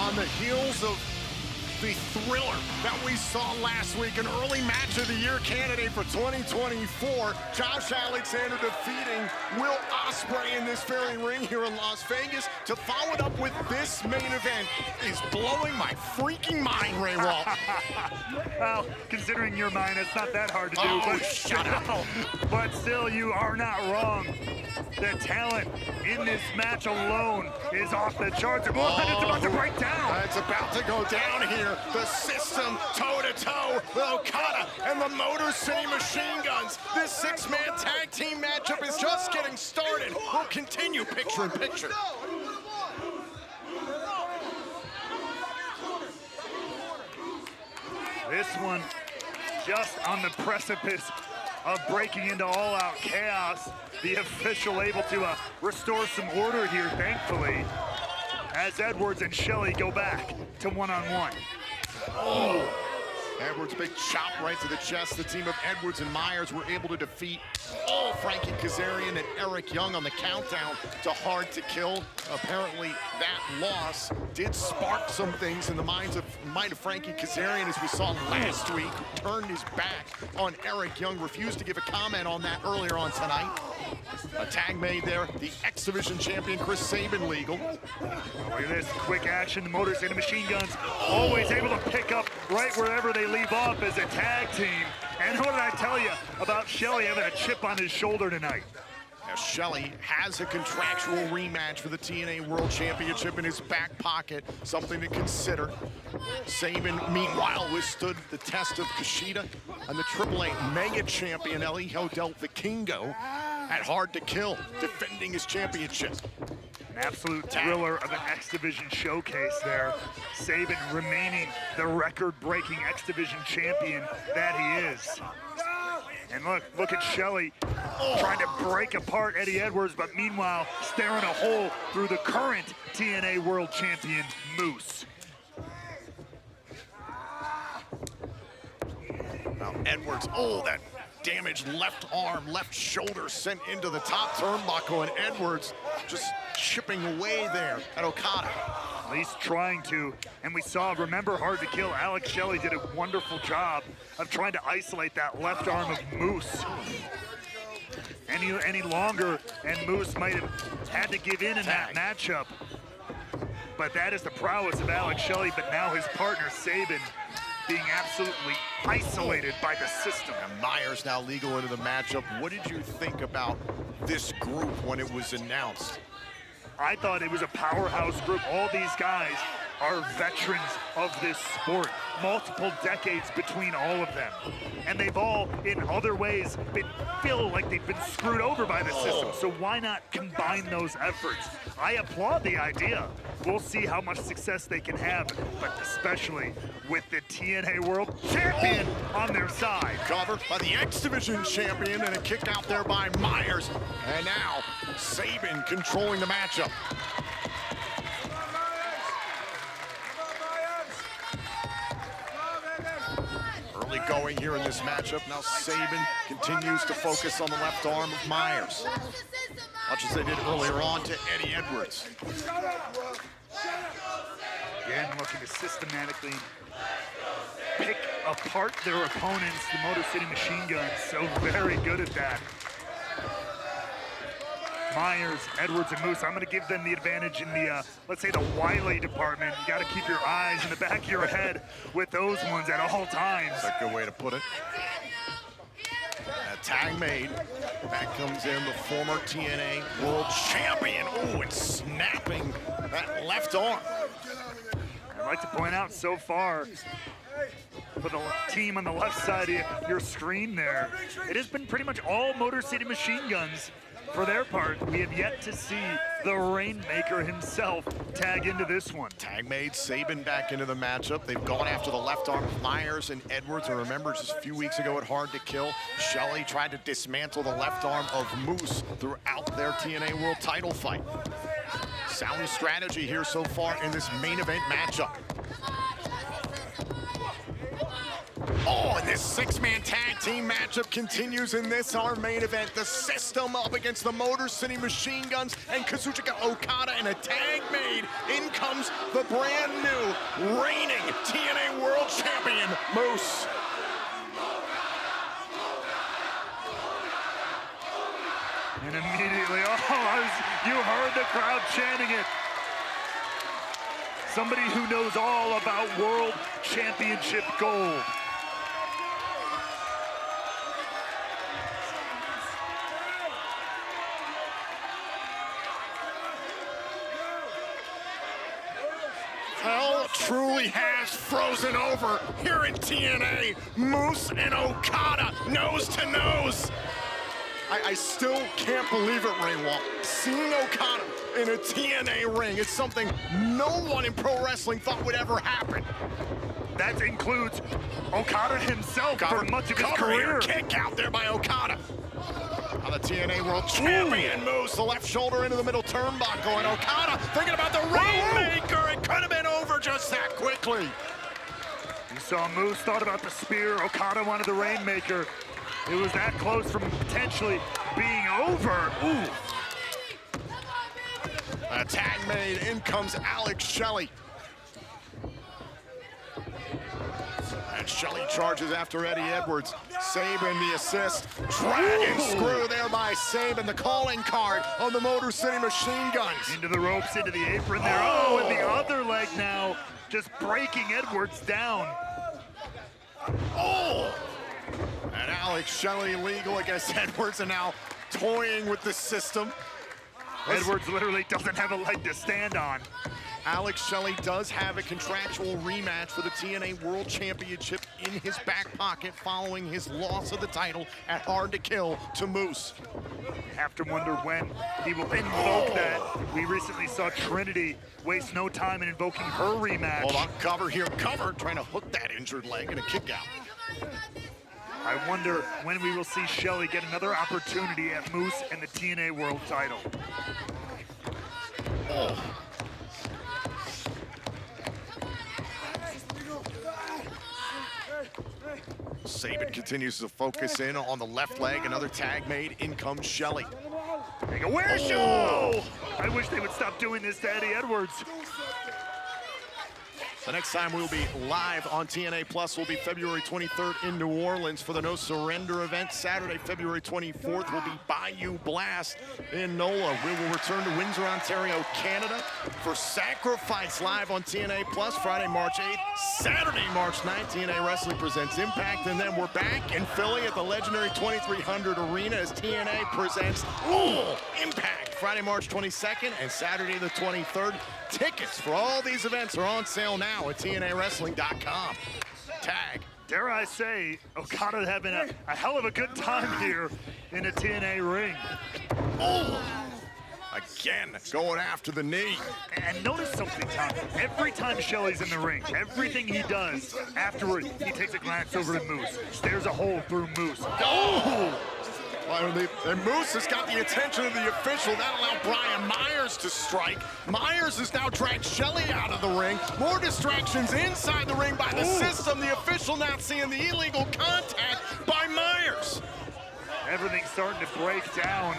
on the heels of the thriller that we saw last week, an early match of the year candidate for 2024. Josh Alexander defeating Will Ospreay in this very ring here in Las Vegas. To follow it up with this main event is blowing my freaking mind, Ray Walt. Well, considering your mind, it's not that hard to do. Oh, but shut up. But still, you are not wrong. The talent in this match alone is off the charts. And it's about to break down. It's about to go down here. The system toe-to-toe with Okada and the Motor City Machine Guns. This six-man tag team matchup is just getting started. We'll continue picture-in-picture. This one just on the precipice of breaking into all-out chaos. The official able to restore some order here, thankfully, as Edwards and Shelley go back to one-on-one. Oh, Edwards, big chop right to the chest. The team of Edwards and Myers were able to defeat Frankie Kazarian and Eric Young on the countdown to Hard to Kill. Apparently, that loss did spark some things in the mind of Frankie Kazarian, as we saw last week. Turned his back on Eric Young, refused to give a comment on that earlier on tonight. A tag made there, the X Division champion Chris Sabin legal. Look at this quick action. The Motor City Machine Guns always able to pick up right wherever they leave off as a tag team. And what did I tell you about Shelley having a chip on his shoulder tonight? Now, Shelley has a contractual rematch for the TNA World Championship in his back pocket, something to consider. Sabin, meanwhile, withstood the test of Kushida and the AAA Mega Champion El Hijo del Vikingo at Hard to Kill, defending his championship. An absolute thriller of an X Division showcase there. Sabin remaining the record-breaking X Division champion that he is. And look at Shelley trying to break apart Eddie Edwards, but meanwhile staring a hole through the current TNA World Champion, Moose. Now Edwards, that damaged left arm, left shoulder sent into the top turnbuckle, and Edwards just chipping away there at Okada. At least trying to, and we saw, remember Hard to Kill, Alex Shelley did a wonderful job of trying to isolate that left arm of Moose. Any longer, and Moose might have had to give in that matchup. But that is the prowess of Alex Shelley, but now his partner, Sabin, being absolutely isolated by the system. And Myers now legal into the matchup. What did you think about this group when it was announced? I thought it was a powerhouse group. All these guys are veterans of this sport. Multiple decades between all of them. And they've all, in other ways, feel like they've been screwed over by the system. So why not combine those efforts? I applaud the idea. We'll see how much success they can have, but especially with the TNA World Champion on their side. Covered by the X Division champion, and a kick out there by Myers. And now, Sabin controlling the matchup. Early going here in this matchup. Now Sabin continues to focus on the left arm of Myers, much as they did earlier on to Eddie Edwards. Again, looking to systematically pick apart their opponents, the Motor City Machine Guns, so very good at that. Myers, Edwards, and Moose, I'm going to give them the advantage in the, let's say, the wily department. You got to keep your eyes in the back of your head with those ones at all times. That's a good way to put it. A tag made. Back comes in the former TNA World Champion. Oh, and snapping that left arm. I'd like to point out so far, for the team on the left side of your screen there, it has been pretty much all Motor City Machine Guns. For their part, we have yet to see the Rainmaker himself tag into this one. Tag made, Sabin back into the matchup. They've gone after the left arm of Myers and Edwards. And remember, just a few weeks ago at Hard to Kill, Shelley tried to dismantle the left arm of Moose throughout their TNA World title fight. Sound strategy here so far in this main event matchup. Oh, and this six-man tag team matchup continues in this, our main event. The System up against the Motor City Machine Guns and Kazuchika Okada, and a tag made. In comes comes the brand new, reigning TNA World Champion, Moose. And immediately, you heard the crowd chanting it. Somebody who knows all about World Championship gold. Hell truly has frozen over here in TNA. Moose and Okada, nose to nose. I still can't believe it, Ray Wall. Seeing Okada in a TNA ring is something no one in pro wrestling thought would ever happen. That includes Okada himself for much of his career. Kick out there by Okada. Now the TNA World Champion moves the left shoulder into the middle turnbuckle, and Okada thinking about the Rainmaker. It could have been over just that quickly. You saw Moose thought about the spear. Okada wanted the Rainmaker. It was that close from potentially being over. Ooh. A tag made, in comes Alex Shelley. And Shelley charges after Eddie Edwards. Sabin the assist. Dragon screw there by Sabin. The calling card on the Motor City Machine Guns. Into the ropes, into the apron there. Oh, and the other leg now just breaking Edwards down. Oh! And Alex Shelley legal against Edwards, and now toying with the system. Edwards literally doesn't have a leg to stand on. Alex Shelley does have a contractual rematch for the TNA World Championship in his back pocket following his loss of the title at Hard to Kill to Moose. Have to wonder when he will invoke that. We recently saw Trinity waste no time in invoking her rematch. Hold on, cover here, cover, trying to hook that injured leg and a kick out. I wonder when we will see Shelley get another opportunity at Moose and the TNA World title. Oh. Sabin continues to focus in on the left leg. Another tag made. In comes Shelley. Oh. I wish they would stop doing this to Eddie Edwards. The next time we'll be live on TNA Plus will be February 23rd in New Orleans for the No Surrender event. Saturday, February 24th will be Bayou Blast in NOLA. We will return to Windsor, Ontario, Canada for Sacrifice live on TNA Plus Friday, March 8th. Saturday, March 9th, TNA Wrestling presents Impact. And then we're back in Philly at the legendary 2300 Arena as TNA presents Impact. Friday, March 22nd and Saturday the 23rd. Tickets for all these events are on sale now at TNAWrestling.com. Tag. Dare I say, Okada having a hell of a good time here in a TNA ring. Oh! Again, going after the knee. And notice something, Tom. Every time Shelley's in the ring, everything he does afterward, he takes a glance over to Moose. Stares a hole through Moose. Oh! And Moose has got the attention of the official. That allowed Brian Myers to strike. Myers has now dragged Shelley out of the ring. More distractions inside the ring by the system. The official not seeing the illegal contact by Myers. Everything's starting to break down.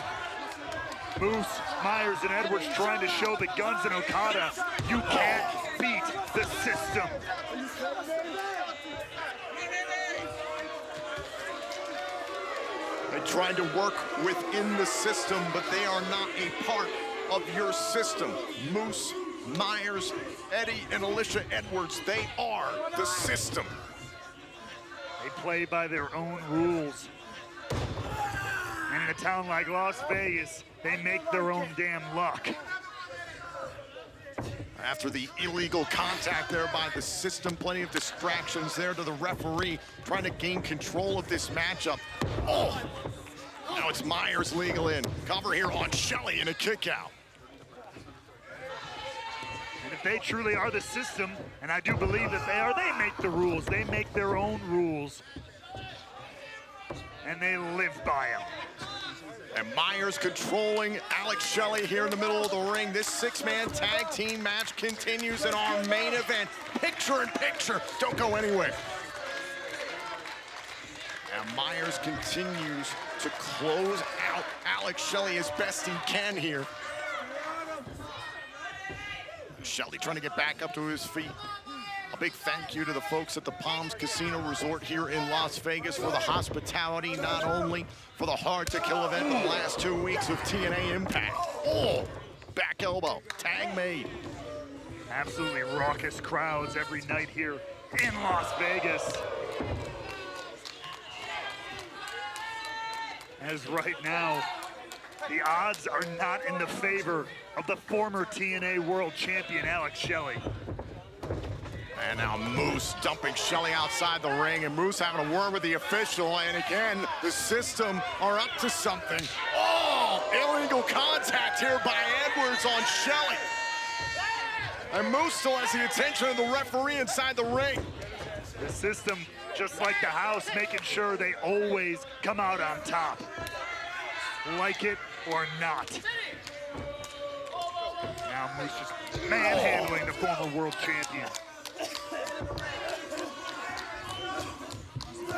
Moose, Myers, and Edwards trying to show the guns in Okada. You can't beat the system. They tried to work within the system, but they are not a part of your system. Moose, Myers, Eddie, and Alicia Edwards, they are the system. They play by their own rules. And in a town like Las Vegas, they make their own damn luck. After the illegal contact there by the system, plenty of distractions there to the referee, trying to gain control of this matchup. Oh, now it's Myers legal in. Cover here on Shelley and a kick out. And if they truly are the system, and I do believe that they are, they make the rules. They make their own rules. And they live by them. And Myers controlling Alex Shelley here in the middle of the ring. This six-man tag team match continues in our main event. Picture in picture. Don't go anywhere. And Myers continues to close out Alex Shelley as best he can here. Shelley trying to get back up to his feet. A big thank you to the folks at the Palms Casino Resort here in Las Vegas for the hospitality, not only for the Hard to Kill event, but the last 2 weeks of TNA Impact. Oh, back elbow, tag made. Absolutely raucous crowds every night here in Las Vegas. As right now, the odds are not in the favor of the former TNA World Champion, Alex Shelley. And now Moose dumping Shelley outside the ring, and Moose having a word with the official, and again, the system are up to something. Oh, illegal contact here by Edwards on Shelley. And Moose still has the attention of the referee inside the ring. The system, just like the house, making sure they always come out on top. Like it or not. Now Moose just manhandling the former world champion.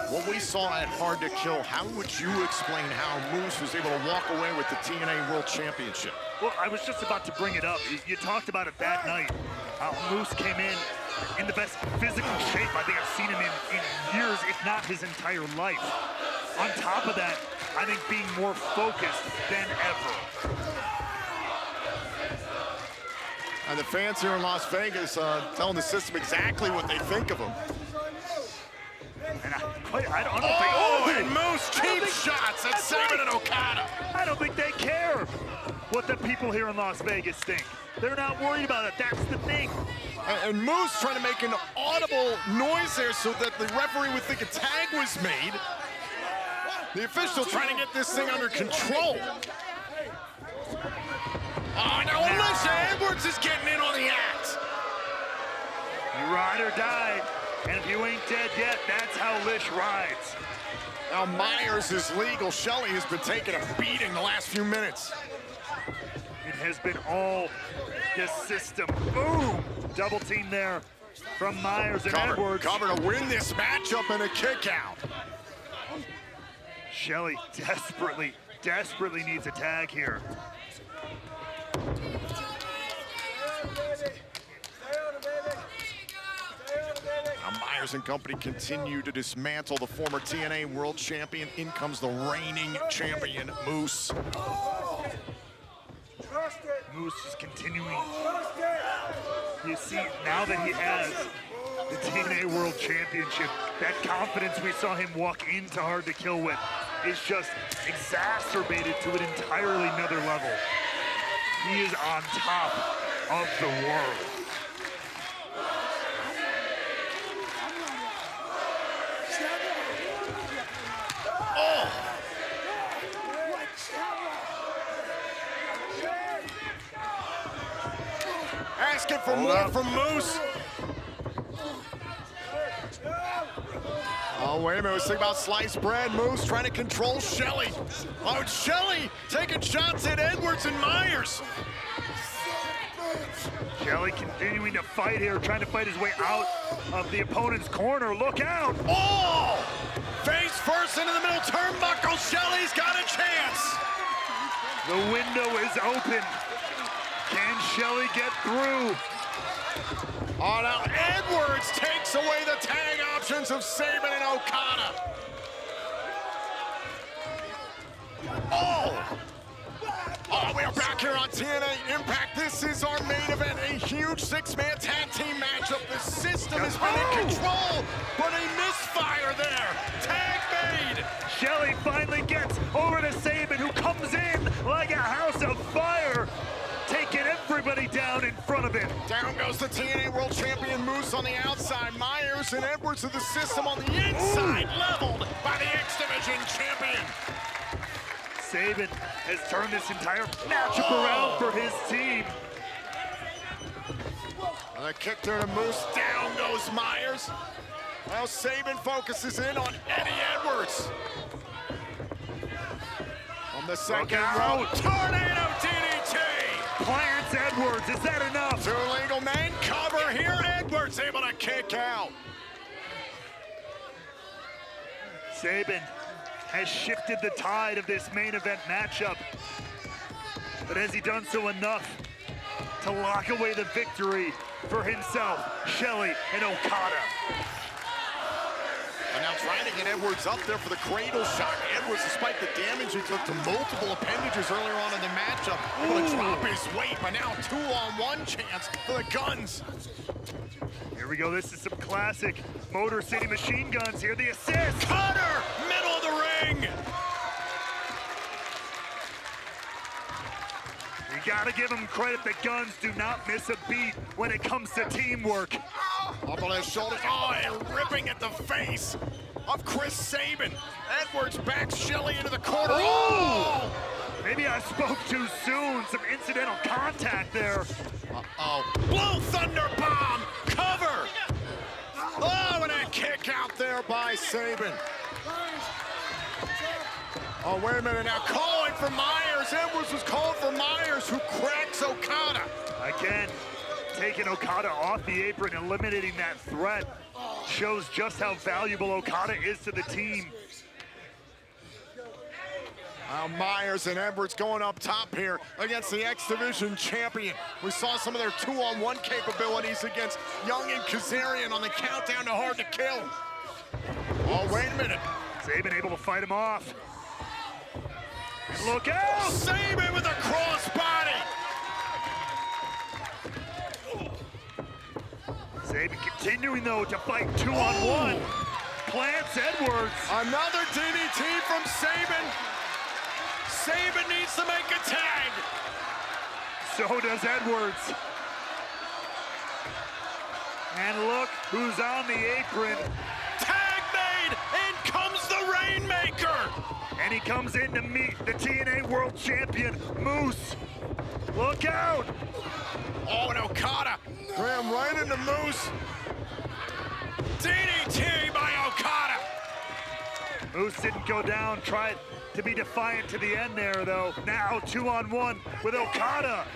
What we saw at Hard to Kill, how would you explain how Moose was able to walk away with the TNA World Championship? Well, I was just about to bring it up. You talked about it that night. Moose came in the best physical shape I think I've seen him in years, if not his entire life. On top of that, I think being more focused than ever. And the fans here in Las Vegas telling the system exactly what they think of him. And I don't think... and Moose cheap shots at Sabin and Okada. I don't think they care what the people here in Las Vegas think. They're not worried about it. That's the thing. And Moose trying to make an audible noise there so that the referee would think a tag was made. The official trying to get this thing under control. Oh, now Alicia Edwards is getting in on the act. You ride or die, and if you ain't dead yet, that's how Lish rides. Now Myers is legal. Shelley has been taking a beating the last few minutes. It has been all the system. Boom! Double team there from Myers and Edwards. Cover to win this matchup and a kick out. Shelley desperately needs a tag here. Now Myers and company continue to dismantle the former TNA World Champion. In comes the reigning champion, Moose. Moose is continuing. You see, now that he has the TNA World Championship, that confidence we saw him walk into Hard to Kill with is just exacerbated to an entirely another level. He is on top of the world. Asking for more from Moose. Oh, wait a minute, let's think about sliced bread. Moose trying to control Shelley. Oh, Shelley taking shots at Edwards and Myers. Shelley continuing to fight here, trying to fight his way out of the opponent's corner. Look out! Oh! Face first into the middle turnbuckle. Shelley's got a chance. The window is open. Can Shelley get through? Oh, now Edwards takes away the tag options of Sabin and Okada. Oh! Oh, we are back here on TNA Impact. This is our main event, a huge six-man tag team matchup. The system has been in control, but a misfire there. Tag made. Shelley finally gets over to Sabin, who comes in like a house of fire, taking everybody down in front of him. Down goes the TNA World Champion Moose on the outside. Myers and Edwards of the system on the inside, leveled by the X Division champion. Sabin has turned this entire matchup around for his team. And a kick there to Moose. Down goes Myers. Now Sabin focuses in on Eddie Edwards. On the second row, Tornado DDT. Plants Edwards, is that enough? Two legal men cover here. Edwards able to kick out. Sabin has shifted the tide of this main event matchup. But has he done so enough to lock away the victory for himself, Shelley, and Okada. And now trying to get Edwards up there for the cradle shot. Edwards, despite the damage he took to multiple appendages earlier on in the matchup, able to drop his weight, but now 2-on-1 chance for the Guns. Here we go, this is some classic Motor City Machine Guns here, the assist! Cutter, middle of the ring! You gotta give them credit, the Guns do not miss a beat when it comes to teamwork. Up on his shoulders, oh, and ripping at the face of Chris Sabin. Edwards backs Shelley into the corner. Oh! Maybe I spoke too soon, some incidental contact there. Uh-oh. Blue Thunder Bomb, cover! Oh, and a kick out there by Sabin. Oh, wait a minute now, calling for Myers. Edwards was calling for Myers, who cracks Okada. Again, taking Okada off the apron, eliminating that threat, shows just how valuable Okada is to the team. Myers and Edwards going up top here against the X Division champion. We saw some of their 2-on-1 capabilities against Young and Kazarian on the countdown to Hard to Kill. Oh, wait a minute. Sabin able to fight him off. Look out! Sabin with a crossbody! Sabin continuing, though, to fight 2-on-1. Plants Edwards. Another DDT from Sabin. Sabin needs to make a tag. So does Edwards. And look who's on the apron. Tag made! In comes the Rainmaker! And he comes in to meet the TNA World Champion, Moose. Look out! Oh, and Okada ran right into Moose. DDT by Okada. Moose didn't go down, tried to be defiant to the end there, though. Now 2-on-1 with Okada.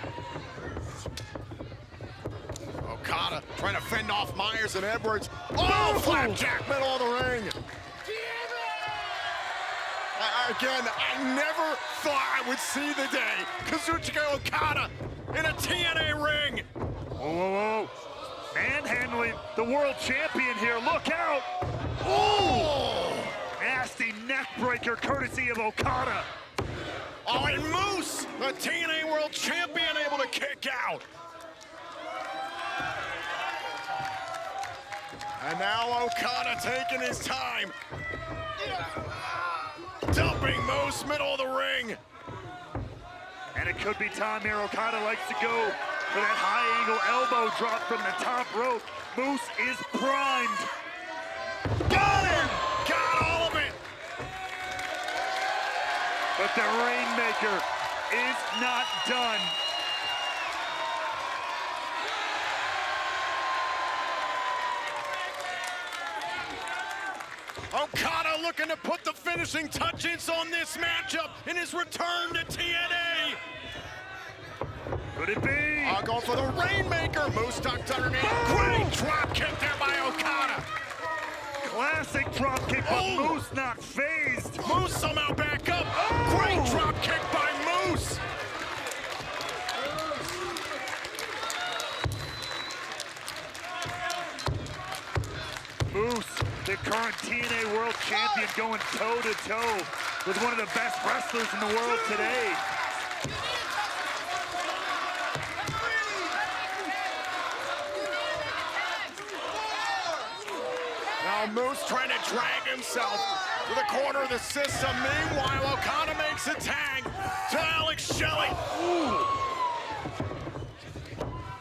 Okada trying to fend off Myers and Edwards. Oh, flapjack, middle of the ring. Again, I never thought I would see the day Kazuchika Okada in a TNA ring. Whoa, whoa, whoa. Manhandling the world champion here. Look out. Oh! Nasty neck breaker courtesy of Okada. Oh, and Moose, the TNA World Champion, able to kick out. And now Okada taking his time. Dumping Moose, middle of the ring. And it could be time here. Okada likes to go for that high-angle elbow drop from the top rope. Moose is primed. Got him! Got all of it! But the Rainmaker is not done. Okada looking to put the finishing touches on this matchup in his return to TNA. Could it be? Going for the Rainmaker. Moose ducked underneath. Great drop kick there by Okada. Classic drop kick, but Moose not phased. Moose somehow back up. Great drop kick by Moose. Moose, the current TNA World Champion, going toe-to-toe with one of the best wrestlers in the world today. Now Moose trying to drag himself to the corner of the system. Meanwhile, Okada makes a tag to Alex Shelley.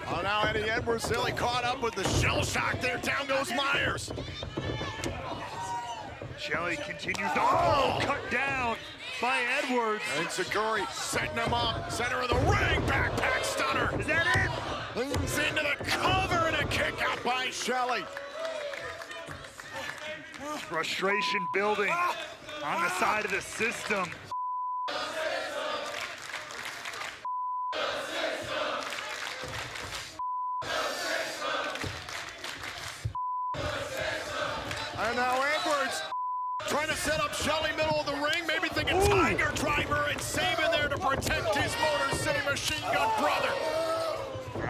Oh, now Eddie Edwards really caught up with the shell shock there. Down goes Myers. Shelley continues to cut down by Edwards. And Zachary setting him up. Center of the ring, backpack stunner. Is that it? Leans into the cover and a kick out by Shelley. Frustration building on the side of the system. And now Edwards trying to set up Shelley middle of the ring, maybe thinking Tiger Driver, and Sabin there to protect his Motor City Machine Gun brother.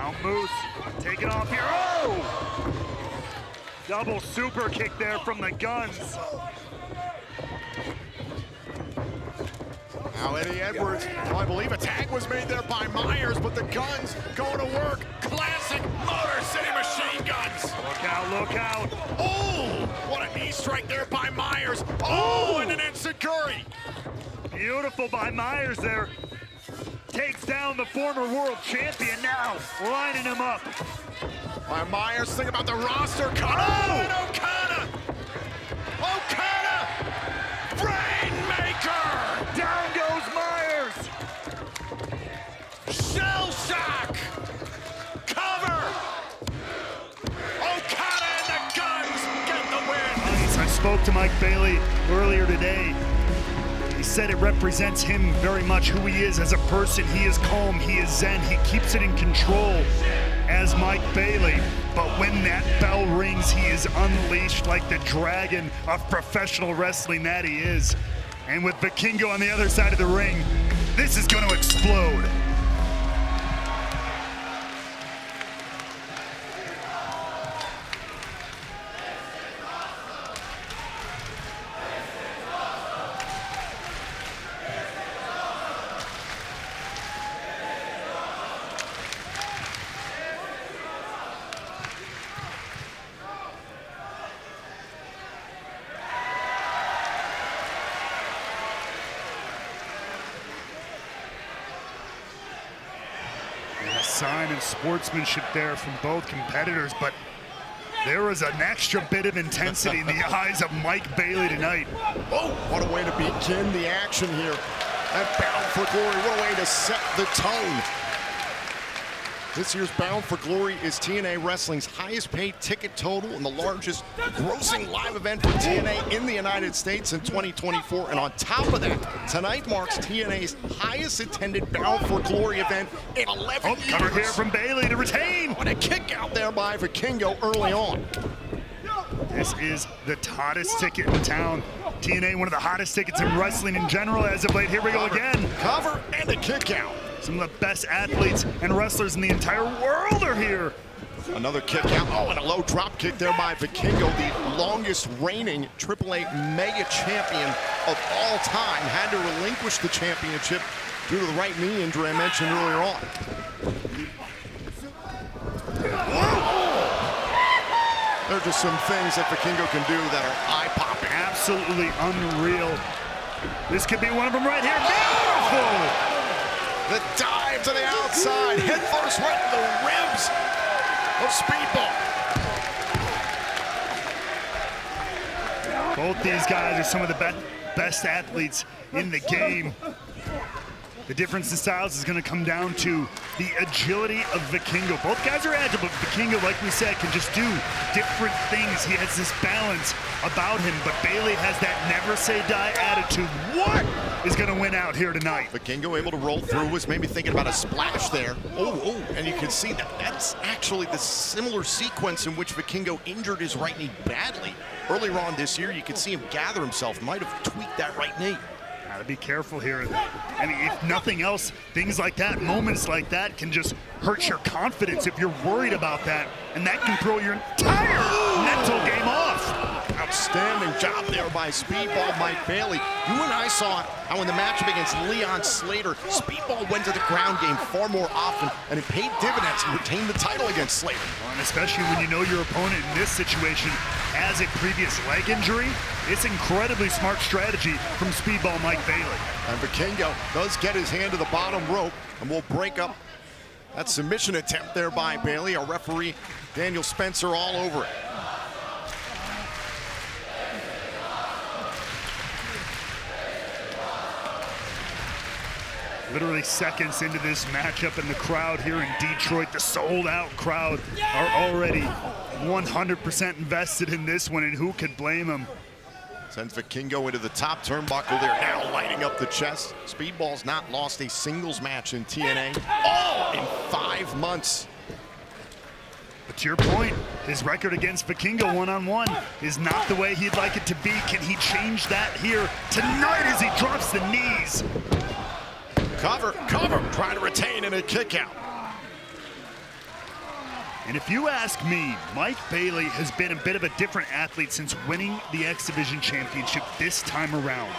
Now Moose, take it off here. Oh! Double super kick there from the Guns. Now Eddie Edwards, I believe a tag was made there by Myers, but the Guns going to work. Classic Motor City Machine Guns. Look out, look out. Oh, what a knee strike there by Myers. Oh, and an enziguri. Beautiful by Myers there. Takes down the former world champion now, lining him up. By Myers, think about the roster cut. Oh, and Okada. Okada, Rainmaker. Down goes Myers. Shell shock. Cover. Okada and the Guns get the win. Nice. I spoke to Mike Bailey earlier today. He said it represents him very much who he is as a person. He is calm, he is zen, he keeps it in control as Mike Bailey. But when that bell rings, he is unleashed like the dragon of professional wrestling that he is. And with Vikingo on the other side of the ring, this is going to explode. Sign of sportsmanship there from both competitors, but there was an extra bit of intensity in the eyes of Mike Bailey tonight. Oh, what a way to begin the action here. And Bound for Glory, what a way to set the tone. This year's Bound for Glory is TNA Wrestling's highest paid ticket total and the largest grossing live event for TNA in the United States in 2024. And on top of that, tonight marks TNA's highest attended Bound for Glory event in 11 years. Cover here from Bailey to retain. What a kick out there by Vikingo early on. This is the hottest ticket in town. TNA, one of the hottest tickets in wrestling in general as of late. Here we go again. Cover and a kick out. Some of the best athletes and wrestlers in the entire world are here. Another kick out. Oh, and a low drop kick there by Vikingo, the longest reigning AAA mega champion of all time. Had to relinquish the championship due to the right knee injury I mentioned earlier on. There are just some things that Vikingo can do that are eye-popping. Absolutely unreal. This could be one of them right here. Beautiful! The dive to the outside, head first right to the ribs of Speedball. Both these guys are some of the best athletes in the game. The difference in styles is going to come down to the agility of Vikingo. Both guys are agile, but Vikingo, like we said, can just do different things. He has this balance about him, but Bailey has that never say die attitude. What is going to win out here tonight? Vikingo able to roll through, was maybe thinking about a splash there. Oh, and you can see that that's actually the similar sequence in which Vikingo injured his right knee badly. Earlier on this year, you could see him gather himself, might have tweaked that right knee. Gotta be careful here. I mean, if nothing else, things like that, moments like that can just hurt your confidence if you're worried about that, and that can throw your entire mental game off. Outstanding job there by Speedball Mike Bailey. You and I saw how in the matchup against Leon Slater, Speedball went to the ground game far more often, and it paid dividends and retained the title against Slater. And especially when you know your opponent in this situation has a previous leg injury, it's incredibly smart strategy from Speedball Mike Bailey. And Vikingo does get his hand to the bottom rope, and will break up that submission attempt there by Bailey. Our referee, Daniel Spencer, all over it. Literally seconds into this matchup, and the crowd here in Detroit, the sold-out crowd, are already 100% invested in this one, and who could blame them? Sends Vikingo into the top turnbuckle there, now lighting up the chest. Speedball's not lost a singles match in TNA all in 5 months. But to your point, his record against Vikingo one-on-one is not the way he'd like it to be. Can he change that here tonight as he drops the knees? Cover, trying to retain in a kick out. And if you ask me, Mike Bailey has been a bit of a different athlete since winning the X Division Championship this time around.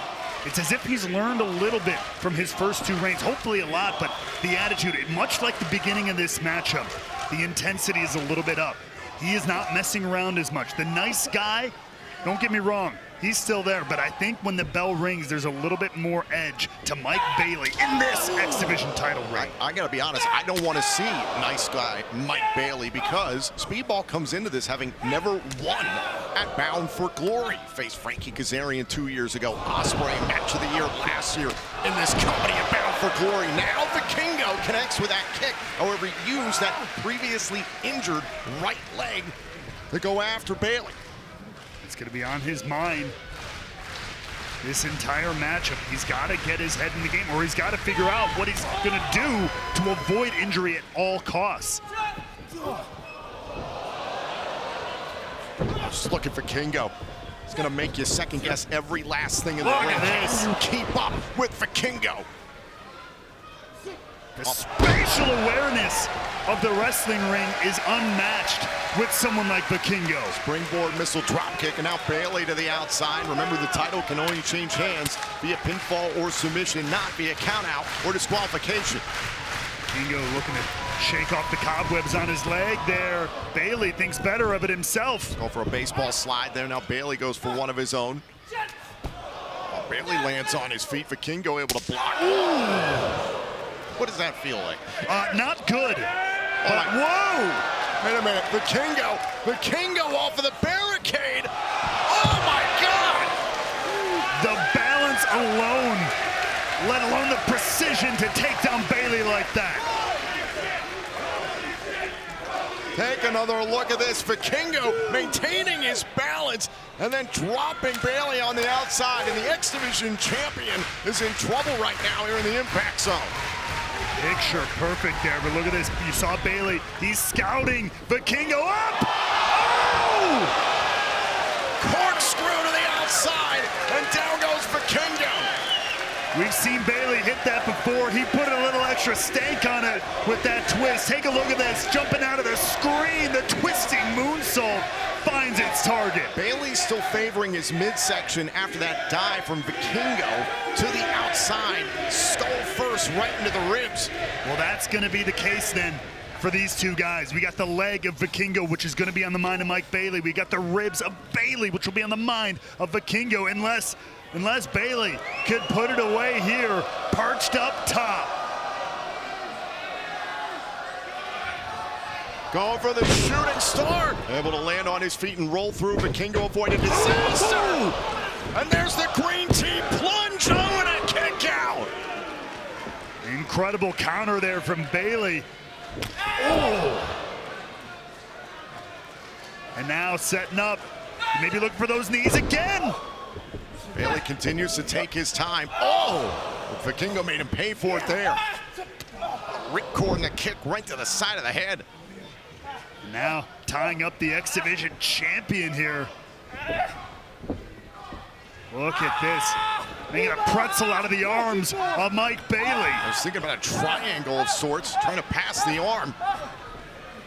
It's as if he's learned a little bit from his first two reigns, hopefully a lot, but the attitude, much like the beginning of this matchup, the intensity is a little bit up. He is not messing around as much. The nice guy, don't get me wrong, he's still there, but I think when the bell rings, there's a little bit more edge to Mike Bailey in this X Division title ring. I gotta be honest, I don't want to see nice guy Mike Bailey because Speedball comes into this having never won at Bound for Glory. Faced Frankie Kazarian 2 years ago, Ospreay match of the year last year in this company at Bound for Glory. Now Vikingo connects with that kick. However, he used that previously injured right leg to go after Bailey. It's going to be on his mind this entire matchup. He's got to get his head in the game, or he's got to figure out what he's going to do to avoid injury at all costs. Just looking for Vikingo. He's going to make you second guess every last thing in the ring. Can you keep up with Vikingo? The spatial awareness of the wrestling ring is unmatched with someone like Vikingo. Springboard missile drop kick, and now Bailey to the outside. Remember, the title can only change hands via pinfall or submission, not via countout or disqualification. Vikingo looking to shake off the cobwebs on his leg there. Bailey thinks better of it himself. Go for a baseball slide there. Now Bailey goes for one of his own. Bailey lands on his feet. Vikingo able to block. Ooh. What does that feel like? Not good. But whoa! Wait a minute, Vikingo off of the barricade. Oh my God! The balance alone, let alone the precision to take down Bailey like that. Take another look at this. Vikingo maintaining his balance and then dropping Bailey on the outside. And the X Division champion is in trouble right now here in the impact zone. Picture perfect there, but look at this. You saw Bailey. He's scouting. Vikingo up! Oh! Corkscrew to the outside, and down goes Vikingo. We've seen Bailey hit that before. He put a little extra stank on it with that twist. Take a look at this. Jumping out of the screen. The twisting moonsault finds its target. Bailey's still favoring his midsection after that dive from Vikingo to the outside. Skull first right into the ribs. Well, that's going to be the case then for these two guys. We got the leg of Vikingo, which is going to be on the mind of Mike Bailey. We got the ribs of Bailey, which will be on the mind of Vikingo, unless Bailey could put it away here, perched up top. Going for the shooting star. Able to land on his feet and roll through. Vikingo avoided disaster. And there's the green tea plunge. Oh, and a kick out. Incredible counter there from Bailey. Oh. And now setting up. Maybe looking for those knees again. Bailey continues to take his time. Oh! Vikingo made him pay for it there. Ripcord the kick right to the side of the head. Now tying up the X Division champion here. Look at this. Making a pretzel out of the arms of Mike Bailey. I was thinking about a triangle of sorts, trying to pass the arm.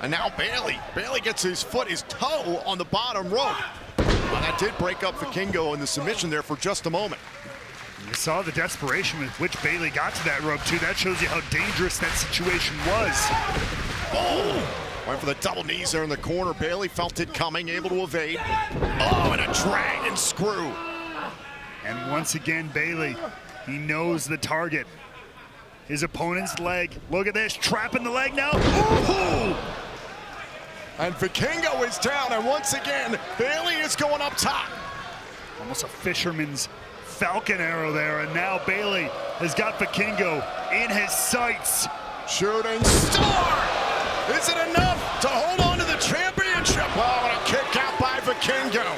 And now Bailey gets his foot, his toe on the bottom rope. Well, that did break up Vikingo in the submission there for just a moment. You saw the desperation with which Bailey got to that rope too. That shows you how dangerous that situation was. Oh! Went for the double knees there in the corner. Bailey felt it coming, able to evade. Oh, and a dragon screw. And once again, Bailey, he knows the target. His opponent's leg. Look at this, trapping the leg now. Ooh! And Vikingo is down, and once again, Bailey is going up top. Almost a fisherman's falcon arrow there, and now Bailey has got Vikingo in his sights. Shooting star! Is it enough to hold on to the championship? Oh, and a kick out by Vikingo.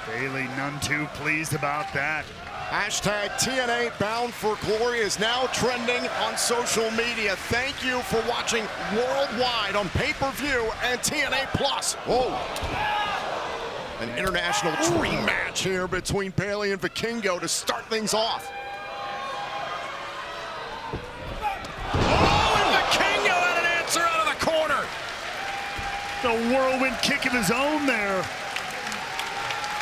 Bailey none too pleased about that. Hashtag TNA Bound for Glory is now trending on social media. Thank you for watching worldwide on pay-per-view and TNA Plus. Whoa. An international dream match here between Bailey and Vikingo to start things off. Oh, and The whirlwind kick of his own there.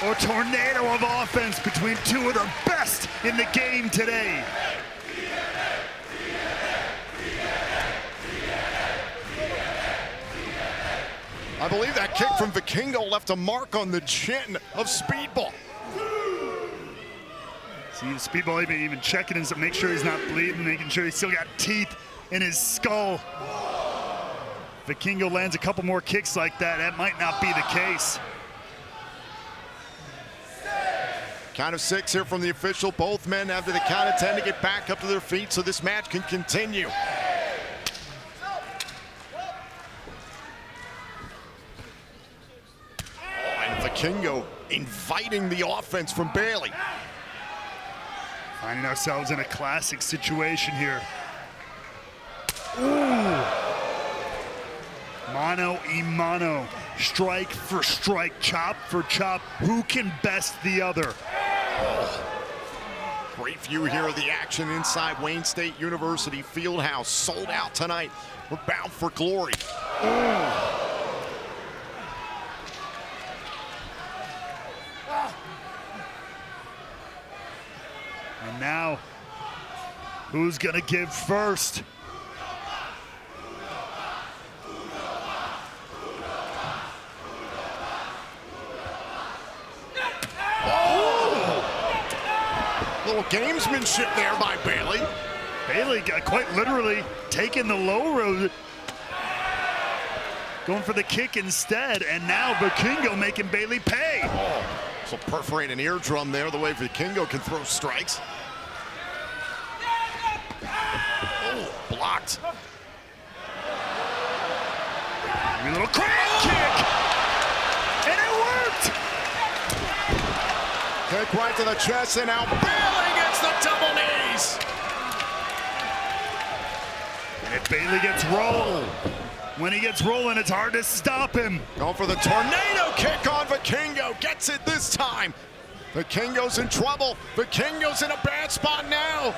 A tornado of offense between two of the best in the game today. I believe that kick from Vikingo left a mark on the chin of Speedball. See, Speedball even checking him to make sure he's not bleeding, making sure he's still got teeth in his skull. Vikingo lands a couple more kicks like that, that might not be the case. Count of 6 here from the official. Both men after the count of 10 to get back up to their feet so this match can continue. And Vikingo inviting the offense from Bailey. Finding ourselves in a classic situation here. Ooh. Mano y mano, strike for strike, chop for chop. Who can best the other? Oh. Great view here of the action inside Wayne State University Fieldhouse. Sold out tonight. We're bound for glory. And now, who's gonna give first? Little gamesmanship there by Bailey. Bailey got quite literally taking the low road, going for the kick instead, and now Vikingo making Bailey pay. Oh, so perforate an eardrum there, the way Vikingo can throw strikes. Oh, blocked. A little crane kick, and it worked. Kick right to the chest, and now Bailey gets the double knees. And if Bailey gets rolled, when he gets rolling, it's hard to stop him. Going for the tornado kick on Vikingo. Gets it this time. Vikingo's in trouble. Vikingo's in a bad spot now.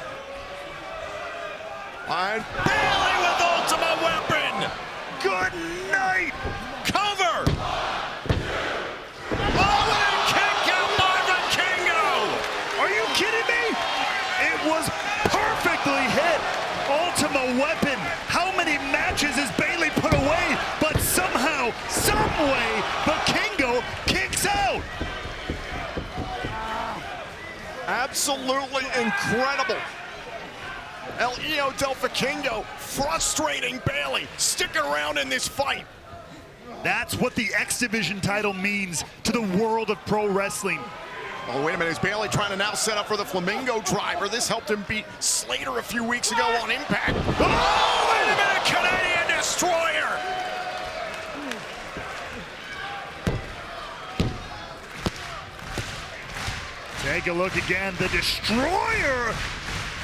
And Bailey with ultimate weapon. Good night. Cover. Oh, and a kick out by Vikingo. Are you kidding me? It was perfectly hit. Ultimate weapon. How many matches has Bailey put away? But somehow, some way, Vikingo kicks out. Absolutely incredible. El Hijo del Vikingo frustrating Bailey. Stick around in this fight. That's what the X Division title means to the world of pro wrestling. Oh, wait a minute. Is Bailey trying to now set up for the Flamingo driver? This helped him beat Slater a few weeks ago on Impact. Oh, wait a minute. Canadian Destroyer. Take a look again. The Destroyer.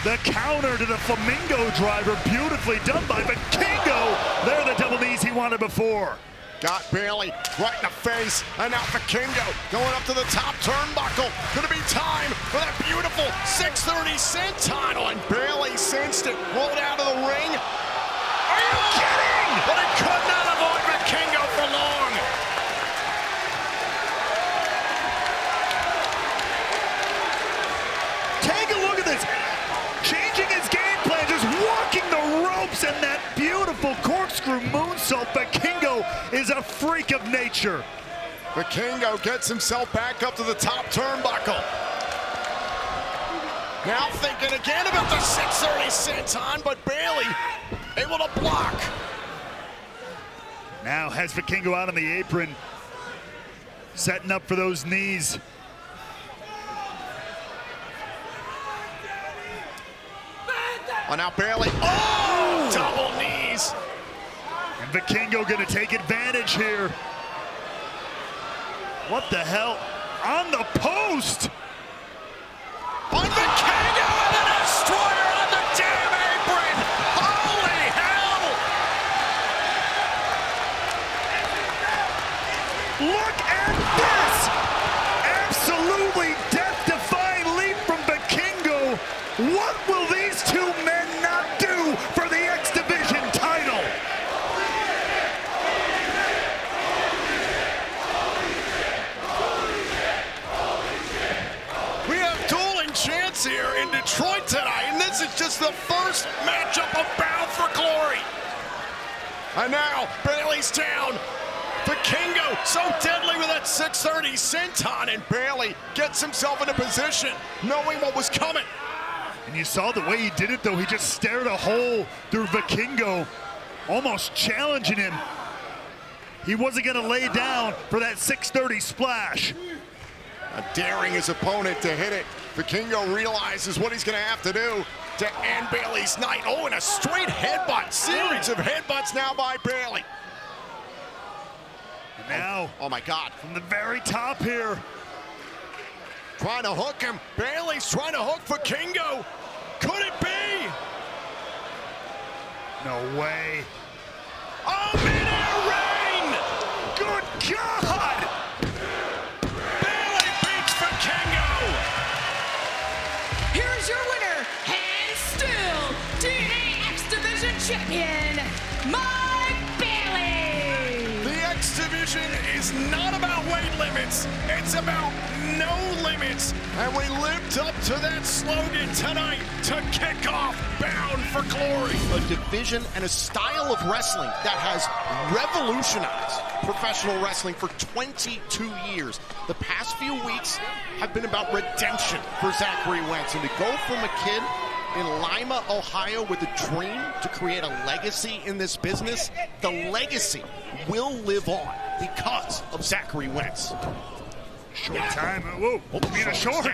The counter to the Flamingo driver. Beautifully done by Vikingo. They're the double knees he wanted before. Got Bailey right in the face, and now Vikingo going up to the top turnbuckle. Gonna be time for that beautiful 630 senton, and Bailey sensed it, rolled out of the ring. Are you kidding? But it could not avoid Vikingo for long. Take a look at this. Changing his game plan, just walking the ropes, and that beautiful corkscrew moonsault. Vikingo is a freak of nature. Vikingo gets himself back up to the top turnbuckle. Now thinking again about the 630 senton, but Bailey able to block. Now has Vikingo out on the apron, setting up for those knees. Oh, now Bailey, oh, double knees. And Vikingo gonna take advantage here. What the hell? On the post! On Vikingo and the Destroyer on the damn apron! Holy hell! Look at this! Absolutely death-defying leap from Vikingo. What will these two men not do for the X Division title? the first matchup of Bound for Glory. And now Bayley's down. Vikingo so deadly with that 630 senton, and Bayley gets himself in a position knowing what was coming. And you saw the way he did it, though. He just stared a hole through Vikingo, almost challenging him. He wasn't going to lay down for that 630 splash. Daring his opponent to hit it. Vikingo realizes what he's going to have to do to end Bayley's night. Oh, and a straight headbutt. Series of headbutts now by Bayley. And now, oh my God. From the very top here. Trying to hook him. Bayley's trying to hook Vikingo. Could it be? No way. Oh, midair rain! Good God! Bayley beats Vikingo! Here's your winner, and still TNA X Division Champion, Mike Bayley! The X Division is not about weight limits, it's about no limits. And we lived up to that slogan tonight to kick off Bound for Glory. A division and a style of wrestling that has revolutionized professional wrestling for 22 years. The past few weeks have been about redemption for Zachary Wentz. And to go from a kid in Lima, Ohio with a dream to create a legacy in this business, the legacy will live on because of Zachary Wentz. Short time. Whoa, being a short.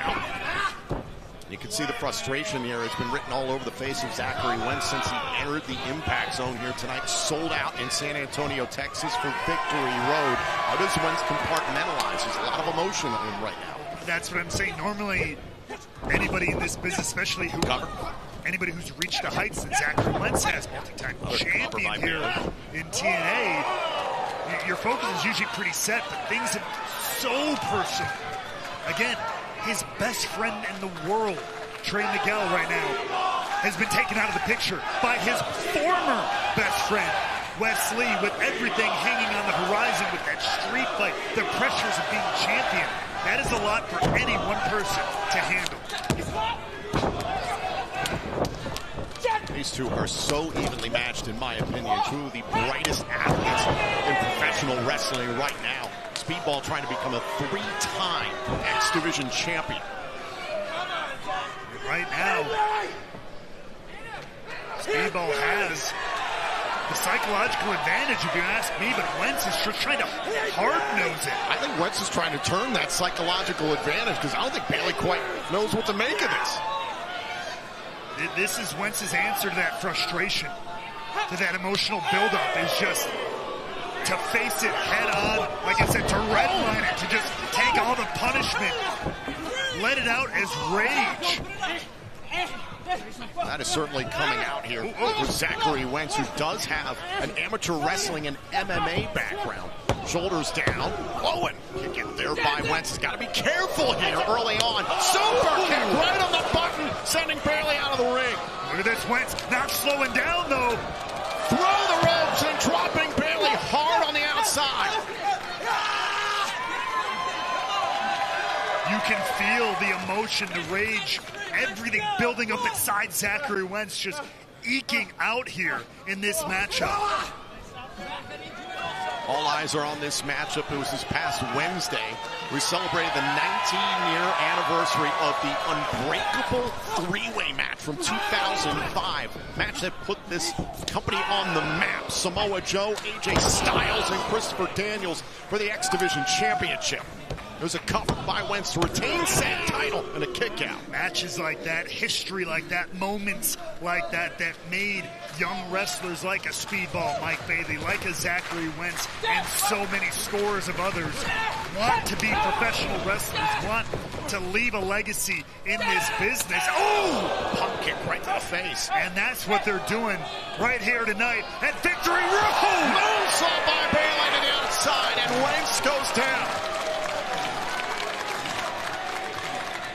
You can see the frustration here. It's been written all over the face of Zachary Wentz since he entered the Impact Zone here tonight. Sold out in San Antonio, Texas for Victory Road. How does Wentz compartmentalize? There's a lot of emotion in him right now. That's what I'm saying. Normally, anybody in this business, especially anybody who's reached the heights that Zachary Wentz has, multi-time champion here in TNA, your focus is usually pretty set, but things have so personal. Again, his best friend in the world, Trey Miguel, right now, has been taken out of the picture by his former best friend, Wesley, with everything hanging on the horizon with that street fight, the pressures of being champion. That is a lot for any one person to handle. These two are so evenly matched, in my opinion. Two of the brightest athletes in professional wrestling right now. Speedball trying to become a three-time X Division champion. Right now, Speedball has the psychological advantage, if you ask me, but Wentz is just trying to hard-nose it. I think Wentz is trying to turn that psychological advantage because I don't think Bayley quite knows what to make of this. This is Wentz's answer to that frustration, to that emotional buildup, is just to face it head on, like I said, to redline it, to just take all the punishment, let it out as rage. That is certainly coming out here with Zachary Wentz, who does have an amateur wrestling and MMA background. Shoulders down. Oh, and you get there by Wentz. He's got to be careful here early on. Super kick right on the button, sending Bayley out of the ring. Look at this, Wentz not slowing down, though. Throw the ropes and dropping Bayley hard on the outside. You can feel the emotion, the rage, everything building up inside Zachary Wentz, just eking out here in this matchup. All eyes are on this matchup. It was this past Wednesday. We celebrated the 19-year anniversary of the Unbreakable three-way match from 2005. Match that put this company on the map. Samoa Joe, AJ Styles, and Christopher Daniels for the X Division Championship. It was a cover by Wentz to retain said title and a kick out. Matches like that, history like that, moments like that, that made young wrestlers like a Speedball Mike Bayley, like a Zachary Wentz, and so many scores of others want to be professional wrestlers, want to leave a legacy in this business. Oh! Pump kick right to the face. And that's what they're doing right here tonight at Victory Road. Moonsault by Bayley to the outside, and Wentz goes down.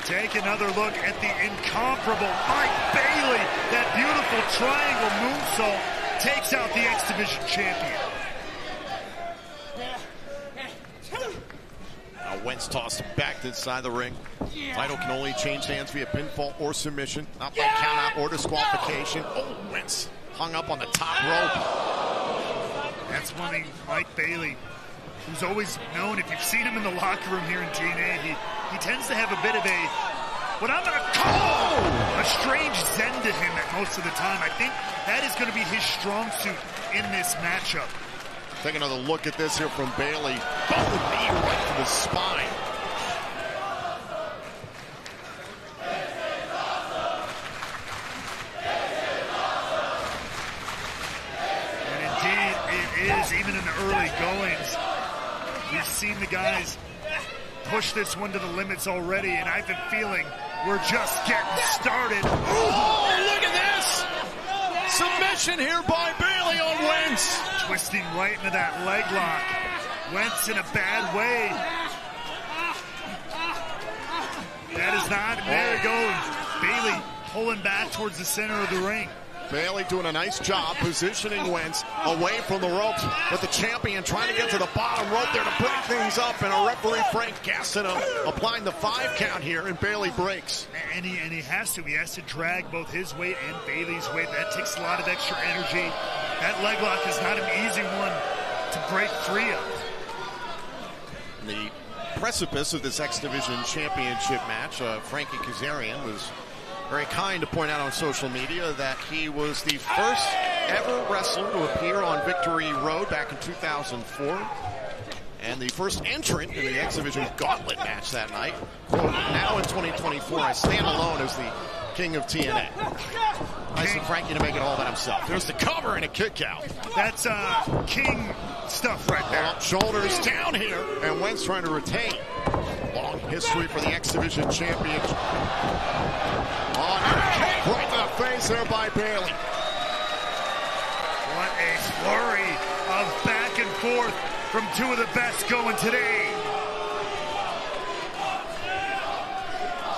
Take another look at the incomparable Mike Bayley. That beautiful triangle moonsault takes out the X Division champion. Now Wentz tossed him back to the side of the ring. Title can only change hands via pinfall or submission, not by countout or disqualification. Oh, Wentz hung up on the top rope. That's one thing Mike Bailey, who's always known, if you've seen him in the locker room here in TNA, he tends to have a bit of a, what I'm going to call a strange zen to him at most of the time. I think that is going to be his strong suit in this matchup. Take another look at this here from Bailey. Boom, knee right to the spine. And indeed, it is, even in the early goings. We've seen the guys push this one to the limits already, and I've been feeling we're just getting started. Oh, look at this! Submission here by Bailey on Wentz. Twisting right into that leg lock. Wentz in a bad way. That is not, there it goes. Bailey pulling back towards the center of the ring. Bailey doing a nice job positioning Wentz away from the ropes, but the champion trying to get to the bottom rope there to break things up, and a referee, Frank Gassino, applying the 5 count here, and Bailey breaks. And he has to. He has to drag both his weight and Bailey's weight. That takes a lot of extra energy. That leg lock is not an easy one to break free of. The precipice of this X Division Championship match, Frankie Kazarian was very kind to point out on social media that he was the first ever wrestler to appear on Victory Road back in 2004, and the first entrant in the X Division Gauntlet match that night. Quote, now in 2024, I stand alone as the king of TNA. Nice of Frankie to make it all about himself. There's the cover and a kick out. That's king stuff right there. Shoulders down here, and Wentz trying to retain. Long history for the X Division Championship. Oh, kick right to the face there by Bailey. What a flurry of back and forth from two of the best going today.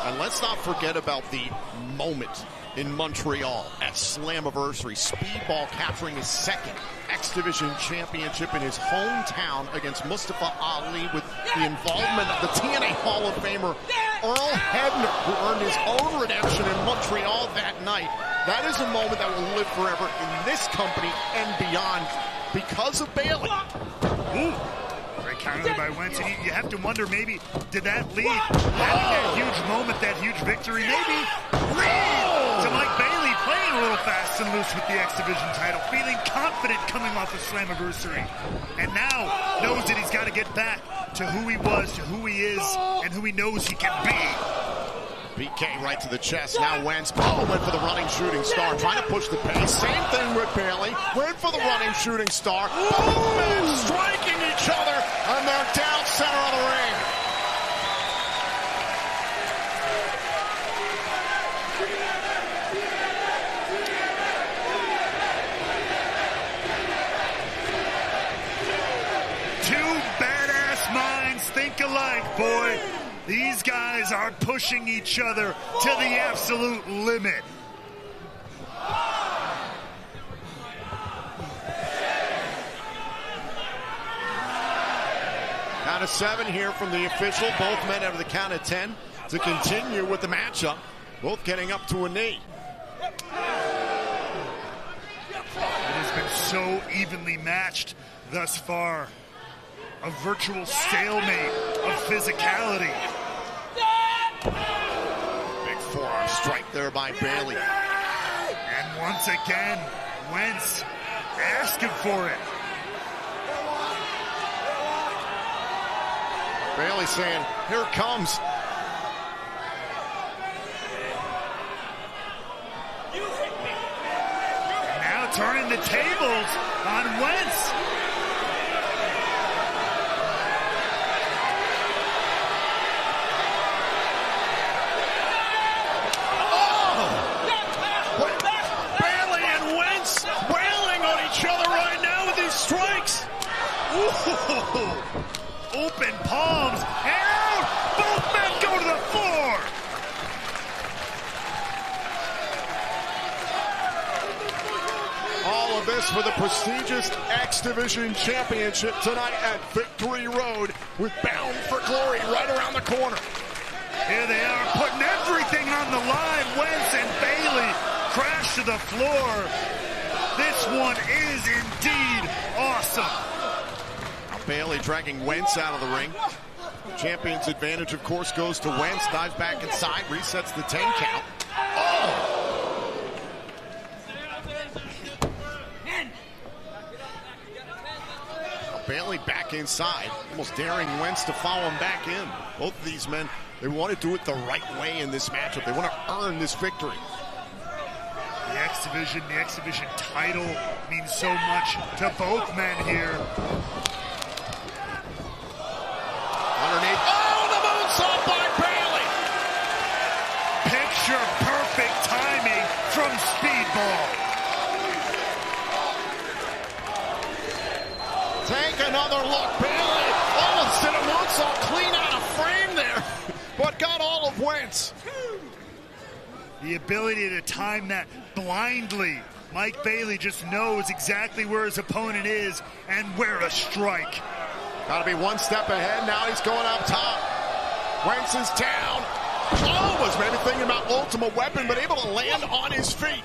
And let's not forget about the moment in Montreal at Slammiversary. Speedball capturing his second X Division championship in his hometown against Mustafa Ali, with the involvement of the TNA Hall of Famer Earl Hebner, who earned his own redemption in Montreal that night. That is a moment that will live forever in this company and beyond because of Bailey. Ooh. Great counter by Wentz. And you have to wonder, maybe, did that lead, having that huge moment, that huge victory, maybe lead to Mike Bailey playing a little fast and loose with the X Division title, feeling confident coming off of Slammiversary, and now knows that he's got to get back to who he was, to who he is, and who he knows he can be. BK right to the chest. Now Wentz went for the running shooting star, trying to push the pace. Same thing with Bailey. Went for the running shooting star. Both men striking each other, and they're down center of the ring. Two badass minds think alike, boy. These guys are pushing each other to the absolute limit. Count of 7 here from the official. Both men have the count of 10 to continue with the matchup. Both getting up to a knee. It has been so evenly matched thus far. A virtual stalemate of physicality. Big forearm strike there by Bailey. And once again, Wentz asking for it. Bailey saying, here it comes. And now turning the tables on Wentz. Strikes! Ooh. Open palms, and out! Both men go to the floor! All of this for the prestigious X Division Championship tonight at Victory Road, with Bound for Glory right around the corner. Here they are putting everything on the line. Wentz and Bayley crash to the floor. This one is indeed awesome. Now Bayley dragging Wentz out of the ring. Champion's advantage, of course, goes to Wentz. Dives back inside, resets the 10 count. Oh! Bayley back inside, almost daring Wentz to follow him back in. Both of these men, they want to do it the right way in this matchup. They want to earn this victory. The X Division title means so much to both men here. Underneath, oh, the moonsault by Bayley! Picture perfect timing from Speedball. Take another look, Bayley. Oh, instead of moonsault, clean out of frame there, but got all of Wentz. The ability to time that blindly. Mike Bayley just knows exactly where his opponent is and where to strike. Got to be one step ahead. Now he's going up top. Wentz is down. Oh, was maybe thinking about ultimate weapon, but able to land on his feet.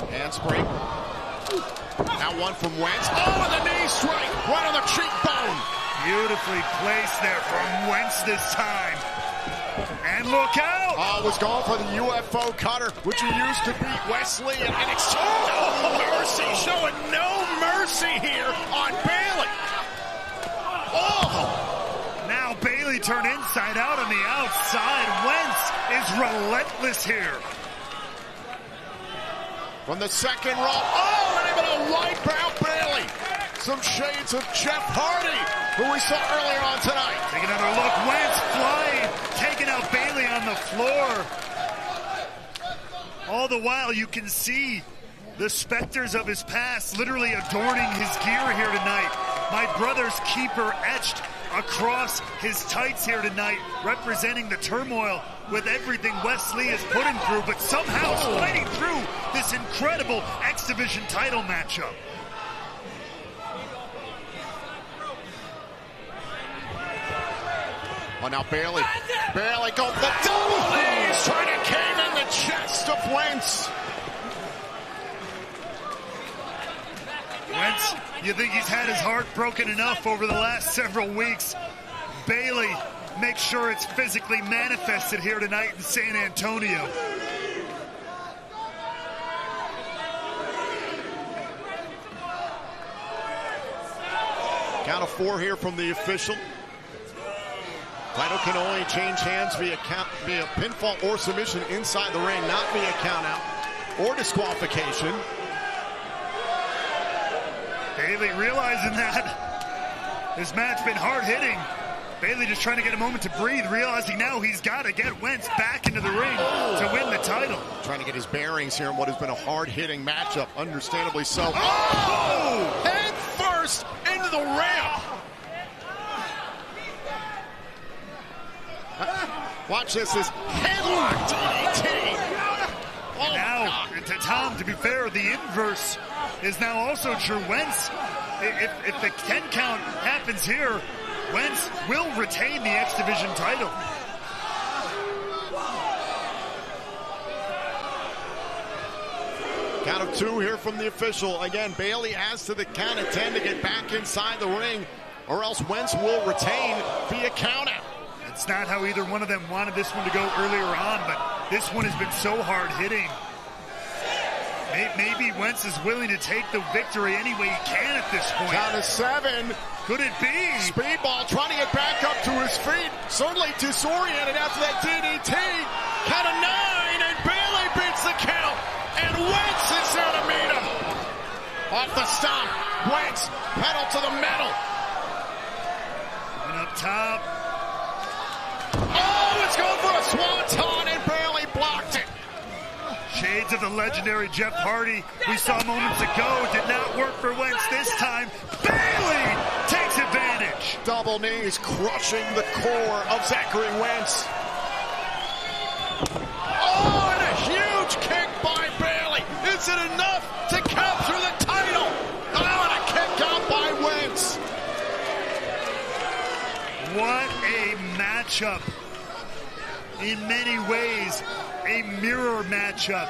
Handspring. Now one from Wentz. Oh, and the knee strike right on the cheekbone. Beautifully placed there from Wentz this time. And look out! Oh, was going for the UFO cutter, which he used to beat Wesley and NXT. No mercy, showing no mercy here on Bayley. Oh! Now Bayley turned inside out on the outside. Wentz is relentless here. From the second row. Oh, and able to wipe out Bayley. Some shades of Jeff Hardy, who we saw earlier on tonight. Take another look. Wentz flying, taking out Bayley on the floor. All the while, you can see the specters of his past literally adorning his gear here tonight. My brother's keeper etched across his tights here tonight, representing the turmoil with everything Wesley has put him through, but somehow fighting through this incredible X Division title matchup. Oh, now Bayley goes the double knees, trying to cave in the chest of Wentz. Wentz, you think he's had his heart broken enough over the last several weeks. Bayley makes sure it's physically manifested here tonight in San Antonio. Count of 4 here from the official. Title can only change hands via pinfall or submission inside the ring, not via countout or disqualification. Bayley realizing that this match been hard-hitting. Bayley just trying to get a moment to breathe, realizing now he's got to get Wentz back into the ring to win the title. Trying to get his bearings here in what has been a hard-hitting matchup, understandably so. Oh! Head first into the ramp. Watch this headlock DDT. Oh, now, to Tom, to be fair, the inverse is now also true. Wentz, if the 10 count happens here, Wentz will retain the X Division title. Count of 2 here from the official. Again, Bayley adds to the count of 10 to get back inside the ring, or else Wentz will retain via countout. It's not how either one of them wanted this one to go earlier on, but this one has been so hard-hitting. Maybe Wentz is willing to take the victory any way he can at this point. Count of 7. Could it be? Speedball trying to get back up to his feet. Certainly disoriented after that DDT. Count of 9, and Bayley beats the count. And Wentz is there to meet him. Off the stomp. Wentz, pedal to the metal. And up top. Oh, it's going for a swanton, and Bayley blocked it. Shades of the legendary Jeff Hardy we saw moments ago did not work for Wentz this time. Bayley takes advantage. Double knees crushing the core of Zachary Wentz. Oh, and a huge kick by Bayley. Is it enough to capture the title? Oh, and a kick out by Wentz. What a matchup in many ways, a mirror matchup.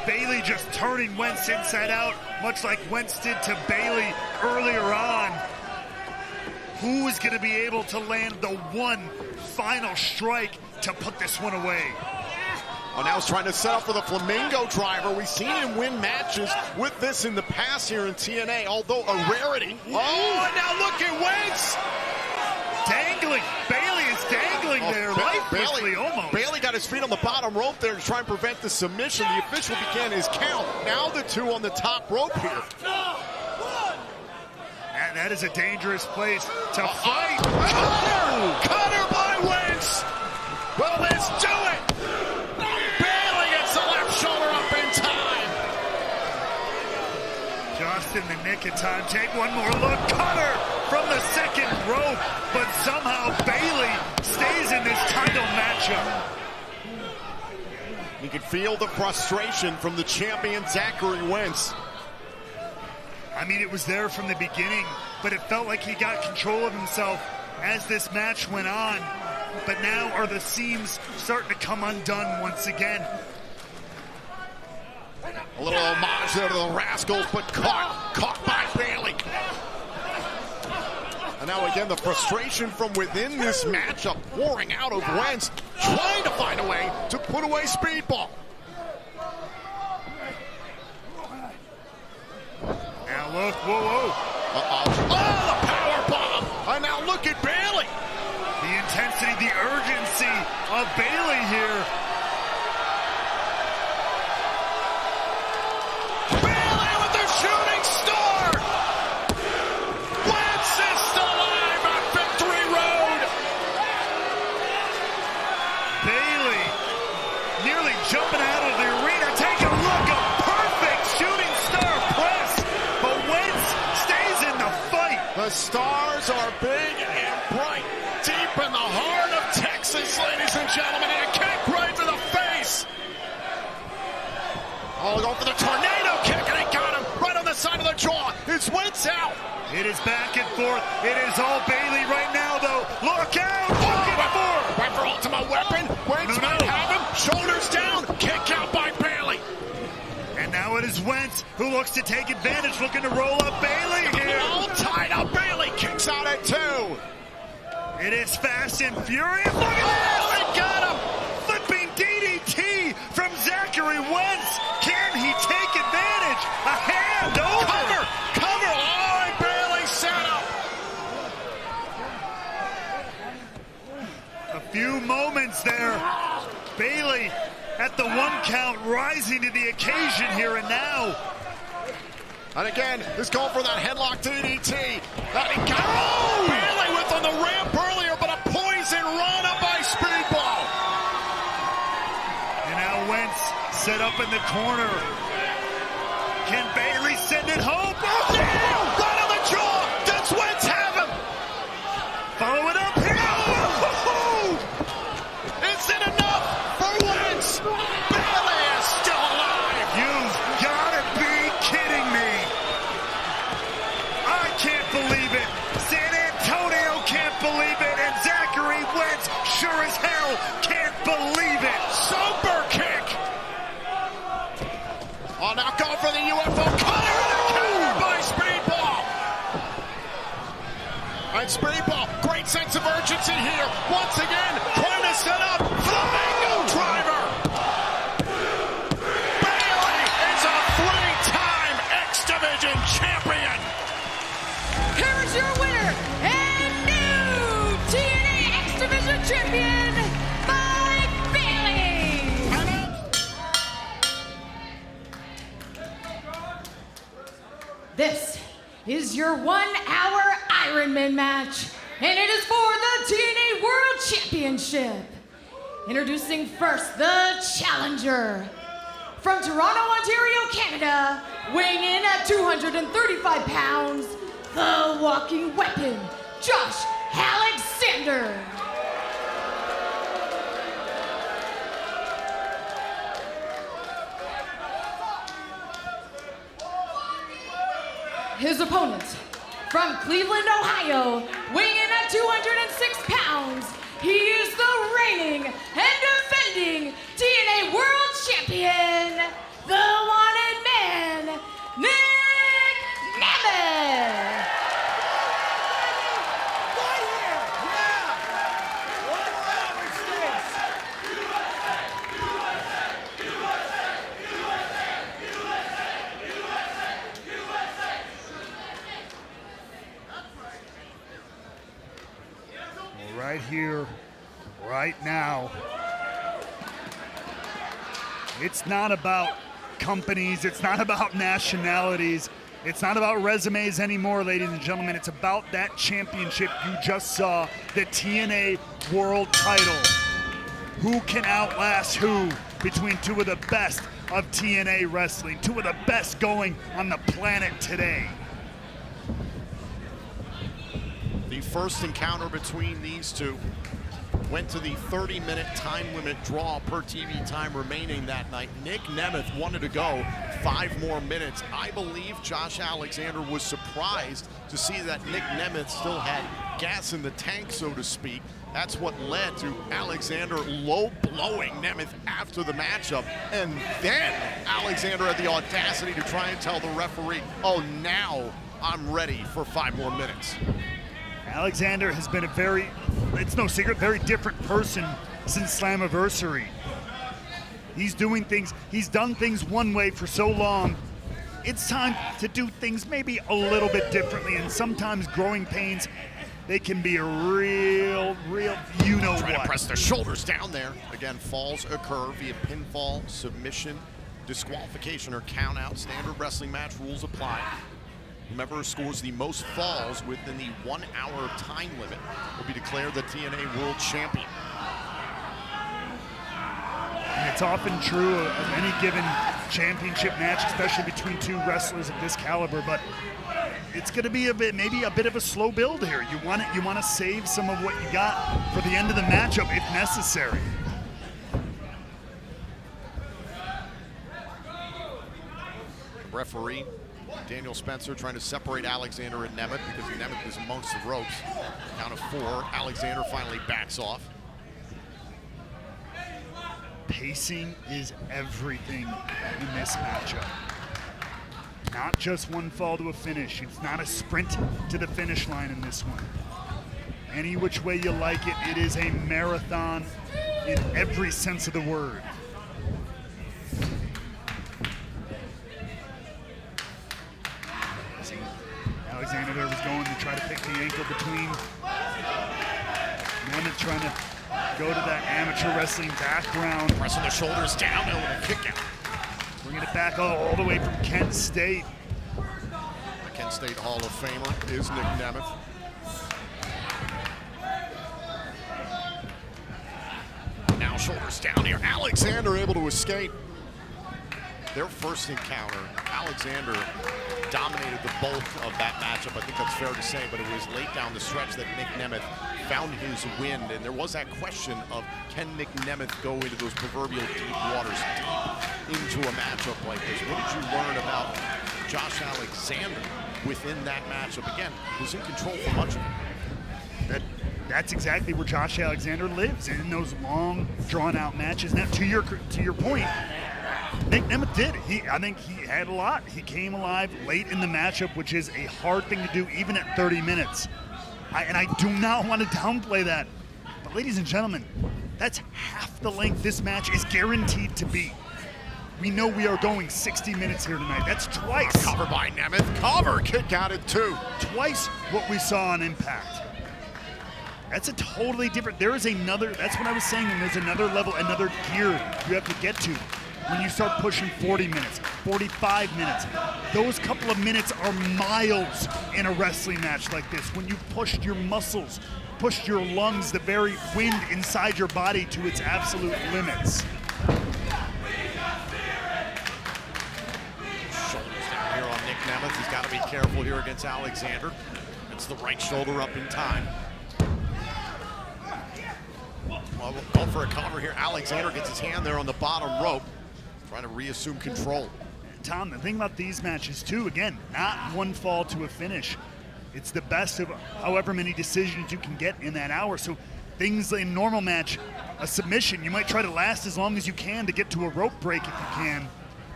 Bayley just turning Wentz inside out, much like Wentz did to Bayley earlier on. Who is going to be able to land the one final strike to put this one away? Oh, now he's trying to set up for the Flamingo driver. We've seen him win matches with this in the past here in TNA, although a rarity. Oh, and now look at Wentz! Dangling. Bayley is dangling there, lifelessly almost. Bayley got his feet on the bottom rope there to try and prevent the submission. The official began his count. Now the two on the top rope here. And that is a dangerous place to fight. Cutter by Wentz! Will this do it? Bayley gets the left shoulder up in time. Just in the nick of time. Take one more look. Cutter from the second rope. But somehow Bayley stays in this title matchup. You can feel the frustration from the champion Zachary Wentz. I mean, it was there from the beginning, but it felt like he got control of himself as this match went on. But now are the seams starting to come undone once again. A little homage there to the Rascals, but caught by Bayley. And now again, the frustration from within this matchup pouring out of Wentz, trying to find a way to put away Speedball. Now look, whoa. Oh, the power bomb! And now look at Bayley. The intensity, the urgency of Bayley here. Bayley with the shooting star! Wentz is still alive on Victory Road! Bayley nearly jumping out of the arena. Take a look, a perfect shooting star press. But Wentz stays in the fight. The stars are big and bright, deep in the heart of Texas, ladies and gentlemen, and a kick right to the face. Oh, going for the tornado kick, and he got him right on the side of the jaw. It's Wentz out. It is back and forth. It is all Bayley right now, though. Look out! Right for ultimate weapon. Wentz might have him. Shoulders down. Kick out by Bayley. And now it is Wentz who looks to take advantage, looking to roll up Bayley here. All tied up. Bayley kicks out at 2. It is fast and furious. Look at this! They got him! Flipping DDT from Zachary Wentz. Can he take advantage? A hand over. Cover! Oh, and Bayley set up. A few moments there. Bayley at the 1 count, rising to the occasion here and now. And again, this going for that headlock DDT. That he got. Oh! Bayley with on the ramp earlier, but a poison run up by Speedball. And now Wentz set up in the corner. Can Bayley send it home? Oh, yeah! Right on the jaw. Does Wentz have him? Follow it up here. Oh! Is it enough for Wentz? Bayley is still alive. You've got to be kidding me. I can't believe it. San Antonio can't believe it. And Zachary Wentz sure as hell can't believe it. Super kick. Oh, now going for the UFO cutter and a counter by Speedball. And Speedball, great sense of urgency here. Once again, trying to set up Flamingo driver. Bayley is a 3-time X Division champion. Here is your winner and new TNA X Division champion, Mike Bayley. This is your 1-hour Ironman match, and it is for the TNA World Championship. Introducing first the challenger. From Toronto, Ontario, Canada, weighing in at 235 pounds, the walking weapon, Josh Alexander. His opponent, from Cleveland, Ohio, weighing in at 206 pounds, he is the reigning and defending TNA World Champion, the wanted man, Nemeth. Right here, right now. It's not about companies, it's not about nationalities, it's not about resumes anymore, ladies and gentlemen. It's about that championship you just saw, the TNA World title. Who can outlast who between two of the best of TNA wrestling, two of the best going on the planet today? The first encounter between these two went to the 30-minute time limit draw per TV time remaining that night. Nick Nemeth wanted to go 5 more minutes. I believe Josh Alexander was surprised to see that Nick Nemeth still had gas in the tank, so to speak. That's what led to Alexander low-blowing Nemeth after the matchup. And then Alexander had the audacity to try and tell the referee, oh, now I'm ready for 5 more minutes. Alexander has been it's no secret, very different person since Slammiversary. He's done things one way for so long. It's time to do things maybe a little bit differently, and sometimes growing pains, they can be a real you-know-what. Trying to press their shoulders down there. Again, falls occur via pinfall, submission, disqualification, or count out. Standard wrestling match rules apply. Whomever scores the most falls within the 1-hour time limit will be declared the TNA World Champion. And it's often true of any given championship match, especially between two wrestlers of this caliber, but it's going to be maybe a bit of a slow build here. You want to save some of what you got for the end of the matchup if necessary. Referee Daniel Spencer trying to separate Alexander and Nemeth because Nemeth is amongst the ropes. Count of 4. Alexander finally backs off. Pacing is everything in this matchup. Not just one fall to a finish. It's not a sprint to the finish line in this one. Any which way you like it, it is a marathon in every sense of the word. See, Alexander there was going to try to pick the ankle between. Nemeth trying to go to that amateur wrestling background. Pressing the shoulders down and a kick out. Bringing it back all the way from Kent State. The Kent State Hall of Famer is Nick Nemeth. Now shoulders down here. Alexander able to escape. Their first encounter, Alexander dominated the bulk of that matchup. I think that's fair to say, but it was late down the stretch that Nick Nemeth found his wind, and there was that question of, can Nick Nemeth go into those proverbial deep waters, deep into a matchup like this? What did you learn about Josh Alexander within that matchup? Again, was in control for much of it. That's exactly where Josh Alexander lives, in those long, drawn-out matches. Now, to your point, Nick Nemeth did. I think he had a lot. He came alive late in the matchup, which is a hard thing to do even at 30 minutes. And I do not want to downplay that. But ladies and gentlemen, that's half the length this match is guaranteed to be. We know we are going 60 minutes here tonight. That's twice. Cover by Nemeth. Cover. Kick out at 2. Twice what we saw on Impact. That's a totally different, there is another, that's what I was saying, and there's another level, another gear you have to get to when you start pushing 40 minutes, 45 minutes. Those couple of minutes are miles in a wrestling match like this. When you pushed your muscles, pushed your lungs, the very wind inside your body to its absolute limits. Shoulders down here on Nick Nemeth. He's got to be careful here against Alexander. It's the right shoulder up in time. Well, going for a cover here. Alexander gets his hand there on the bottom rope, trying to reassume control. Tom, the thing about these matches too, again, not one fall to a finish. It's the best of however many decisions you can get in that hour. So things in normal match, a submission, you might try to last as long as you can to get to a rope break if you can.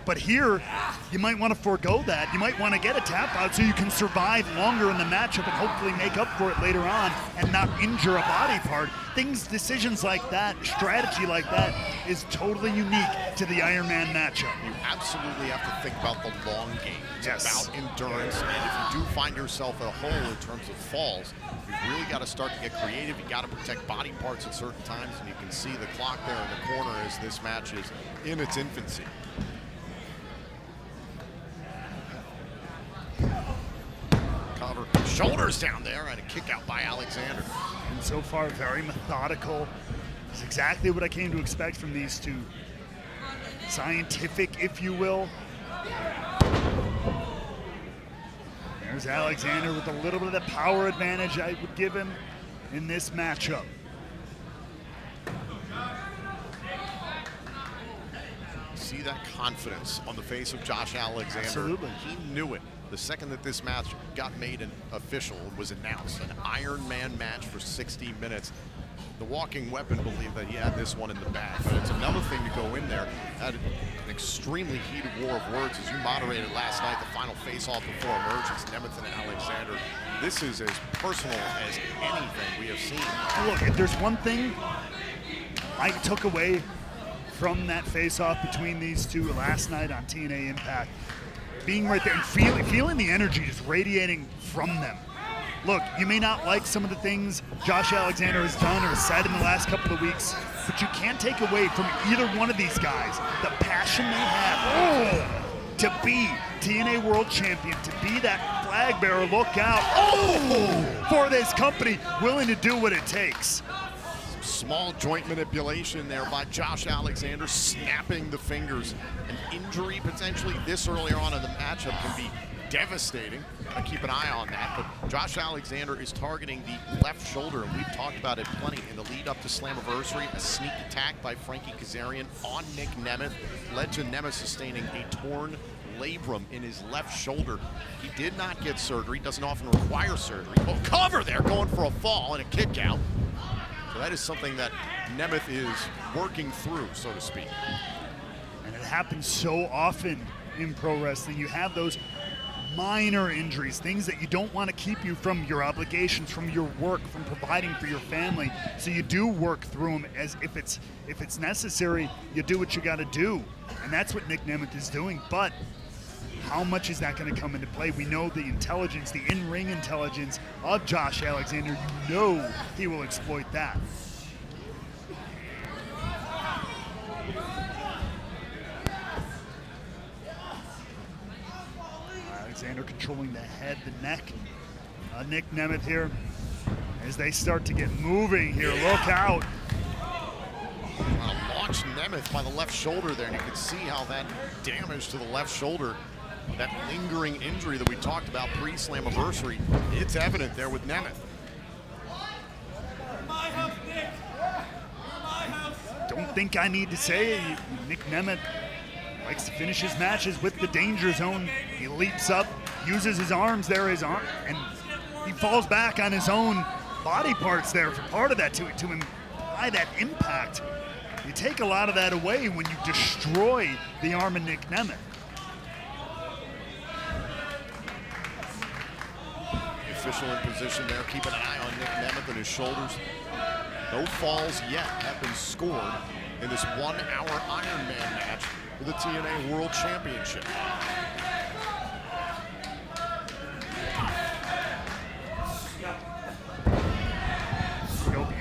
But here, you might want to forego that. You might want to get a tap out so you can survive longer in the matchup and hopefully make up for it later on and not injure a body part. Decisions like that, strategy like that is totally unique to the Iron Man matchup. You absolutely have to think about the long game. It's Yes. about endurance, and if you do find yourself at a hole in terms of falls, you've really got to start to get creative. You got to protect body parts at certain times, and you can see the clock there in the corner as this match is in its infancy. Cover, shoulders down there, and a kick out by Alexander. And so far, very methodical. It's exactly what I came to expect from these two. Scientific, if you will. There's Alexander with a little bit of the power advantage I would give him in this matchup. See that confidence on the face of Josh Alexander. Absolutely. He knew it the second that this match got made an official, was announced. An Iron Man match for 60 minutes. The Walking Weapon believed that he had this one in the bag, but it's another thing to go in there. Had an extremely heated war of words as you moderated last night, the final face-off before Emergence, Nemeth and Alexander. This is as personal as anything we have seen. Look, if there's one thing I took away from that face-off between these two last night on TNA Impact, being right there and feeling the energy just radiating from them. Look, you may not like some of the things Josh Alexander has done or said in the last couple of weeks, but you can't take away from either one of these guys the passion they have to be TNA World Champion, to be that flag bearer, look out, for this company, willing to do what it takes. Small joint manipulation there by Josh Alexander, snapping the fingers. An injury potentially this earlier on in the matchup can be devastating. Gotta keep an eye on that, but Josh Alexander is targeting the left shoulder, and we've talked about it plenty in the lead up to Slammiversary. A sneak attack by Frankie Kazarian on Nick Nemeth led to Nemeth sustaining a torn labrum in his left shoulder. He did not get surgery, doesn't often require surgery. Oh, cover there, going for a fall and a kick out. So that is something that Nemeth is working through, so to speak. And it happens so often in pro wrestling. You have those minor injuries, things that you don't want to keep you from your obligations, from your work, from providing for your family. So you do work through them as if it's necessary, you do what you got to do. And that's what Nick Nemeth is doing. But how much is that going to come into play? We know the intelligence, the in-ring intelligence of Josh Alexander. You know he will exploit that. Alexander controlling the head, the neck. Nick Nemeth here as they start to get moving here. Look out. Launched Nemeth by the left shoulder there, and you can see how that damage to the left shoulder, that lingering injury that we talked about pre-Slammiversary, it's evident there with Nemeth. Don't think I need to say it. Nick Nemeth likes to finish his matches with the danger zone. He leaps up, uses his arms there, and he falls back on his own body parts there for part of that to imply that impact. You take a lot of that away when you destroy the arm of Nick Nemeth. Official in position there, keeping an eye on Nick Nemeth and his shoulders. No falls yet have been scored in this 1 hour Iron Man match for the TNA World Championship.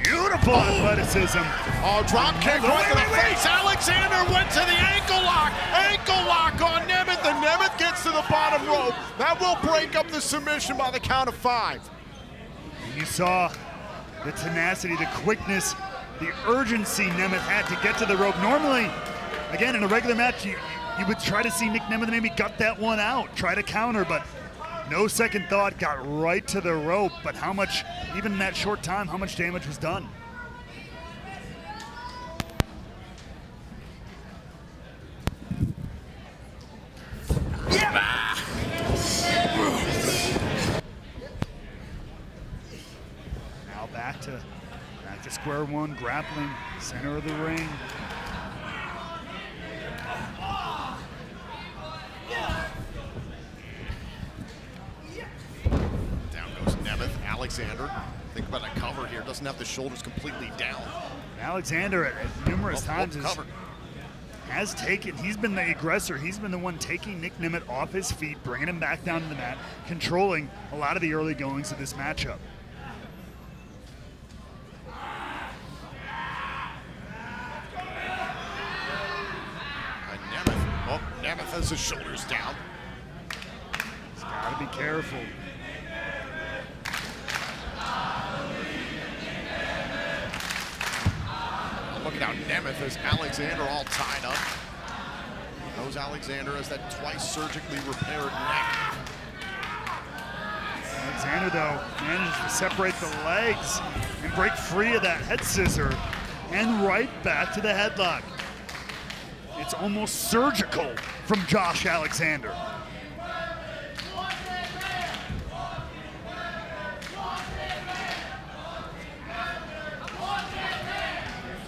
Beautiful athleticism. Oh, drop kick right to the face. Alexander went to the ankle lock. Ankle lock on Nemeth, and Nemeth gets to the bottom rope. That will break up the submission by the count of 5. You saw the tenacity, the quickness, the urgency Nemeth had to get to the rope. Normally, again, in a regular match, you would try to see Nick Nemeth maybe gut that one out, try to counter, but no second thought, got right to the rope. But how much, even in that short time, how much damage was done? Yeah. Now back to to square one, grappling, center of the ring. Down goes Nemeth. Alexander, think about a cover here. Doesn't have the shoulders completely down. Alexander at numerous times he's been the aggressor. He's been the one taking Nick Nemeth off his feet, bringing him back down to the mat, controlling a lot of the early goings of this matchup. Nemeth has his shoulders down. He's got to be careful. Look out, Nemeth has Alexander all tied up. Knows Alexander has that twice surgically repaired neck. Alexander, though, manages to separate the legs and break free of that head scissor and right back to the headlock. It's almost surgical from Josh Alexander.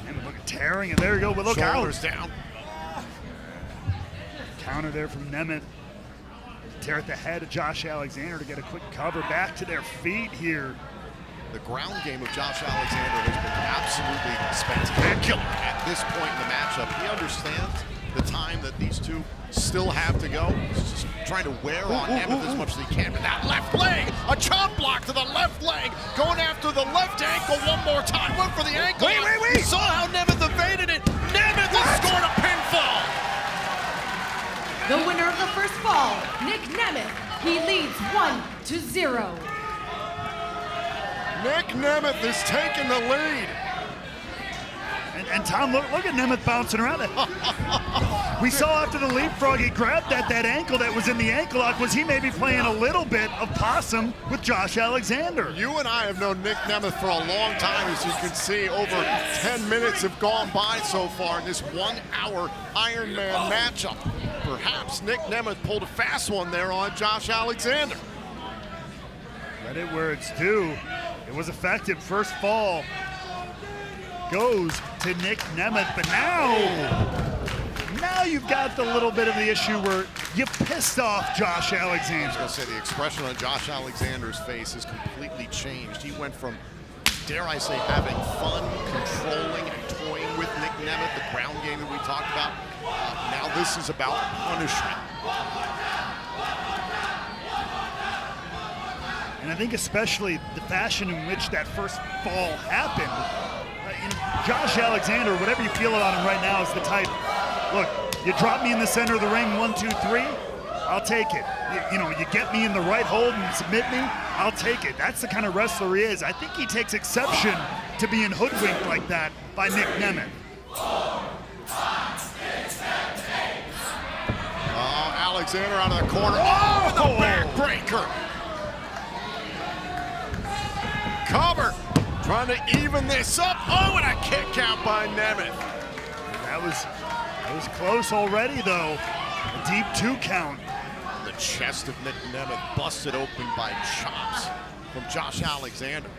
And look at tearing, and there you go. But look out. Shoulders down. Counter there from Nemeth. Tear at the head of Josh Alexander to get a quick cover. Back to their feet here. The ground game of Josh Alexander has been absolutely spectacular at this point in the matchup. He understands the time that these two still have to go. He's just trying to wear on Nemeth as much as he can. But that left leg, a chop block to the left leg, going after the left ankle one more time. Went for the ankle. Wait. You saw how Nemeth evaded it. Nemeth has scored a pinfall. The winner of the first fall, Nick Nemeth. He leads 1-0. Nick Nemeth is taking the lead. And Tom, look at Nemeth bouncing around. We saw after the leapfrog, he grabbed that ankle that was in the ankle lock. Was he maybe playing a little bit of possum with Josh Alexander? You and I have known Nick Nemeth for a long time. As you can see, over 10 minutes have gone by so far in this 1 hour Iron Man matchup. Perhaps Nick Nemeth pulled a fast one there on Josh Alexander. Credit where it's due. It was effective. First fall goes to Nick Nemeth, but now you've got the little bit of the issue where you pissed off Josh Alexander. I was gonna say the expression on Josh Alexander's face has completely changed. He went from, dare I say, having fun, controlling and toying with Nick Nemeth, the ground game that we talked about. Now this is about punishment. And I think especially the fashion in which that first fall happened. Josh Alexander, whatever you feel about him right now, is the type, look, you drop me in the center of the ring, 1, 2, 3, I'll take it. You get me in the right hold and submit me, I'll take it. That's the kind of wrestler he is. I think he takes exception to being hoodwinked like that by Nick Nemeth. Oh, Alexander out of the corner. Oh, the backbreaker. Cover, trying to even this up. Oh, and a kick out by Nemeth. That was close already, though. A deep 2 count. The chest of Nick Nemeth busted open by chops from Josh Alexander.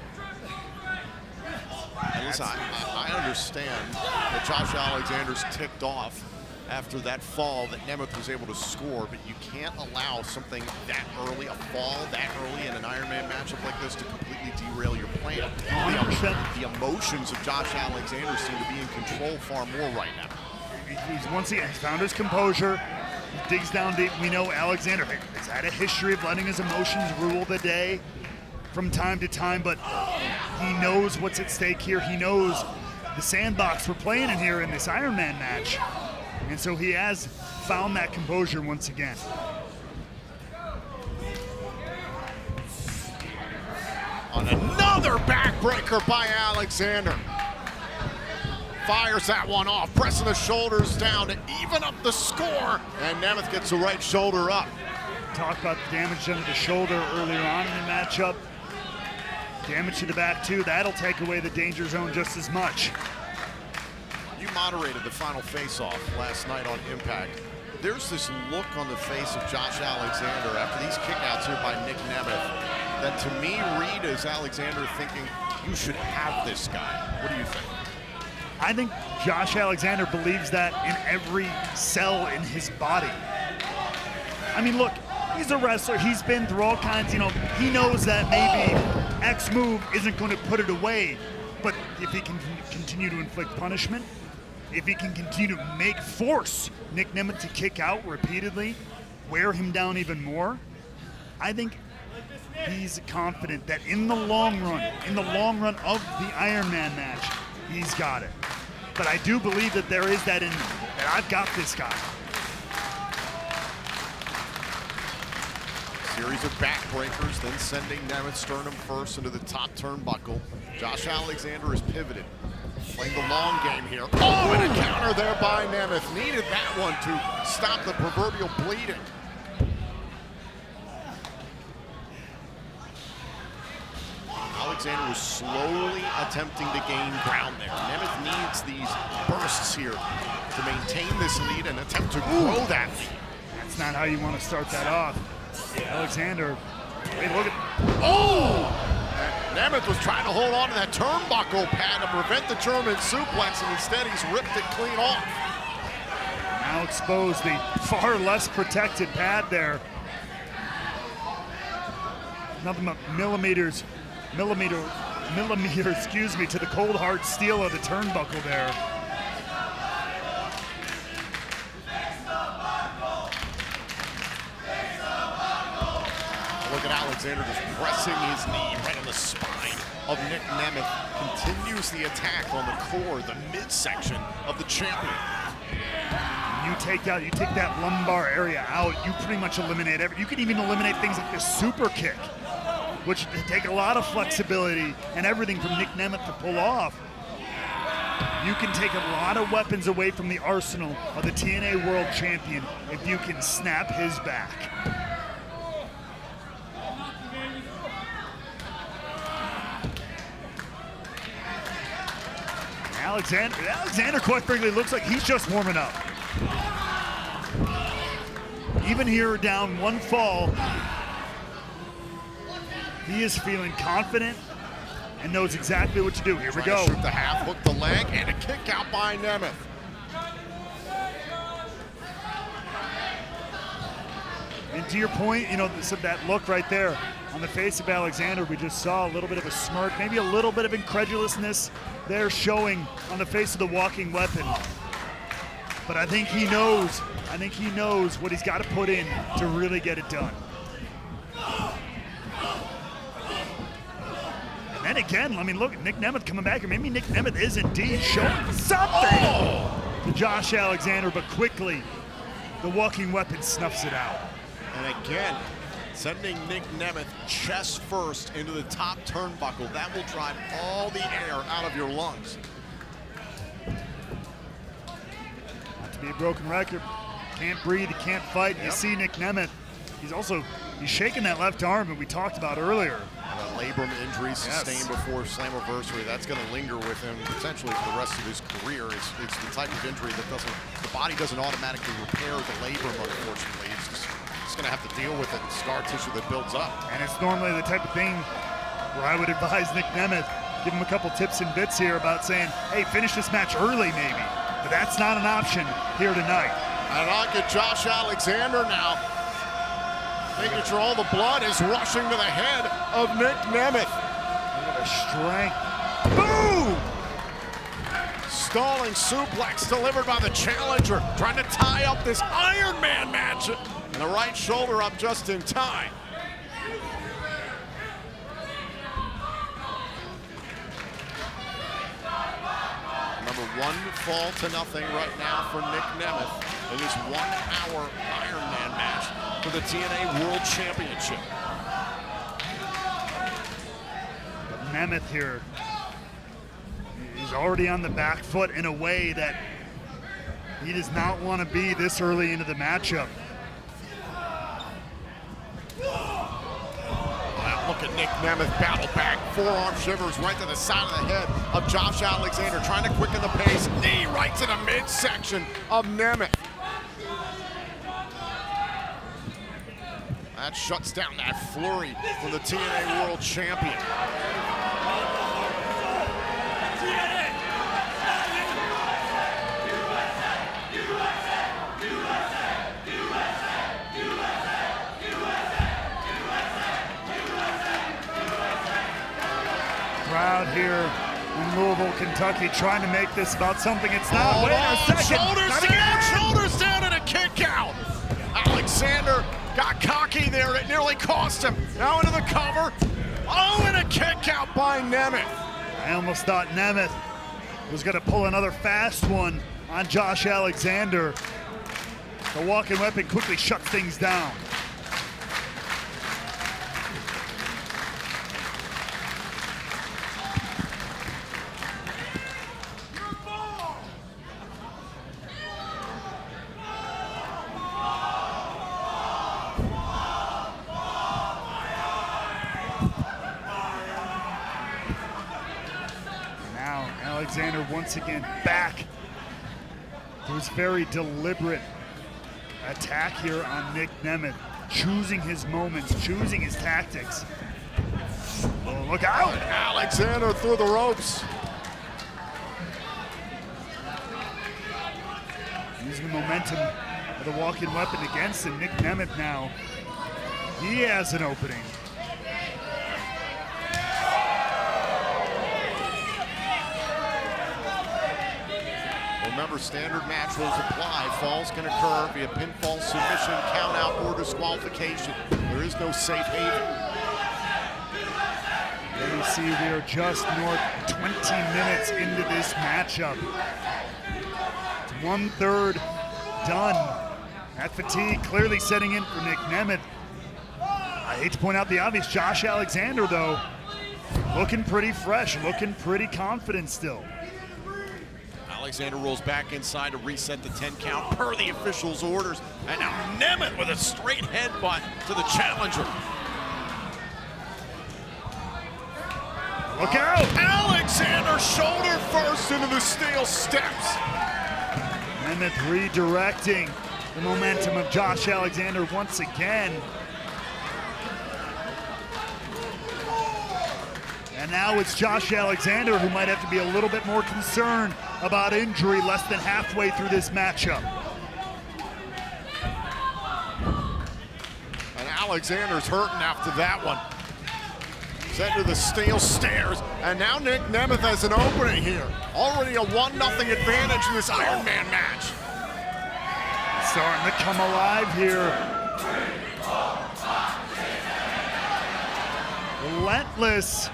And listen, I understand that Josh Alexander's ticked off after that fall that Nemeth was able to score, but you can't allow something that early, a fall that early in an Iron Man matchup like this to completely derail your plan. The emotions of Josh Alexander seem to be in control far more right now. He's found his composure. He digs down deep. We know Alexander has had a history of letting his emotions rule the day from time to time, but he knows what's at stake here. He knows the sandbox we're playing in here in this Iron Man match. And so he has found that composure once again. On another backbreaker by Alexander. Fires that one off, pressing the shoulders down to even up the score. And Nemeth gets the right shoulder up. Talk about the damage done to the shoulder earlier on in the matchup. Damage to the back too. That'll take away the danger zone just as much. You moderated the final face-off last night on Impact. There's this look on the face of Josh Alexander after these kickouts here by Nick Nemeth. that to me read as Alexander thinking, you should have this guy. What do you think? I think Josh Alexander believes that in every cell in his body. I mean, look, he's a wrestler. He's been through all kinds, he knows that maybe X move isn't going to put it away. But if he can continue to inflict punishment, if he can continue to force Nick Nemeth to kick out repeatedly, wear him down even more, I think he's confident that in the long run of the Iron Man match, he's got it. But I do believe that there is that in that I've got this guy. Series of backbreakers, then sending Nemeth sternum first into the top turnbuckle. Josh Alexander is pivoted, playing the long game here. Oh, and a counter there by Nemeth. Needed that one to stop the proverbial bleeding. Alexander was slowly attempting to gain ground there. Nemeth needs these bursts here to maintain this lead and attempt to grow that lead. That's not how you want to start that off. Alexander, hey, look at... Oh! Nemeth was trying to hold on to that turnbuckle pad to prevent the German suplex, and instead he's ripped it clean off. Now exposed the far less protected pad there. Nothing but millimeters, excuse me, to the cold hard steel of the turnbuckle there. Look at Alexander just pressing his knee right on the spine of Nick Nemeth. Continues the attack on the core, the midsection of the champion. You take that lumbar area out, you pretty much eliminate everything. You can even eliminate things like the super kick, which take a lot of flexibility and everything from Nick Nemeth to pull off. You can take a lot of weapons away from the arsenal of the TNA World Champion if you can snap his back. Alexander, quite frankly, looks like he's just warming up. Even here, down one fall, he is feeling confident and knows exactly what to do. Here we go. Shoot the half, hook the leg, and a kick out by Nemeth. And to your point, so that look right there on the face of Alexander, we just saw a little bit of a smirk, maybe a little bit of incredulousness there showing on the face of the walking weapon. But I think he knows what he's got to put in to really get it done. And then again, I mean, look, Nick Nemeth coming back, or maybe Nick Nemeth is indeed showing something to Josh Alexander, but quickly the walking weapon snuffs it out. And again, sending Nick Nemeth chest first into the top turnbuckle. That will drive all the air out of your lungs. Not to be a broken record. Can't breathe, he can't fight. Yep. You see Nick Nemeth, he's shaking that left arm that we talked about earlier. A labrum injury sustained before Slammiversary. That's going to linger with him potentially for the rest of his career. It's the type of injury that the body doesn't automatically repair the labrum, unfortunately. It's going to have to deal with it, scar tissue that builds up. And it's normally the type of thing where I would advise Nick Nemeth, give him a couple tips and bits here about saying, hey, finish this match early maybe. But that's not an option here tonight. And look at Josh Alexander now, making sure all the blood is rushing to the head of Nick Nemeth. Look at the strength. Boom! Stalling suplex delivered by the challenger, trying to tie up this Iron Man match. And the right shoulder up just in time. Remember, 1-0 right now for Nick Nemeth in his 1-hour Iron Man match for the TNA World Championship. But Nemeth here, he's already on the back foot in a way that he does not want to be this early into the matchup. Look at Nick Nemeth battle back, forearm shivers right to the side of the head of Josh Alexander, trying to quicken the pace. Knee right to the midsection of Nemeth. That shuts down that flurry from the TNA World Champion. Crowd here in Louisville, Kentucky, trying to make this about something it's not. Oh, Wait a second. Shoulders down and a kick out. Alexander got cocky there. It nearly cost him. Now into the cover. Oh, and a kick out by Nemeth. I almost thought Nemeth was going to pull another fast one on Josh Alexander. The walking weapon quickly shuts things down. Alexander once again back to his very deliberate attack here on Nick Nemeth, choosing his moments, choosing his tactics. Oh, look out! Alexander through the ropes. Using the momentum of the walking weapon against him. Nick Nemeth now, he has an opening. Remember, standard match rules apply. Falls can occur via pinfall, submission, count out, or disqualification. There is no safe haven. There you see we are just north 20 minutes into this matchup. It's 1/3 done. That fatigue clearly setting in for Nick Nemeth. I hate to point out the obvious, Josh Alexander though, looking pretty fresh, looking pretty confident still. Alexander rolls back inside to reset the 10 count per the official's orders. And now Nemeth with a straight headbutt to the challenger. Look out! Alexander shoulder first into the steel steps. Nemeth redirecting the momentum of Josh Alexander once again. And now it's Josh Alexander who might have to be a little bit more concerned about injury less than halfway through this matchup. And Alexander's hurting after that one. Set to the steel stairs, and now Nick Nemeth has an opening here. Already a 1-0 advantage in this Iron Man match. Starting to come alive here. Relentless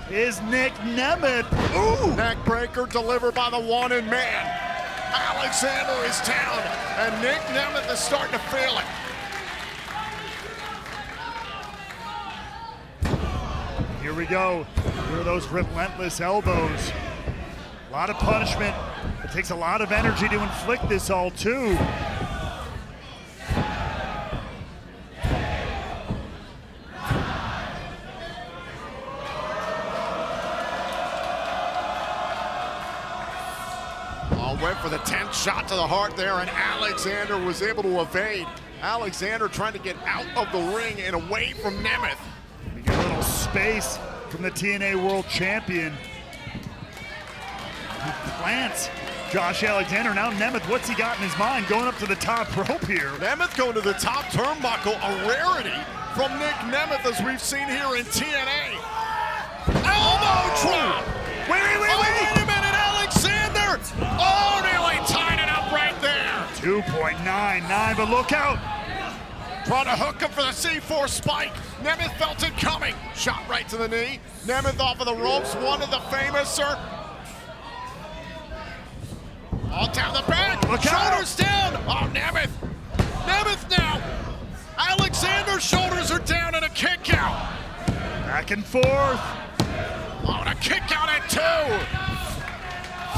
is Nick Nemeth. Ooh! Neck breaker delivered by the wanted man. Alexander is down, and Nick Nemeth is starting to feel it. Here we go. Here are those relentless elbows. A lot of punishment. It takes a lot of energy to inflict this all too. Went for the 10th shot to the heart there, and Alexander was able to evade. Alexander trying to get out of the ring and away from Nemeth. We get a little space from the TNA World Champion. He plants Josh Alexander. Now Nemeth, what's he got in his mind going up to the top rope here? Nemeth going to the top turnbuckle, a rarity from Nick Nemeth as we've seen here in TNA. Elbow drop! Wait a minute, Alexander! Oh, nearly tied it up right there. 2.99, but look out! Trying to hook him for the C4 spike. Nemeth felt it coming. Shot right to the knee. Nemeth off of the ropes, one of the famous, sir. All down the back. Look shoulders out. down. Oh, Nemeth. Nemeth now. Alexander's shoulders are down and a kick out. Back and forth. Oh, and a kick out at 2.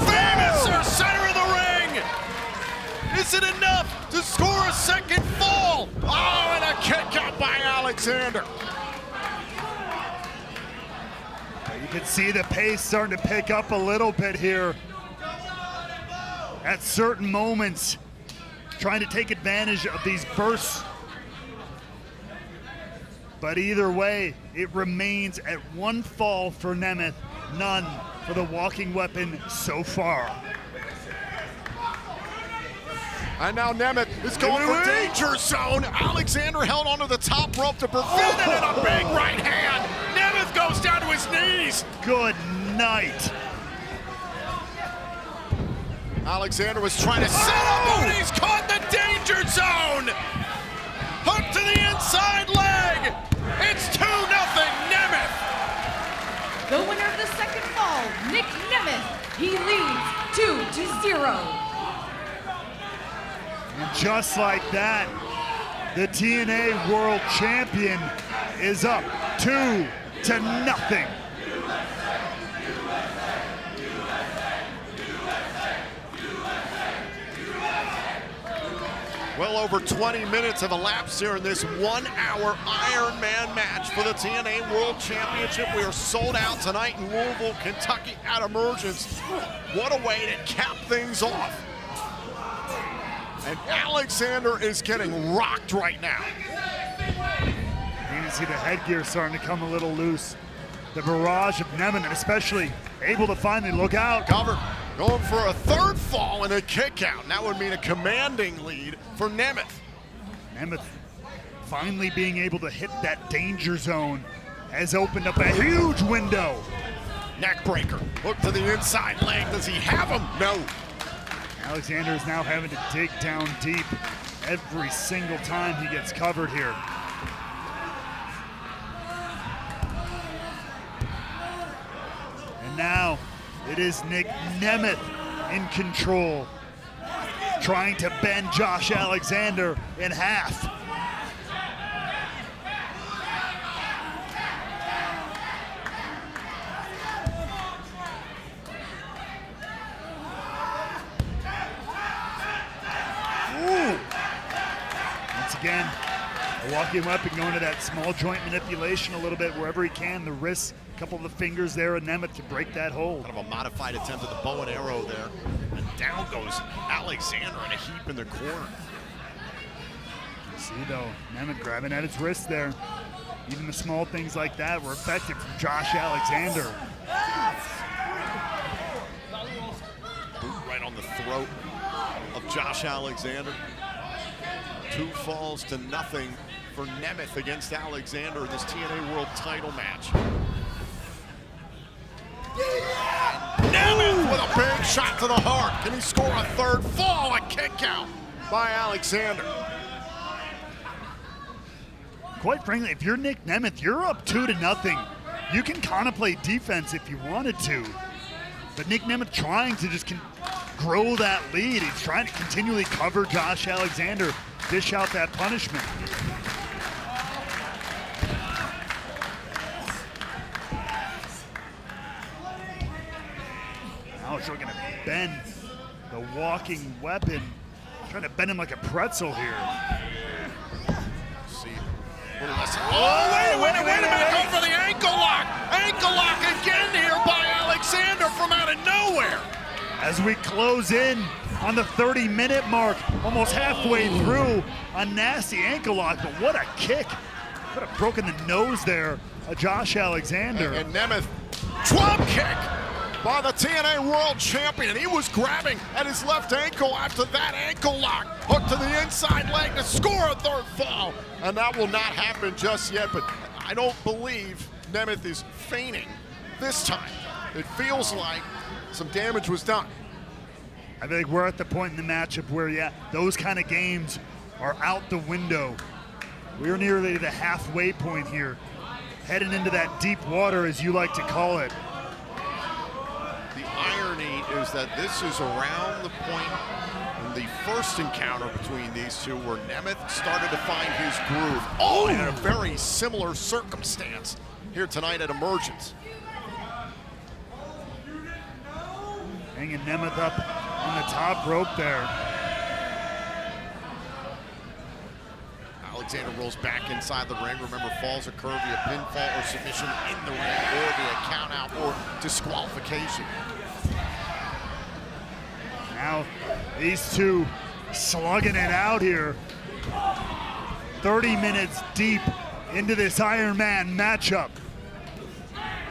Famous, sir, center of the ring. Is it enough to score a second fall? Oh, and a kick out by Alexander. You can see the pace starting to pick up a little bit here. At certain moments, trying to take advantage of these bursts. But either way, it remains at 1 fall for Nemeth, none for the walking weapon so far. And now Nemeth is going for danger zone. Alexander held onto the top rope to prevent it, and a big right hand. Nemeth goes down to his knees. Good night. Alexander was trying to set up, and he's caught the danger zone. Hook to the inside leg. It's 2-0 Nemeth. The winner of the second fall, Nick Nemeth. He leads 2-0. And just like that, the TNA World Champion is up 2-0. Well over 20 minutes have elapsed here in this 1-hour Iron Man match for the TNA World Championship. We are sold out tonight in Louisville, Kentucky at Emergence. What a way to cap things off. And Alexander is getting rocked right now. You can see the headgear starting to come a little loose. The barrage of Nemeth, and especially able to finally look out. Covered, going for a third fall and a kick out. And that would mean a commanding lead for Nemeth. Nemeth finally being able to hit that danger zone has opened up a huge window. Neck breaker, hook to the inside leg. Does he have him? No. Alexander is now having to dig down deep every single time he gets covered here. And now it is Nick Nemeth in control, trying to bend Josh Alexander in half. Again, a walking weapon going to that small joint manipulation a little bit wherever he can. The wrists, a couple of the fingers there, and Nemeth to break that hold. Kind of a modified attempt at the bow and arrow there. And down goes Alexander in a heap in the corner. You see though, Nemeth grabbing at his wrist there. Even the small things like that were effective from Josh Alexander. Boot right on the throat of Josh Alexander. 2 falls to nothing for Nemeth against Alexander in this TNA World title match. Nemeth with a big shot to the heart. Can he score a third fall? A kick out by Alexander. Quite frankly, if you're Nick Nemeth, you're up 2-0. You can contemplate defense if you wanted to. But Nick Nemeth trying to just grow that lead. He's trying to continually cover Josh Alexander, dish out that punishment. Now he's looking to bend the walking weapon, trying to bend him like a pretzel here. See, a little less. Oh, wait a minute, go for the ankle lock. Ankle lock again here by Alexander from out of nowhere. As we close in on the 30-minute mark, almost halfway through, a nasty ankle lock, but what a kick. Could have broken the nose there of Josh Alexander. And Nemeth, drop kick by the TNA World Champion. He was grabbing at his left ankle after that ankle lock. Hook to the inside leg to score a third fall. And that will not happen just yet, but I don't believe Nemeth is feigning this time. It feels like some damage was done. I think we're at the point in the matchup where, yeah, those kind of games are out the window. We're nearly the halfway point here, heading into that deep water, as you like to call it. The irony is that this is around the point in the first encounter between these two where Nemeth started to find his groove. Oh, in a very similar circumstance here tonight at Emergence. Hanging Nemeth up on the top rope there. Alexander rolls back inside the ring. Remember, falls occur via pinfall or submission in the ring, or via count out or disqualification. Now these two slugging it out here. 30 minutes deep into this Iron Man matchup.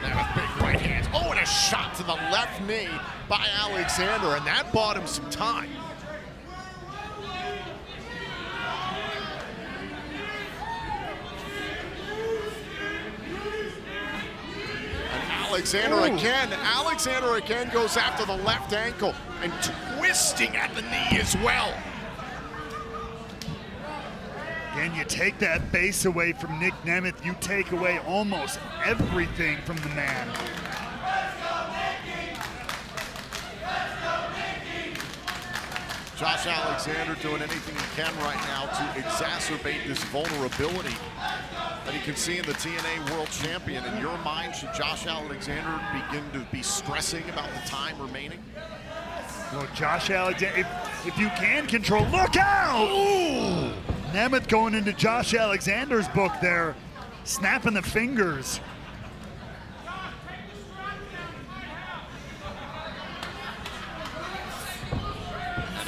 Nemeth, big right hands. Oh, and a shot to the left knee by Alexander, and that bought him some time. Alexander again goes after the left ankle and twisting at the knee as well. Again, you take that base away from Nick Nemeth, you take away almost everything from the man. Josh Alexander doing anything he can right now to exacerbate this vulnerability that he can see in the TNA World Champion. In your mind, should Josh Alexander begin to be stressing about the time remaining? Well, Josh Alexander, if you can control, look out! Ooh! Nemeth going into Josh Alexander's book there, snapping the fingers.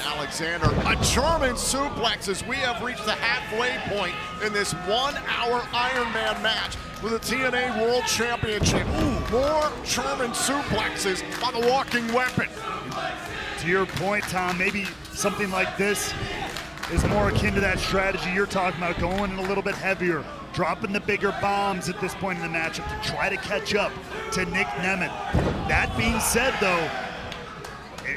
Alexander, a German suplex as we have reached the halfway point in this 1 hour Iron Man match for the TNA World Championship. Ooh, more German suplexes by the walking weapon. To your point, Tom, maybe something like this is more akin to that strategy you're talking about, going in a little bit heavier, dropping the bigger bombs at this point in the matchup to try to catch up to Nick Nemeth. That being said, though,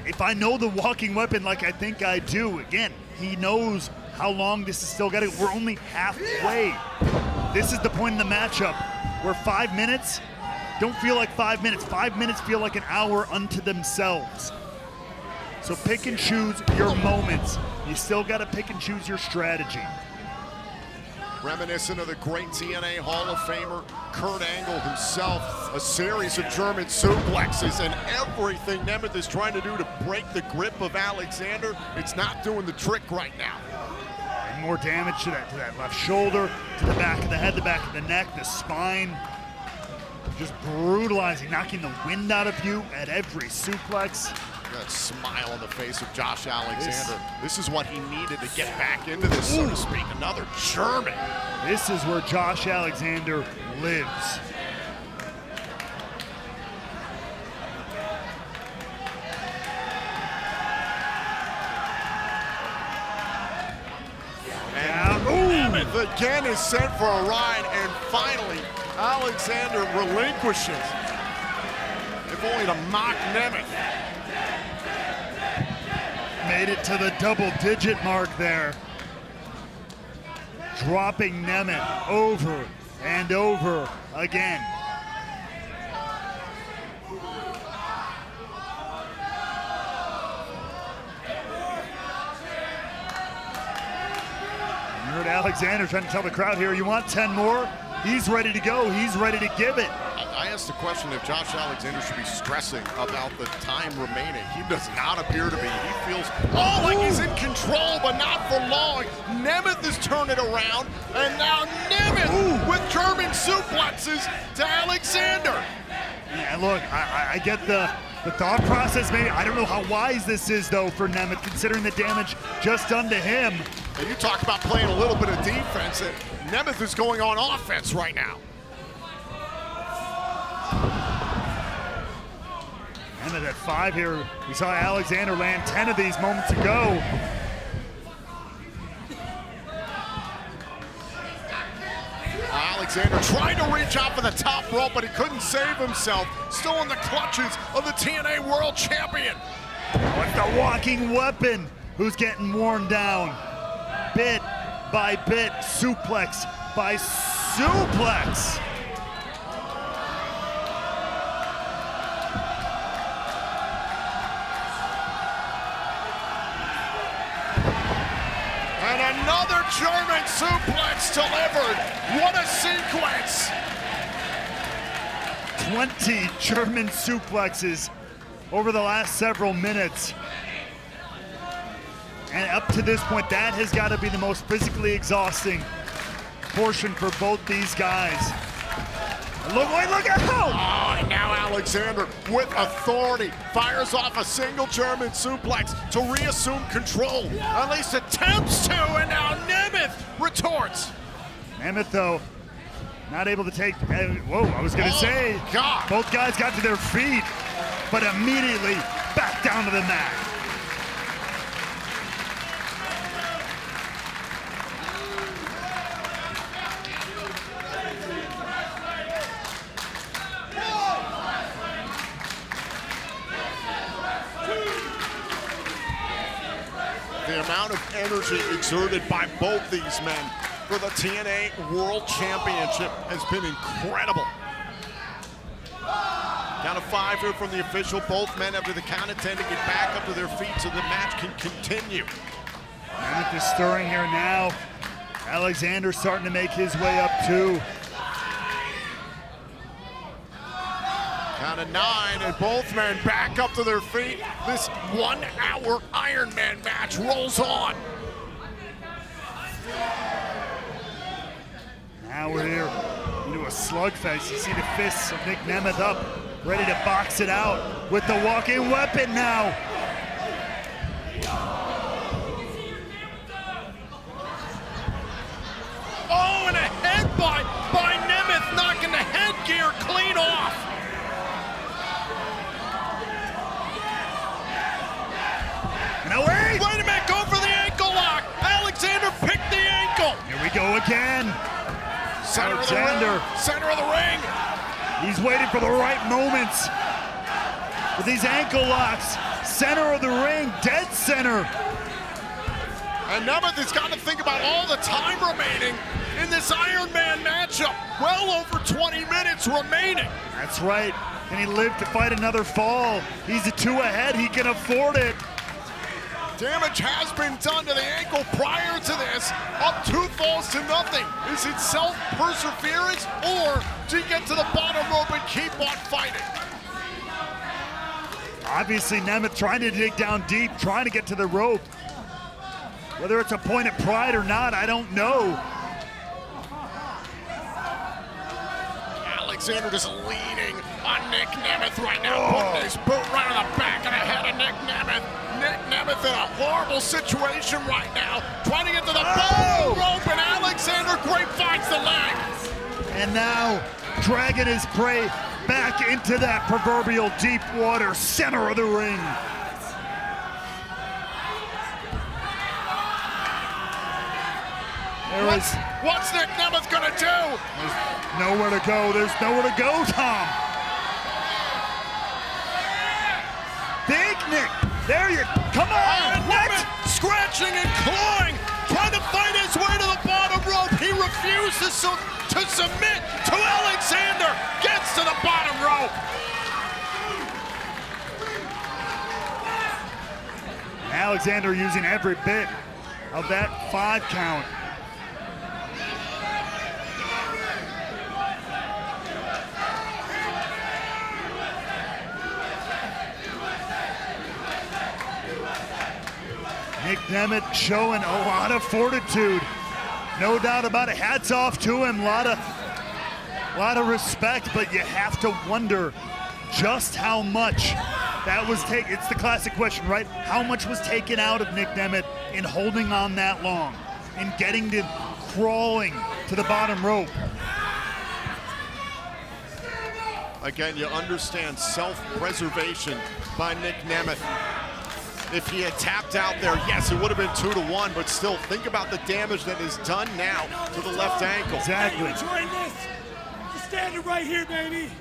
if I know the walking weapon like I think I do, again, he knows how long this is still got to go. We're only halfway. This is the point in the matchup where 5 minutes don't feel like 5 minutes. 5 minutes feel like an hour unto themselves. So pick and choose your moments. You still got to pick and choose your strategy. Reminiscent of the great TNA Hall of Famer Kurt Angle himself, a series of German suplexes, and everything Nemeth is trying to do to break the grip of Alexander, it's not doing the trick right now. And more damage to that left shoulder, to the back of the head, the back of the neck, the spine. Just brutalizing, knocking the wind out of you at every suplex. That smile on the face of Josh Alexander. This is what he needed to get back into this, so to speak. Another German. This is where Josh Alexander lives. And Nemeth again is sent for a ride, and finally Alexander relinquishes. If only to mock Nemeth. Made it to the double-digit mark there. Dropping Nemeth over and over again. You heard Alexander trying to tell the crowd here, you want 10 more? He's ready to go. He's ready to give it. I asked the question if Josh Alexander should be stressing about the time remaining. He does not appear to be. He feels, like he's in control, but not for long. Nemeth is turning around, and now Nemeth with German suplexes to Alexander. Yeah, look, I get the thought process. Maybe I don't know how wise this is, though, for Nemeth, considering the damage just done to him. And you talk about playing a little bit of defense, and Nemeth is going on offense right now. Nemeth at 5 here. We saw Alexander land 10 of these moments ago. Alexander trying to reach out for the top rope, but he couldn't save himself. Still in the clutches of the TNA World Champion. With the walking weapon, who's getting worn down. Bit by bit, suplex by suplex. And another German suplex delivered. What a sequence. 20 German suplexes over the last several minutes. And up to this point, that has got to be the most physically exhausting portion for both these guys. Look out! Oh, and now Alexander, with authority, fires off a single German suplex to reassume control. At least attempts to, and now Nemeth retorts. Nemeth, though, Not able to take, whoa, I was gonna say, God. Both guys got to their feet, but immediately back down to the mat. The amount of energy exerted by both these men for the TNA World Championship has been incredible. Count of 5 here from the official. Both men after the count of 10 to get back up to their feet so the match can continue. Nemeth is stirring here now. Alexander starting to make his way up too. Count of 9 and both men back up to their feet. This 1-hour Iron Man match rolls on. Now we're here into a slugfest. You see the fists of Nick Nemeth up, ready to box it out with the walking weapon now. Oh, and a headbutt by Nemeth, knocking the headgear clean off. Now wait! Wait a minute, go for the ankle lock. Alexander picked the ankle. Here we go again. Alexander. Center of the ring. He's waiting for the right moments. With these ankle locks, center of the ring, dead center. And Nemeth has got to think about all the time remaining in this Iron Man matchup. Well over 20 minutes remaining. That's right. Can he live to fight another fall? He's a 2 ahead, he can afford it. Damage has been done to the ankle prior to this. Up 2 falls to nothing. Is it self-perseverance, or do you get to the bottom rope and keep on fighting? Obviously, Nemeth trying to dig down deep, trying to get to the rope. Whether it's a point of pride or not, I don't know. Alexander just leaning on Nick Nemeth right now, putting his boot right on the back of the head of Nick Nemeth. Nick Nemeth in a horrible situation right now, trying to get to the bottom rope, and Alexander grapevines the leg. And now, dragging his prey back into that proverbial deep water, center of the ring. What's Nick Nemeth gonna do? There's nowhere to go. There's nowhere to go, Tom. Big Nick. There you come on. Nemeth scratching and clawing, trying to fight his way to the bottom rope. He refuses to submit to Alexander. Gets to the bottom rope. Alexander using every bit of that 5 count. Nick Nemeth showing a lot of fortitude. No doubt about it. Hats off to him. A lot of respect, but you have to wonder just how much that was taken. It's the classic question, right? How much was taken out of Nick Nemeth in holding on that long, in getting to crawling to the bottom rope? Again, you understand self-preservation by Nick Nemeth. If he had tapped out there, yes, it would have been 2-1, but still, think about the damage that is done now to the left ankle. Exactly. Enjoying this. Just standing right here, baby.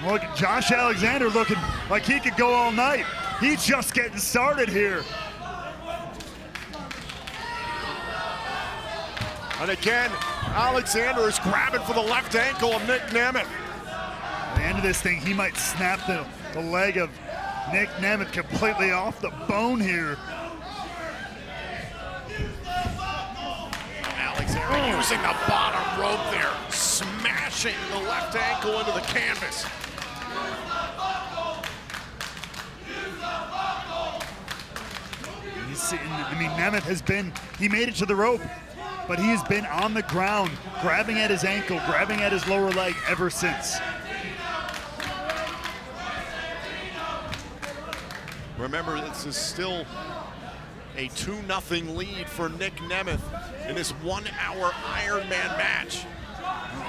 Look at Josh Alexander looking like he could go all night. He's just getting started here. And again, Alexander is grabbing for the left ankle of Nick Nemeth. At the end of this thing, he might snap the leg of Nick Nemeth completely off the bone here. Alexander using the bottom rope there, smashing the left ankle into the canvas. Nemeth he made it to the rope, but he has been on the ground, grabbing at his ankle, grabbing at his lower leg ever since. Remember, this is still a 2-0 lead for Nick Nemeth in this 1-hour Iron Man match.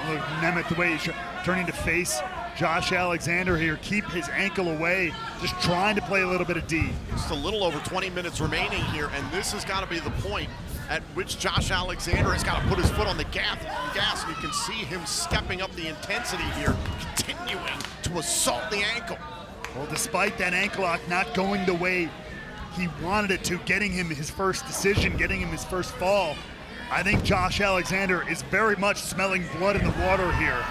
Look, Nemeth, the way he's turning to face Josh Alexander here, keep his ankle away, just trying to play a little bit of D. Just a little over 20 minutes remaining here, and this has got to be the point at which Josh Alexander has got to put his foot on the gas, and you can see him stepping up the intensity here, continuing to assault the ankle. Well, despite that ankle lock not going the way he wanted it to, getting him his first decision, getting him his first fall, I think Josh Alexander is very much smelling blood in the water here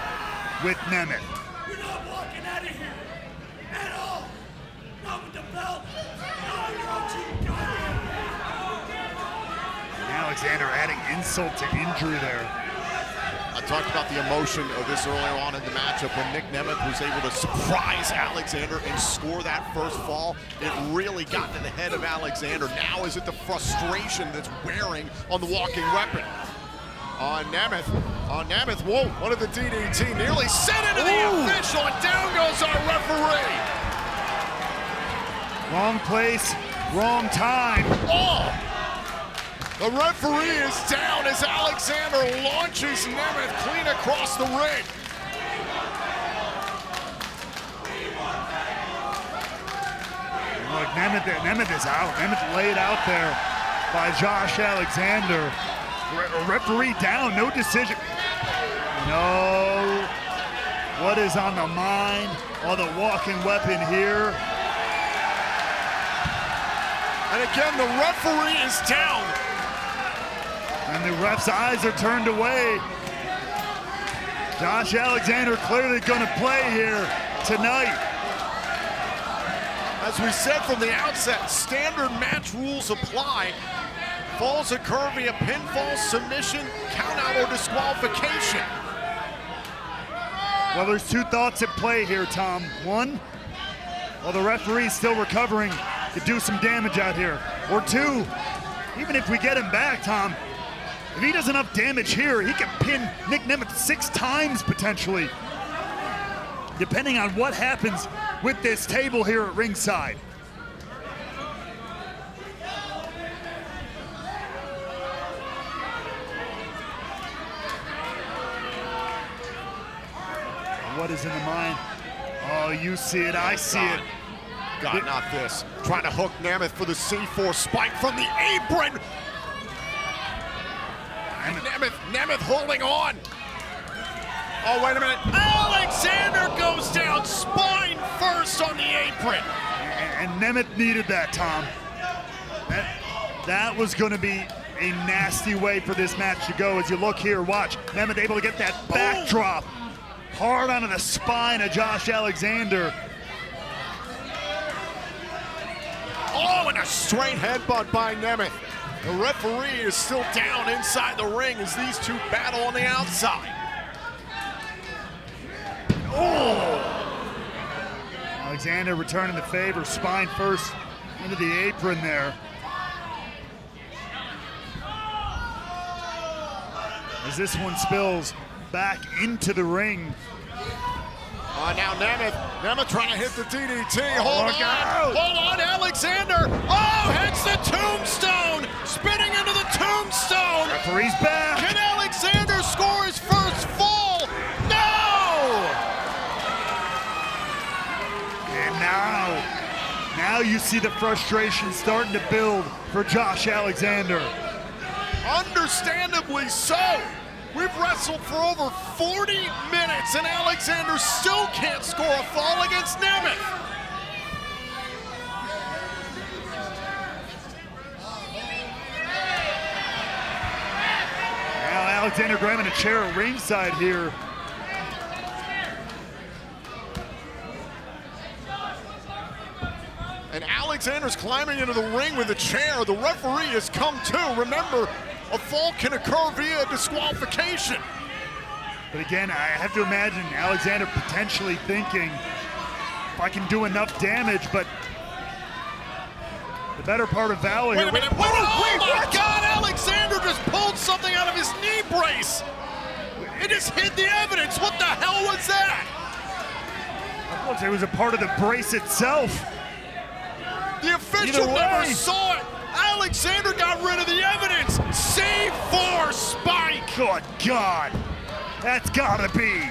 with Nemeth. You're not walking out of here at all. Not with the belt. Not on your own team. And Alexander adding insult to injury there. I talked about the emotion of this earlier on in the matchup when Nick Nemeth was able to surprise Alexander and score that first fall. It really got to the head of Alexander. Now is it the frustration that's wearing on the walking weapon? On Nemeth, whoa, one of the DDT nearly sent into the official, and down goes our referee. Wrong place, wrong time. Oh! The referee is down as Alexander launches Nemeth clean across the ring. Look, Nemeth is out. Nemeth laid out there by Josh Alexander. Referee down, no decision. No. What is on the mind of the walking weapon here? And again, the referee is down. And the ref's eyes are turned away. Josh Alexander clearly going to play here tonight. As we said from the outset, standard match rules apply. Falls occur via pinfall, submission, countout, or disqualification. Well, there's two thoughts at play here, Tom. One, while the referee's still recovering, could do some damage out here. Or two, even if we get him back, Tom, if he does enough damage here, he can pin Nick Nemeth 6 times potentially, depending on what happens with this table here at ringside. What is in the mind? Oh, you see it, I see it. God, not this. Trying to hook Nemeth for the C4 spike from the apron. And Nemeth holding on. Oh, wait a minute. Alexander goes down spine first on the apron. And Nemeth needed that, Tom. That was going to be a nasty way for this match to go. As you look here, watch. Nemeth able to get that backdrop hard onto the spine of Josh Alexander. Oh, and a straight headbutt by Nemeth. The referee is still down inside the ring as these two battle on the outside. Oh! Alexander returning the favor, spine first into the apron there. As this one spills back into the ring. Now Nemeth trying to hit the DDT. Hold on, Alexander. Oh, hits the tombstone, spinning into the tombstone. Referee's back. Can Alexander score his first fall? No! And now you see the frustration starting to build for Josh Alexander. Understandably so. We've wrestled for over 40 minutes and Alexander still can't score a fall against Nemeth. Now Alexander grabbing a chair at ringside here. And Alexander's climbing into the ring with a chair. The referee has come to. Remember, a fall can occur via disqualification. But again, I have to imagine Alexander potentially thinking, if I can do enough damage, but the better part of valor here. Wait a minute, oh my God, Alexander just pulled something out of his knee brace. It just hid the evidence. What the hell was that? It was a part of the brace itself. The official never saw it. Alexander got rid of the evidence. C4 spike. Good God. That's gotta be.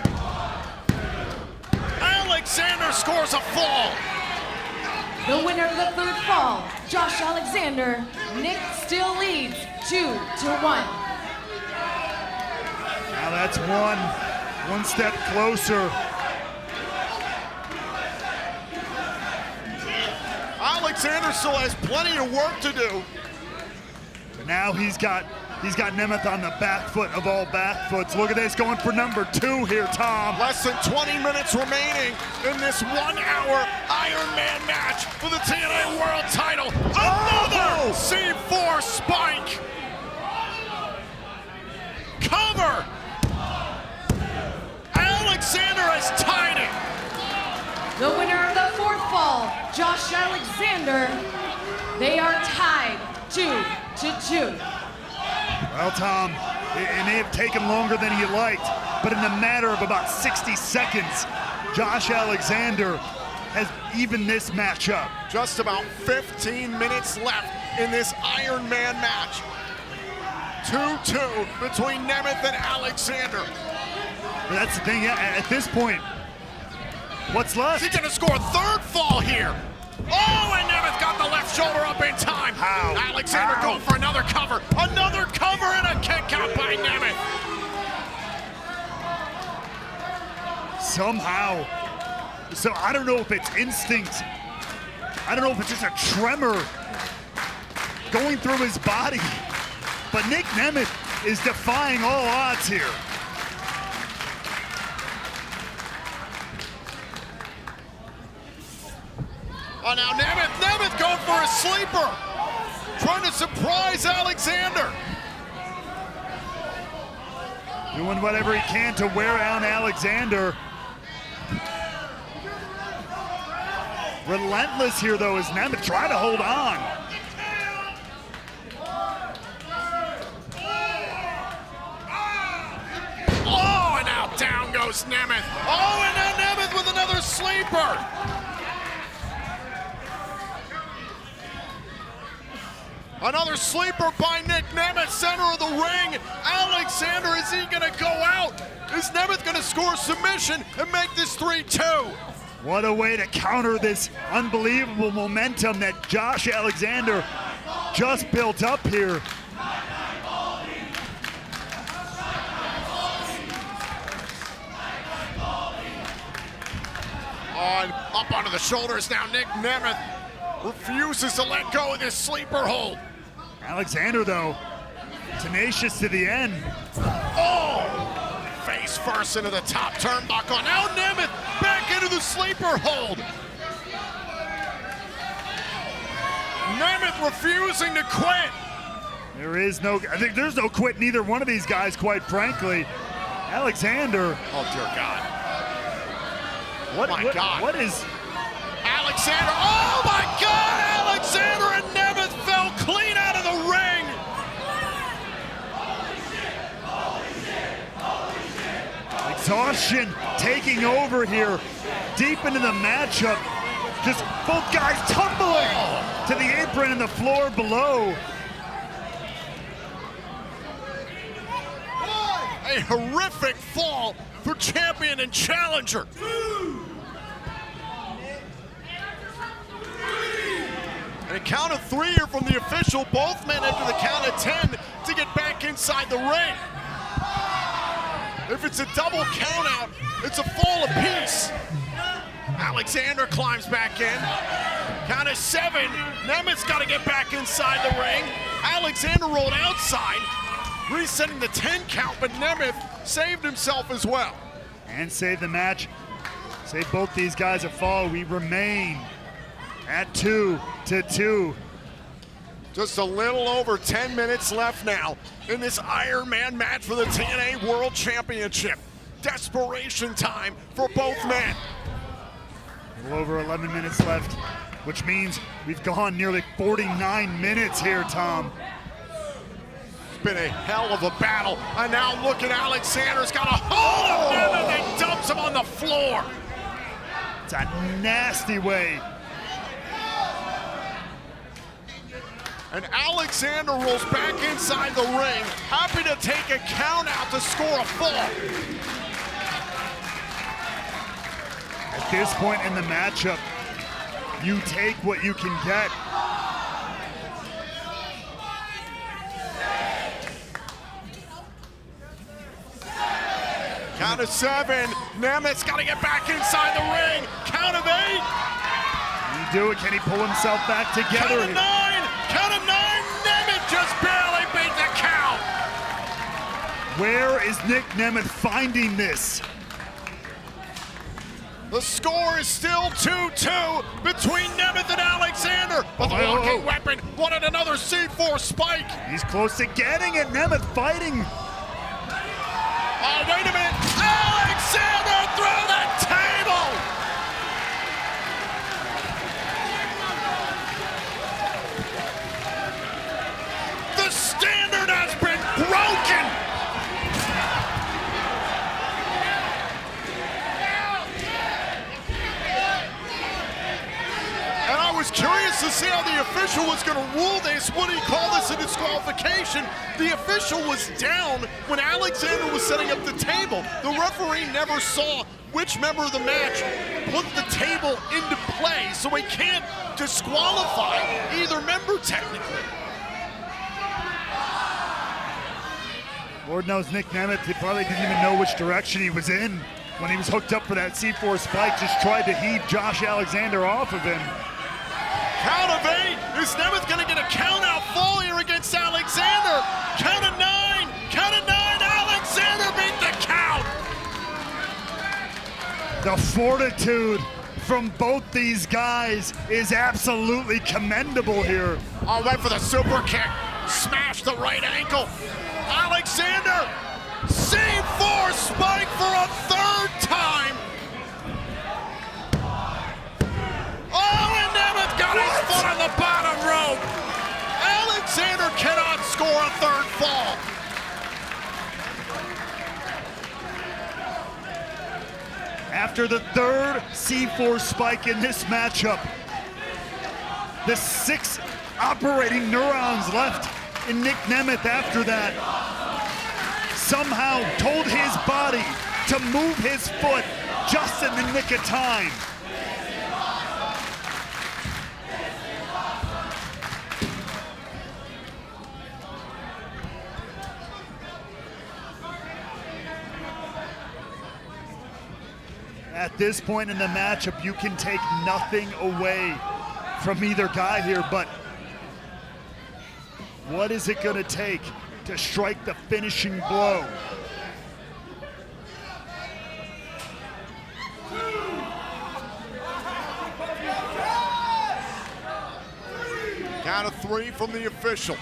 Alexander scores a fall. The winner of the third fall, Josh Alexander. Nick still leads 2-1. Now that's one step closer. Alexander still has plenty of work to do. But now he's got Nemeth on the back foot of all back foots. Look at this, going for number 2 here, Tom. Less than 20 minutes remaining in this 1-hour Iron Man match for the TNA World title. Another C4 spike. Cover. Alexander has tied it. The winner of the fourth fall, Josh Alexander. They are tied 2-2. Well, Tom, it may have taken longer than he liked, but in the matter of about 60 seconds, Josh Alexander has evened this matchup. Just about 15 minutes left in this Iron Man match. 2-2 between Nemeth and Alexander. But that's the thing, at this point, what's left? He's gonna score a third fall here. Oh, and Nemeth got the left shoulder up in time. How? Alexander How? going for another cover. Another cover and a kick out by Nemeth. Somehow, so I don't know if it's instinct. I don't know if it's just a tremor going through his body. But Nick Nemeth is defying all odds here. Oh, now Nemeth going for a sleeper. Trying to surprise Alexander. Doing whatever he can to wear down Alexander. Relentless here, though, is Nemeth trying to hold on. Oh, and now down goes Nemeth. Oh, and now Nemeth with another sleeper. Another sleeper by Nick Nemeth, center of the ring. Alexander, is he gonna go out? Is Nemeth gonna score submission and make this 3-2? What a way to counter this unbelievable momentum that Josh Alexander just built up here. Up onto the shoulders now, Nick Nemeth refuses to let go of this sleeper hold. Alexander, though, tenacious to the end. Oh! Face first into the top turnbuckle. Now Nemeth back into the sleeper hold. Nemeth refusing to quit. I think there's no quit in either one of these guys, quite frankly. Alexander. Oh, dear God. God. What is... Alexander, oh my God! Alexander and Nemeth fell clean out of the ring! Exhaustion taking over here, deep into the matchup. Just both guys tumbling to the apron and the floor below. A horrific fall for champion and challenger. And a count of 3 here from the official. Both men enter the count of 10 to get back inside the ring. If it's a double count out, it's a fall apiece. Alexander climbs back in. Count of 7. Nemeth's got to get back inside the ring. Alexander rolled outside, resetting the 10 count, but Nemeth saved himself as well. And saved the match. Save both these guys a fall. We remain at 2-2. Just a little over 10 minutes left now in this Iron Man match for the TNA World Championship. Desperation time for both men. A little over 11 minutes left, which means we've gone nearly 49 minutes here, Tom. It's been a hell of a battle. And now look at Alexander's got a hold of Nemeth and dumps him on the floor. It's a nasty way. And Alexander rolls back inside the ring, happy to take a count out to score a fall. At this point in the matchup, you take what you can get. Count of 7. Nemeth's got to get back inside the ring. Count of 8. Can he do it? Can he pull himself back together? Count of 9. Count of 9. Nemeth just barely beat the count. Where is Nick Nemeth finding this? The score is still 2-2 between Nemeth and Alexander. But the walking weapon wanted another C4 spike. He's close to getting it. Nemeth fighting. Oh, wait a minute. Alexander through the table. The standard has been broken. And I was curious to see how the official was going to rule this. Would he call this a disqualification? The official was down when Alexander was setting up the table. The referee never saw which member of the match put the table into play, so he can't disqualify either member technically. Lord knows Nick Nemeth, he probably didn't even know which direction he was in when he was hooked up for that C4 spike, just tried to heave Josh Alexander off of him. Count of 8. Is Nemeth going to get a count out fall here against Alexander? Count of 9. Count of 9. Alexander beat the count. The fortitude from both these guys is absolutely commendable here. All right for the super kick. Smash the right ankle. Alexander, C4 spike for a 3rd time. Oh, and Nemeth got his foot on the bottom rope. Alexander cannot score a 3rd fall. After the 3rd C4 spike in this matchup, the 6 operating neurons left in Nick Nemeth after that somehow told his body to move his foot just in the nick of time. At this point in the matchup, you can take nothing away from either guy here, but what is it gonna take to strike the finishing blow? Count of 3 from the official.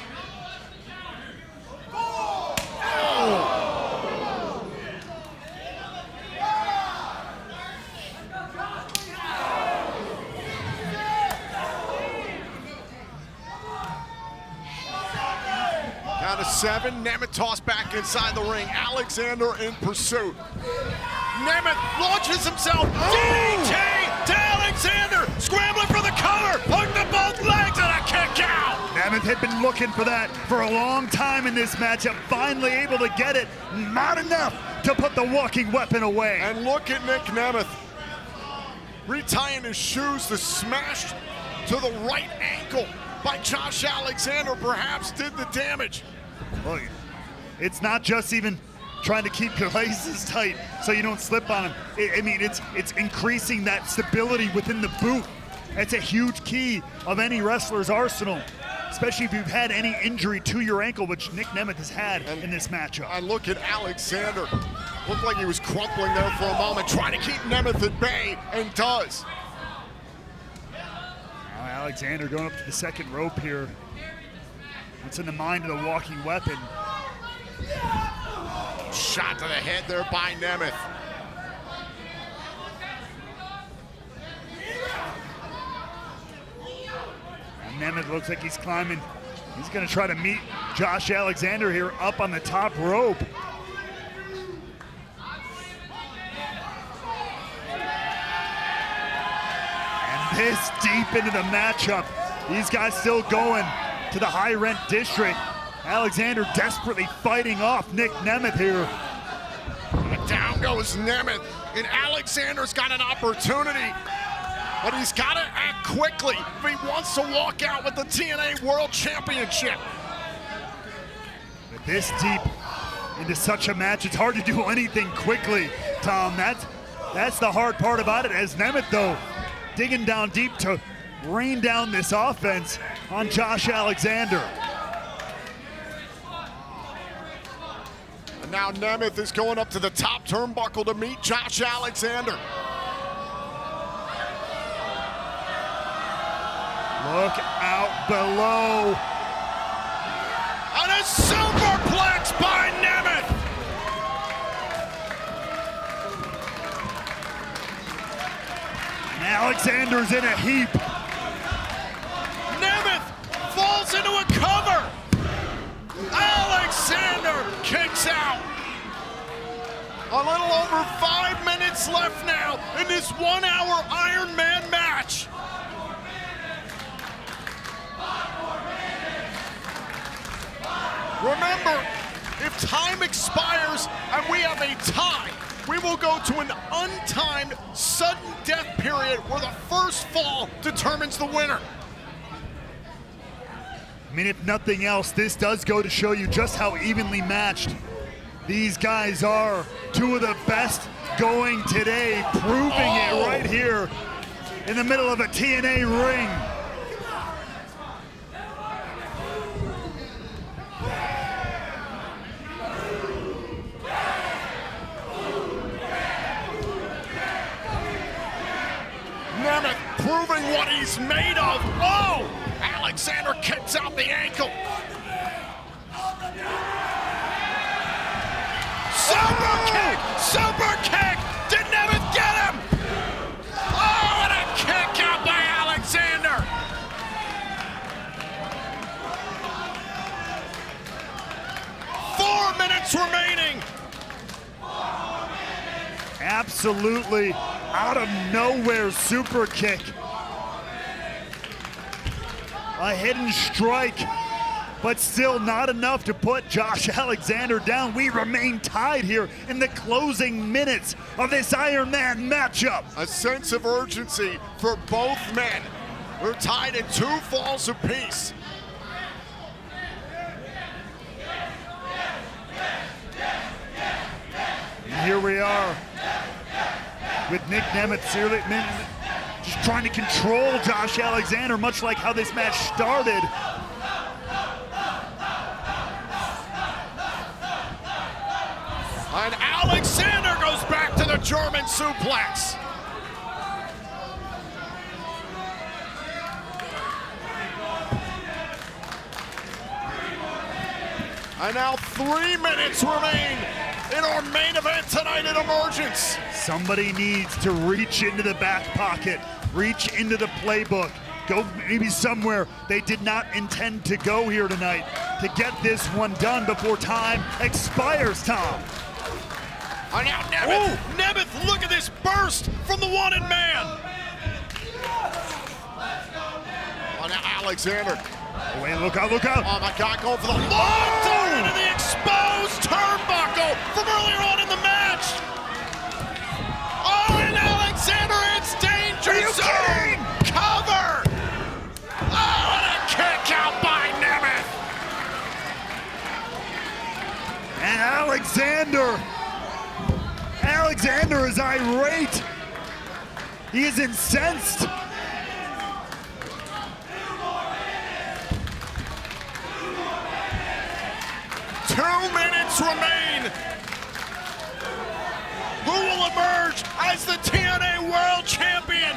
Count of 7, Nemeth tossed back inside the ring. Alexander in pursuit. Nemeth launches himself. DDT to Alexander, scrambling for the cover, hooked to both legs and a kick out. Nemeth had been looking for that for a long time in this matchup, finally able to get it. Not enough to put the walking weapon away. And look at Nick Nemeth retying his shoes. The smash to the right ankle by Josh Alexander perhaps did the damage. Look, it's not just even trying to keep your laces tight so you don't slip on them. I mean, it's increasing that stability within the boot. It's a huge key of any wrestler's arsenal, especially if you've had any injury to your ankle, which Nick Nemeth has had in this matchup. And look at Alexander. Looked like he was crumpling there for a moment, trying to keep Nemeth at bay, and does. Now Alexander going up to the 2nd rope here. What's in the mind of the walking weapon? Shot to the head there by Nemeth. And Nemeth looks like he's climbing. He's gonna try to meet Josh Alexander here up on the top rope. And this deep into the matchup, these guys still going to the high rent district. Alexander desperately fighting off Nick Nemeth here. A down Down goes Nemeth, and Alexander's got an opportunity, but he's got to act quickly if he wants to walk out with the TNA World Championship. With this deep into such a match, it's hard to do anything quickly, Tom. That's the hard part about it, as Nemeth, though, digging down deep to rain down this offense on Josh Alexander. And now Nemeth is going up to the top turnbuckle to meet Josh Alexander. Look out below. And a superplex by Nemeth. Alexander's in a heap. Nemeth falls into a cover. Alexander kicks out. A little over 5 minutes left now in this 1 hour Iron Man match. Remember, if time expires and we have a tie, we will go to an untimed sudden death period where the first fall determines the winner. I mean, if nothing else, this does go to show you just how evenly matched these guys are. Two of the best going today, proving it right here in the middle of a TNA ring. Nemeth proving what he's made of. Oh! Alexander kicks out the ankle. Super kick! Super kick! Did Nemeth get him? Oh, and a kick out by Alexander. Four minutes remaining. Absolutely out of nowhere super kick. A hidden strike, but still not enough to put Josh Alexander down. We remain tied here in the closing minutes of this Iron Man matchup. A sense of urgency for both men. We're tied at 2 falls apiece. And here we are with Nick Nemeth just trying to control Josh Alexander, much like how this match started. And Alexander goes back to the German suplex. And now 3 minutes remain in our main event tonight at Emergence. Somebody needs to reach into the back pocket, reach into the playbook, go maybe somewhere they did not intend to go here tonight to get this one done before time expires, Tom. And now Nemeth, Nemeth, look at this burst from the wanted man. Oh, now Alexander. Oh, wait, look out, look out. Oh my God, going for the long turn into the exposed turnbuckle from earlier on in the match. Oh, and Alexander, it's danger zone. Cover. Oh, and a kick out by Nemeth. And Alexander is irate. He is incensed. Remain. Who will emerge as the TNA World Champion?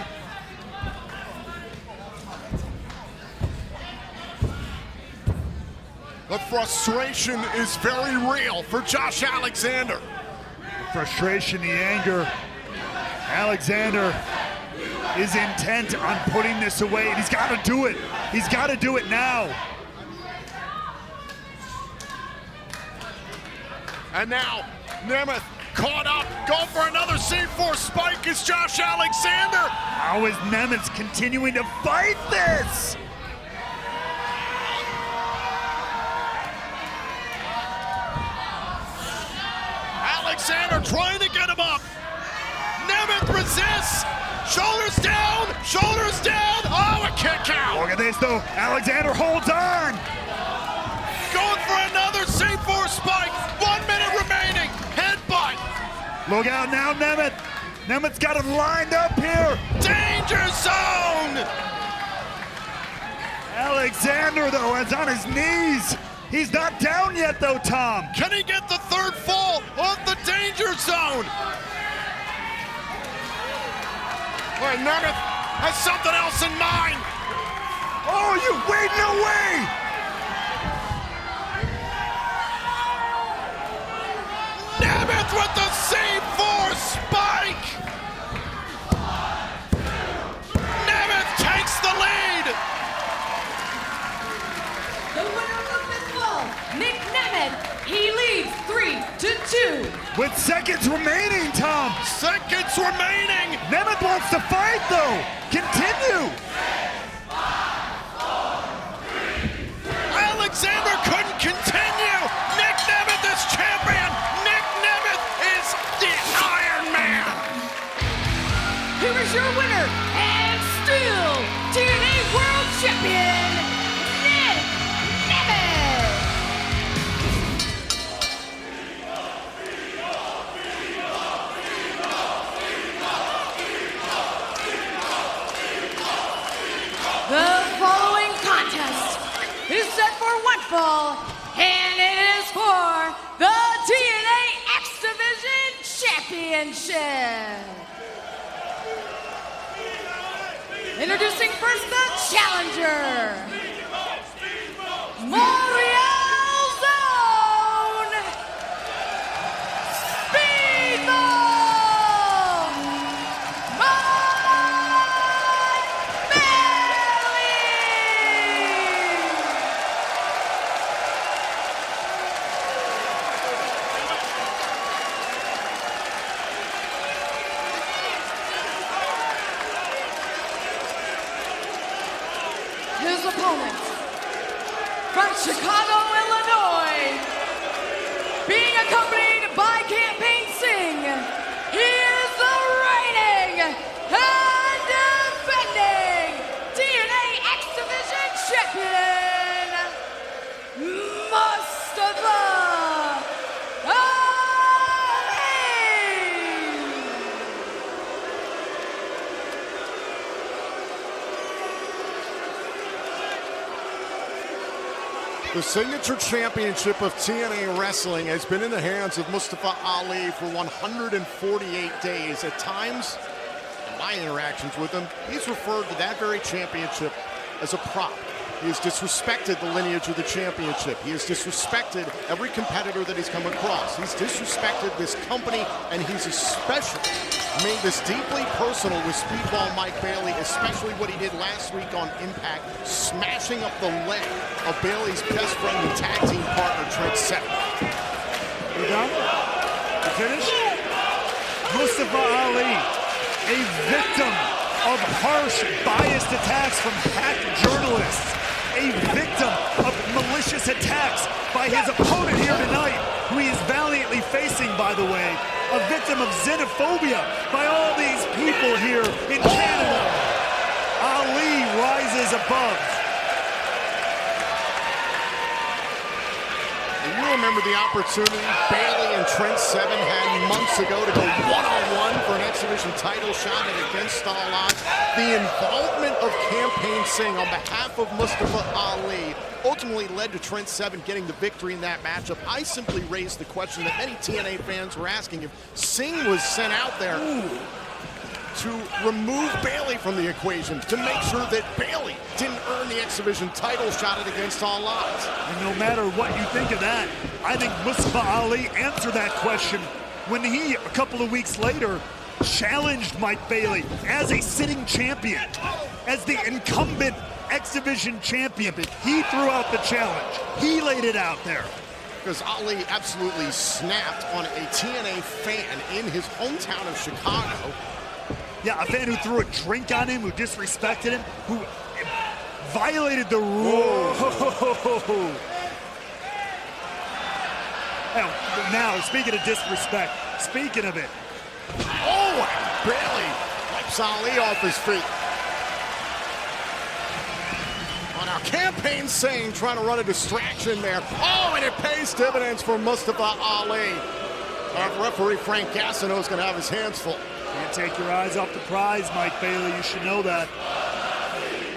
The frustration is very real for Josh Alexander. The frustration, the anger. Alexander is intent on putting this away, and he's got to do it. He's got to do it now. And now, Nemeth caught up, going for another C4 spike is Josh Alexander. How is Nemeth continuing to fight this? Alexander trying to get him up. Nemeth resists. Shoulders down, shoulders down. Oh, a kick out. Look at this though, Alexander holds on. Going for another C4 spike. 1 minute remaining. Headbutt. Look out now, Nemeth. Nemeth's got him lined up here. Danger zone. Alexander though is on his knees. He's not down yet though, Tom. Can he get the third fall of the danger zone? Boy, Nemeth has something else in mind. Oh, you wait, no way! Nemeth with the C4 spike. Nemeth takes the lead. The winner of the fifth fall, Nemeth. He leads 3-2. With seconds remaining, Tom. Seconds remaining. Nemeth wants to fight though. Continue. Alexander couldn't continue. Nick Nemeth is champion. Nick Nemeth is the Iron Man. Here is your winner and still TNA World Champion, Nick Nemeth. The following contest is set for one fall, and it is for the TNA X Division Championship. Introducing first the challenger, Montreal Zone, Speedball his opponent, from Chicago, Illinois, being accompanied by Campaign Singh, he is the reigning and defending TNA X Division Champion, Mustafa Ali. The signature championship of TNA Wrestling has been in the hands of Mustafa Ali for 148 days. At times, in my interactions with him, he's referred to that very championship as a prop. He has disrespected the lineage of the championship. He has disrespected every competitor that he's come across. He's disrespected this company, and he's especially made this deeply personal with Speedball Mike Bailey, especially what he did last week on Impact, smashing up the leg of Bailey's best friend and tag team partner, Trent Seven. You done? You finished? Mustafa Ali, a victim of harsh, biased attacks from hacked journalists, a victim of malicious attacks by his opponent here tonight, who he is valiantly facing, by the way, a victim of xenophobia by all these people here in Canada. Ali rises above. You remember the opportunity Bailey and Trent Seven had months ago to go one-on-one for an exhibition title shot at Against All Odds. The involvement of Campaign Singh on behalf of Mustafa Ali ultimately led to Trent Seven getting the victory in that matchup. I simply raised the question that many TNA fans were asking if Singh was sent out there to remove Bailey from the equation, to make sure that Bailey didn't earn the exhibition title shot at Against All Odds. And no matter what you think of that, I think Mustafa Ali answered that question when he, a couple of weeks later, challenged Mike Bailey as a sitting champion, as the incumbent X Division champion. He threw out the challenge. He laid it out there. Because Ali absolutely snapped on a TNA fan in his hometown of Chicago. Yeah, a fan who threw a drink on him, who disrespected him, who violated the rules. Now, speaking of disrespect, speaking of it, Bailey wipes Ali off his feet. On our campaign saying, trying to run a distraction there. Oh, and it pays dividends for Mustafa Ali. Referee Frank Gassino is going to have his hands full. Can't take your eyes off the prize, Mike Bailey. You should know that.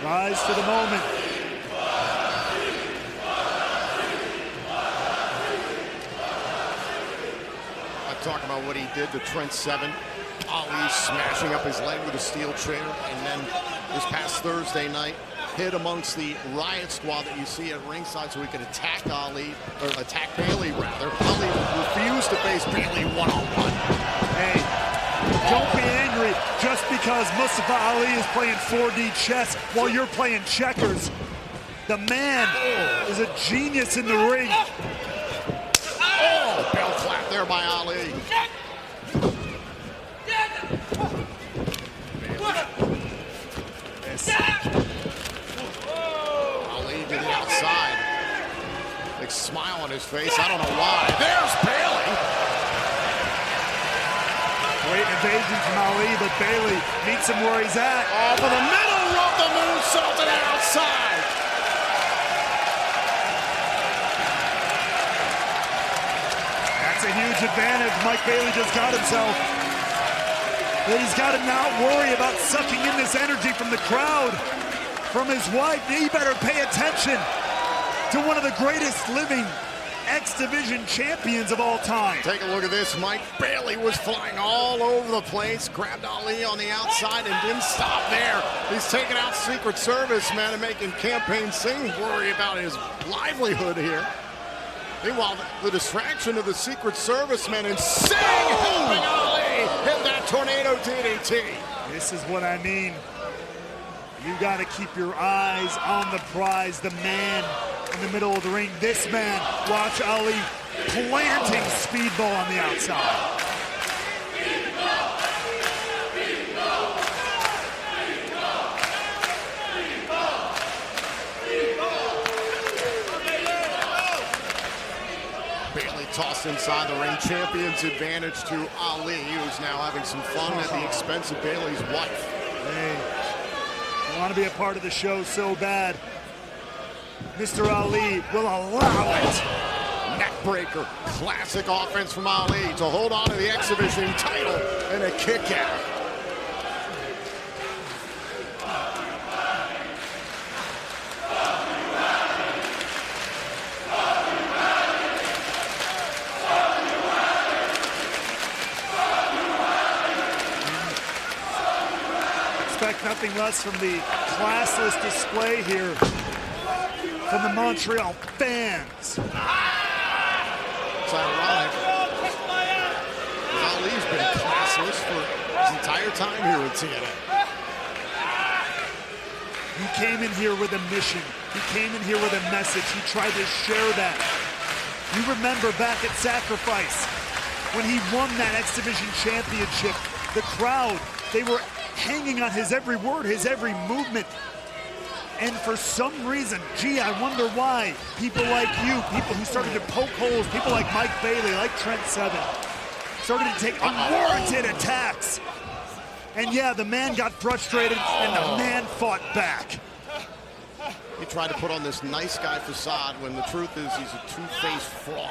Rise to the moment. I'm talking about what he did to Trent Seven. Ali smashing up his leg with a steel chair. And then this past Thursday night, hid amongst the riot squad that you see at ringside so he could attack Ali, or attack Bailey rather. Ali refused to face Bailey one-on-one. Hey, don't be angry just because Mustafa Ali is playing 4D chess while you're playing checkers. The man is a genius in the ring. Oh, bell clap there by Ali. Big smile on his face. I don't know why. There's Bailey. Great evasion from Ali, but Bailey meets him where he's at. Off of the middle rope, the moonsault to the outside. That's a huge advantage Mike Bailey just got himself. He's got to not worry about sucking in this energy from the crowd, from his wife. He better pay attention to one of the greatest living X Division champions of all time. Take a look at this. Mike Bailey was flying all over the place, grabbed Ali on the outside and didn't stop there. He's taking out Secret Service, man, and making Campaign Singh worry about his livelihood here. Meanwhile, the distraction of the Secret Service man and Singh helping Ali hit that tornado DDT. This is what I mean. You got to keep your eyes on the prize, the man in the middle of the ring. This man, watch Ali planting speedball on the outside. Bailey tossed inside the ring. Champion's advantage to Ali, who's now having some fun at the expense of Bailey's wife. Hey, I want to be a part of the show so bad. Mr. Ali will allow it. Neckbreaker, classic offense from Ali to hold on to the X Division title and a kick out. Expect nothing less from the classless display here from the Montreal fans. It's ironic. Ali's been classless for his entire time here at TNA. He came in here with a mission. He came in here with a message. He tried to share that. You remember back at Sacrifice when he won that X Division championship, the crowd, they were hanging on his every word, his every movement. And for some reason, gee, I wonder why people like you, people who started to poke holes, people like Mike Bailey, like Trent Seven, started to take unwarranted attacks. And yeah, the man got frustrated and the man fought back. He tried to put on this nice guy facade when the truth is he's a two-faced fraud.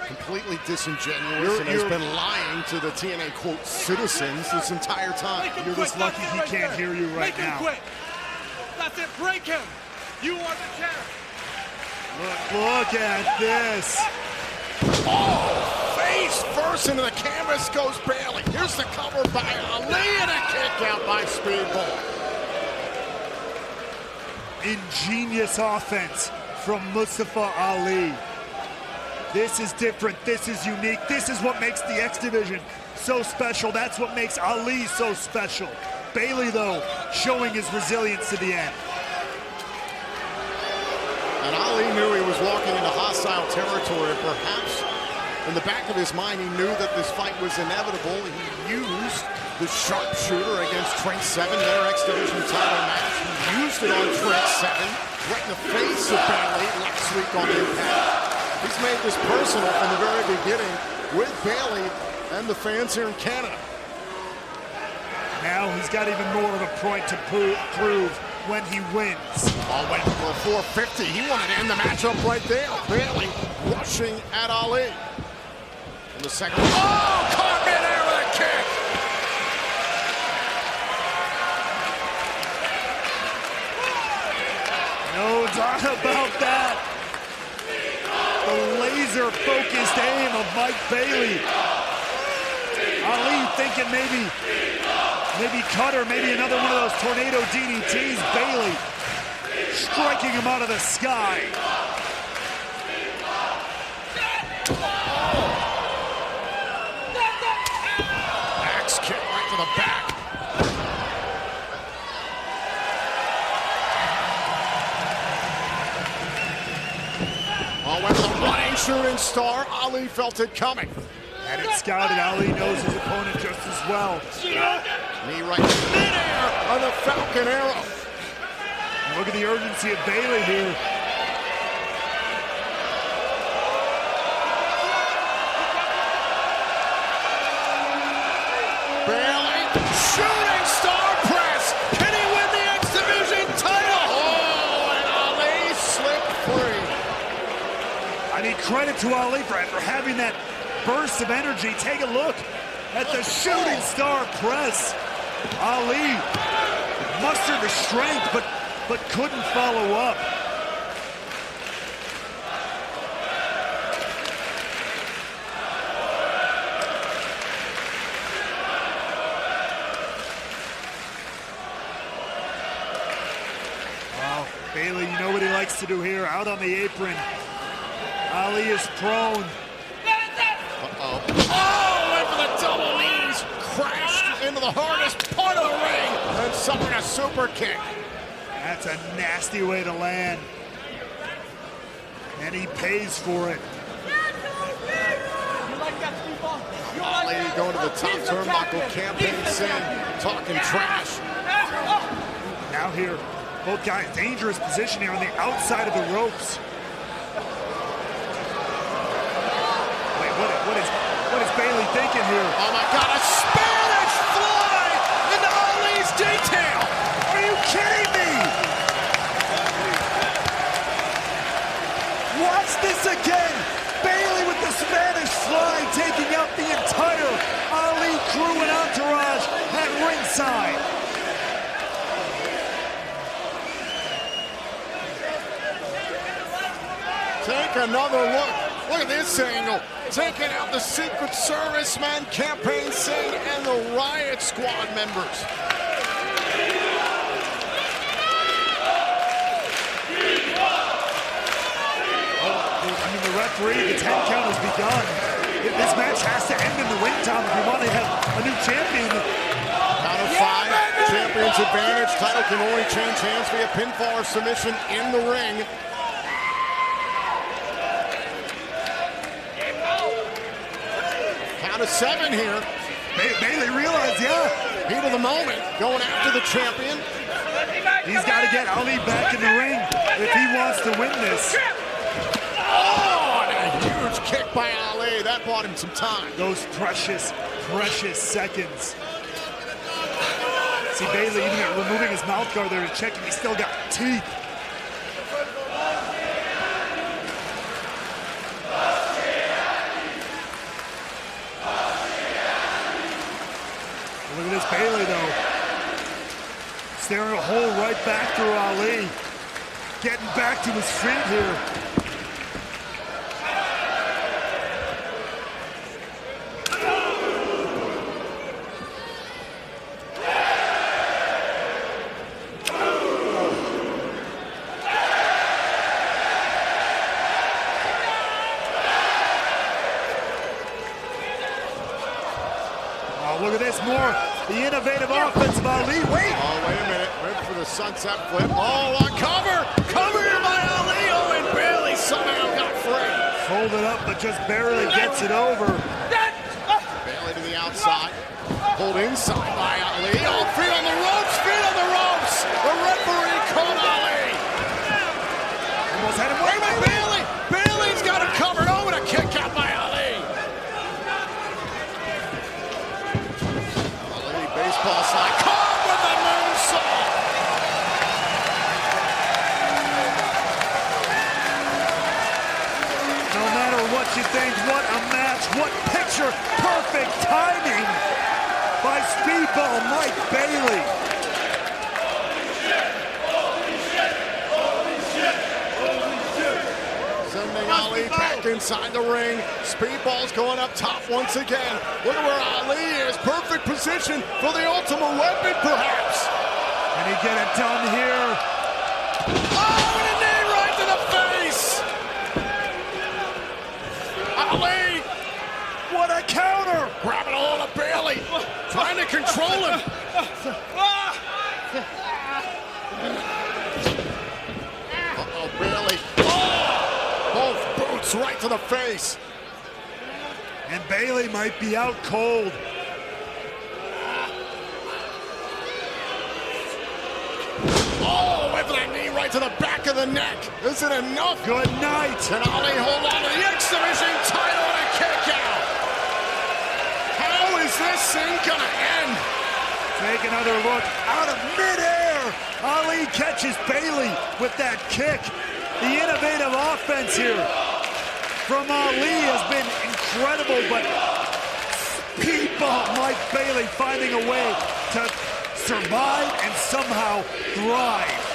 Completely disingenuous and has been lying to the TNA, quote, citizens this entire time. You're just lucky he can't hear you right now. That's it, break him. You are the champ. Look at this. Oh, face first into the canvas goes Bailey. Here's the cover by Ali and a kick out by Speedball. Ingenious offense from Mustafa Ali. This is different, this is unique, this is what makes the X Division so special. That's what makes Ali so special. Bailey, though, showing his resilience to the end. And Ali knew he was walking into hostile territory. Perhaps in the back of his mind, he knew that this fight was inevitable. He used the sharpshooter against Trent Seven, their X Division title match. He used it on Trent Seven, right in the face of Bailey last week on Impact. He's made this personal from the very beginning with Bailey and the fans here in Canada. Now he's got even more of a point to prove when he wins. All went for 450. He wanted to end the matchup right there. Bailey rushing at Ali. In the second. Oh, caught midair with a kick. No doubt about that. The laser-focused aim of Mike Bailey. Ali thinking maybe cutter, maybe another one of those tornado DDTs. Bailey striking him out of the sky. Axe kick right to the back. Oh, went the running shooting star. Ali felt it coming. Had it scouted. Ali knows his opponent just as well. Knee right in midair on the Falcon Arrow. And look at the urgency of Bailey here. Bailey, shooting star press. Can he win the X Division title? Oh, and Ali slipped free. I need credit to Ali for having that burst of energy. Take a look at the shooting star press. Ali mustered the strength, but couldn't follow up. Oh, Bailey, you know what he likes to do here, out on the apron. Ali is prone. Uh-oh. Oh, went for the double knees. Crashed into the hardest part of the ring and suffered a super kick. That's a nasty way to land. And he pays for it. Ali going to the top turnbuckle, campaign sing, talking trash. Now here, both guys, dangerous position here on the outside of the ropes. Wait, what is Bailey thinking here? Oh my God, a Spanish fly into Ali's detail. Are you kidding me? Watch this again. Bailey with the Spanish fly taking out the entire Ali crew and entourage at ringside. Take another look. Look at this angle. Taking out the Secret Service men, Campaign Sing, and the Riot Squad members. The referee, the 10 count has begun. This match has to end in the ring, Tom, if you want to have a new champion. Count of 5, champion's advantage. Title can only change hands via pinfall or submission in the ring. Count of 7 here. Bailey realized, heat of the moment, going after the champion. He's got to get Ali back in the ring if he wants to win this. Oh, and a huge kick by Ali. That bought him some time. Those precious, precious seconds. See, Bailey even removing his mouth guard there to check him. He's still got teeth. Look at this Bailey, though. Staring a hole right back through Ali. Getting back to his feet here. Look at this, more the innovative offense of Ali. Wait! Oh, wait a minute. Wait for the sunset flip. Oh, on cover! Cover here by Ali. Oh, and Bailey somehow got free. Folded up, but just barely gets it over. Bailey to the outside. Pulled inside by Ali. Oh, feet on the ropes! Feet on the ropes! The referee caught Ali. Almost had him. Wait, Bailey! Bailey's got him covered. Oh, and a kick out by Ali. Baseball slide Bayley. Sending Ali back inside the ring. Speedball's going up top once again. Look at where Ali is. Perfect position for the ultimate weapon, perhaps. Can he get it done here? Oh, and a knee right to the face. Ali, What a counter! grabbing a hold of Bayley, trying to control him. Uh-oh, Bayley. Oh! Both boots right to the face. And Bayley might be out cold. Oh, with that knee right to the back of the neck. Is it enough? Good night. Can Ali hold on to the X Division title and a kick out? How is this thing gonna end? Take another look out of midair. Ali catches Bayley with that kick. The innovative offense here from Ali has been incredible, but Speedball Mike Bayley finding a way to survive and somehow thrive.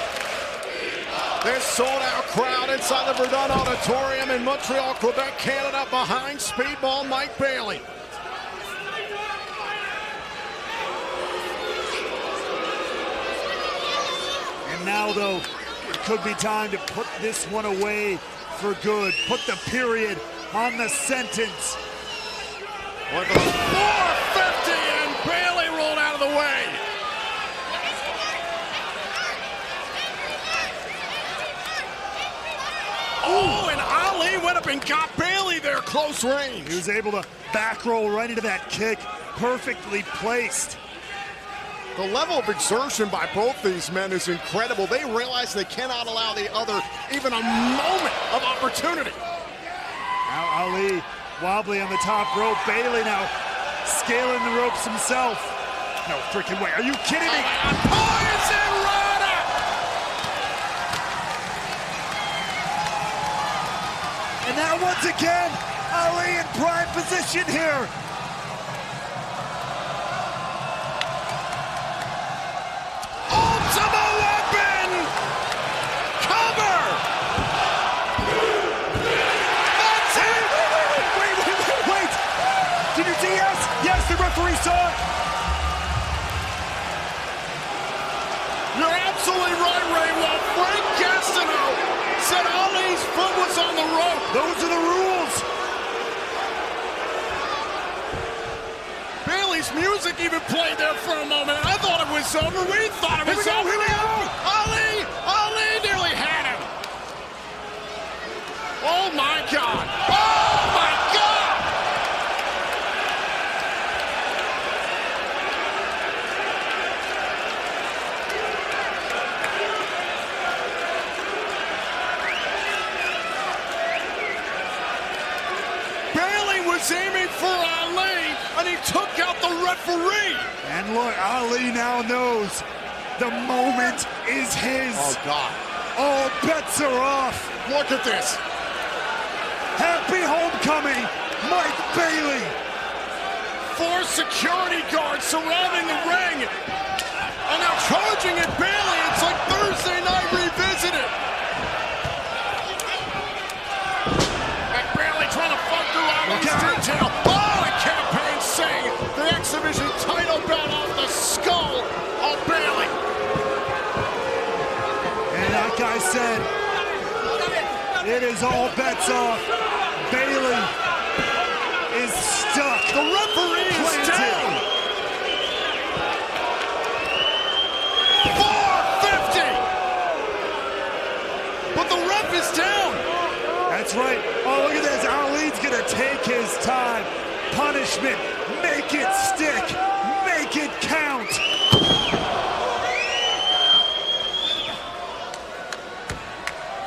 This sold-out crowd inside the Verdun Auditorium in Montreal, Quebec, Canada, behind Speedball Mike Bayley. And now, though, it could be time to put this one away for good. Put the period on the sentence. Went for the 450, and Bayley rolled out of the way. Oh, and Ali went up and got Bayley there, close range. He was able to back roll right into that kick, perfectly placed. The level of exertion by both these men is incredible. They realize they cannot allow the other even a moment of opportunity. Now Ali wobbly on the top rope. Bayley now scaling the ropes himself. No freaking way. Are you kidding me? Poison Rana! And now once again, Ali in prime position here. Ultimate weapon! Cover! That's it! Wait! Did you see? Yes! Yes, the referee saw it! You're absolutely right, Ray. While Frank Castano said Ali's foot was on the rope. Those are the rules! Bayley's music even played there for a moment. I thought it was over. We thought it was over. Here we go! Ali nearly had him. Oh my God! Oh my God! Bayley was aiming for Ali, and he took out the referee. And look, Ali now knows the moment is his. Oh God! All bets are off. Look at this. Happy homecoming, Mike Bayley. 4 security guards surrounding the ring. And now charging at Bayley. It's like Thursday Night Revisited. And Bayley trying to fight through Ali's detail. Oh, a campaign saying the X Division title belt off the skull of Bayley. And that guy said, it is all bets off. Bayley is stuck. The referee is down. 450. But the ref is down. That's right. Oh, look at this. Ali's gonna take his time. Punishment. Make it stick. Make it count.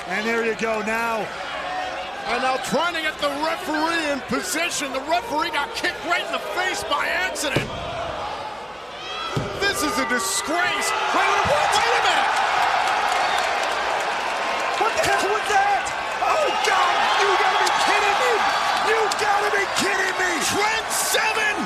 And there you go now. And now trying to get the referee in position. The referee got kicked right in the face by accident. This is a disgrace. Wait a minute. What the hell was that? Oh, God! You gotta be kidding me! You gotta be kidding me! Trent Seven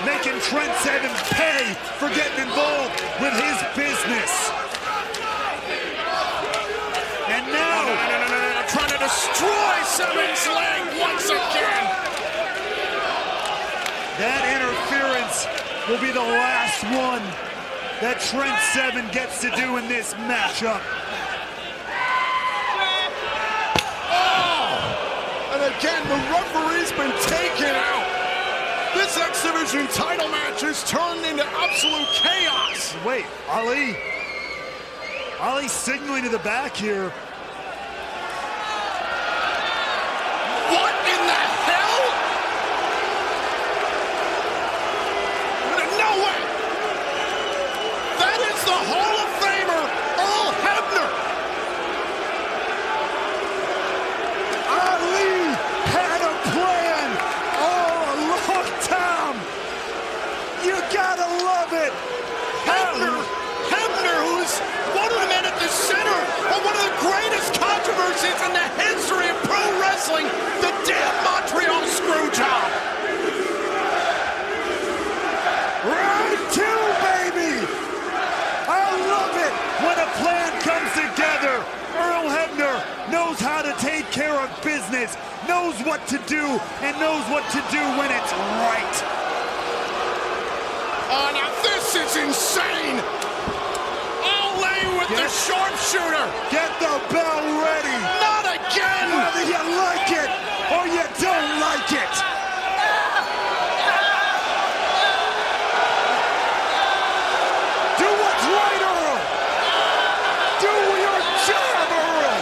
making Trent Seven pay for getting involved with his business. And now, No, trying to destroy Seven's leg once again. that interference will be the last one that Trent Seven gets to do in this matchup. And again, the referee's been taken out. This X Division title match has turned into absolute chaos. Wait, Ali's signaling to the back here. What in the hell? No way! That is the Hall of Famer, Earl Hebner. Ali had a plan all a long time. You gotta love it. Hebner, who's one of the men at the center of one of the greatest controversies in the history of pro wrestling, the damn Montreal Screwjob. Round two, baby. I love it when a plan comes together. Earl Hebner knows how to take care of business, knows what to do, and knows what to do when it's right. Oh, now this is insane. Olay with the sharpshooter. Get the bell ready. Not again. Whether you like it or you don't like it. Do what's right, Earl. Do your job, Earl.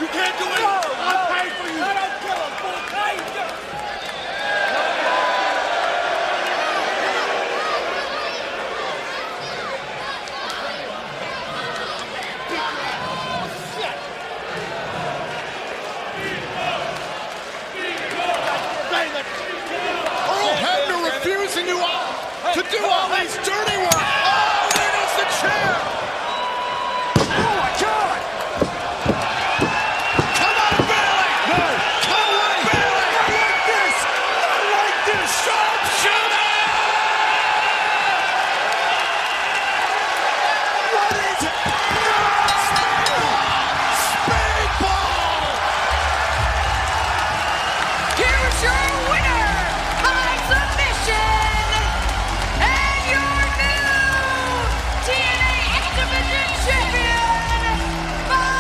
You can't do it! I'll pay for you! I don't kill him, fool! Earl Hebner refusing to do all these dirty work. Oh, there is the chair. Oh my God! Come on, Bailey. No! Come on, Bailey. I like this! I like this! Sharpshooter. What is it? Speedball. Here's your winner by submission and your new TNA X Division champion by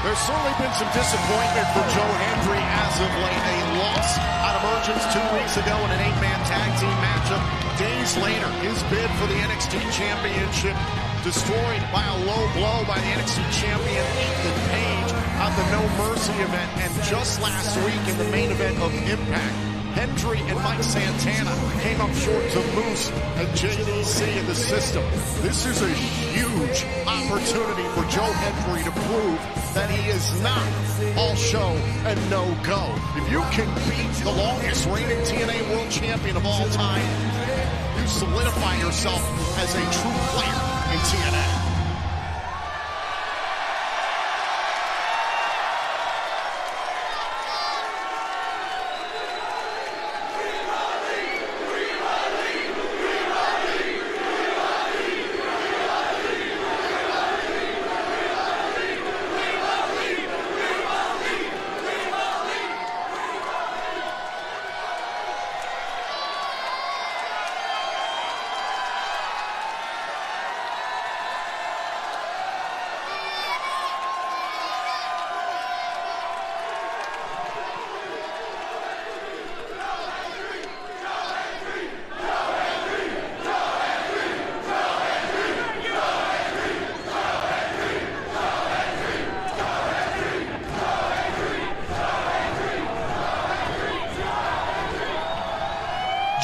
There's certainly been some disappointment for Joe Hendry as of late. A loss at Emergence 2 weeks ago in an 8-man tag team matchup. Days later, his bid for the NXT Championship destroyed by a low blow by the NXT Champion Ethan Page at the No Mercy event. And just last week in the main event of Impact, Hendry and Mike Santana came up short to Moose and JDC in the system. This is a huge opportunity for Joe Hendry to prove that he is not all show and no go. If you can beat the longest reigning TNA World Champion of all time, you solidify yourself as a true player in TNA.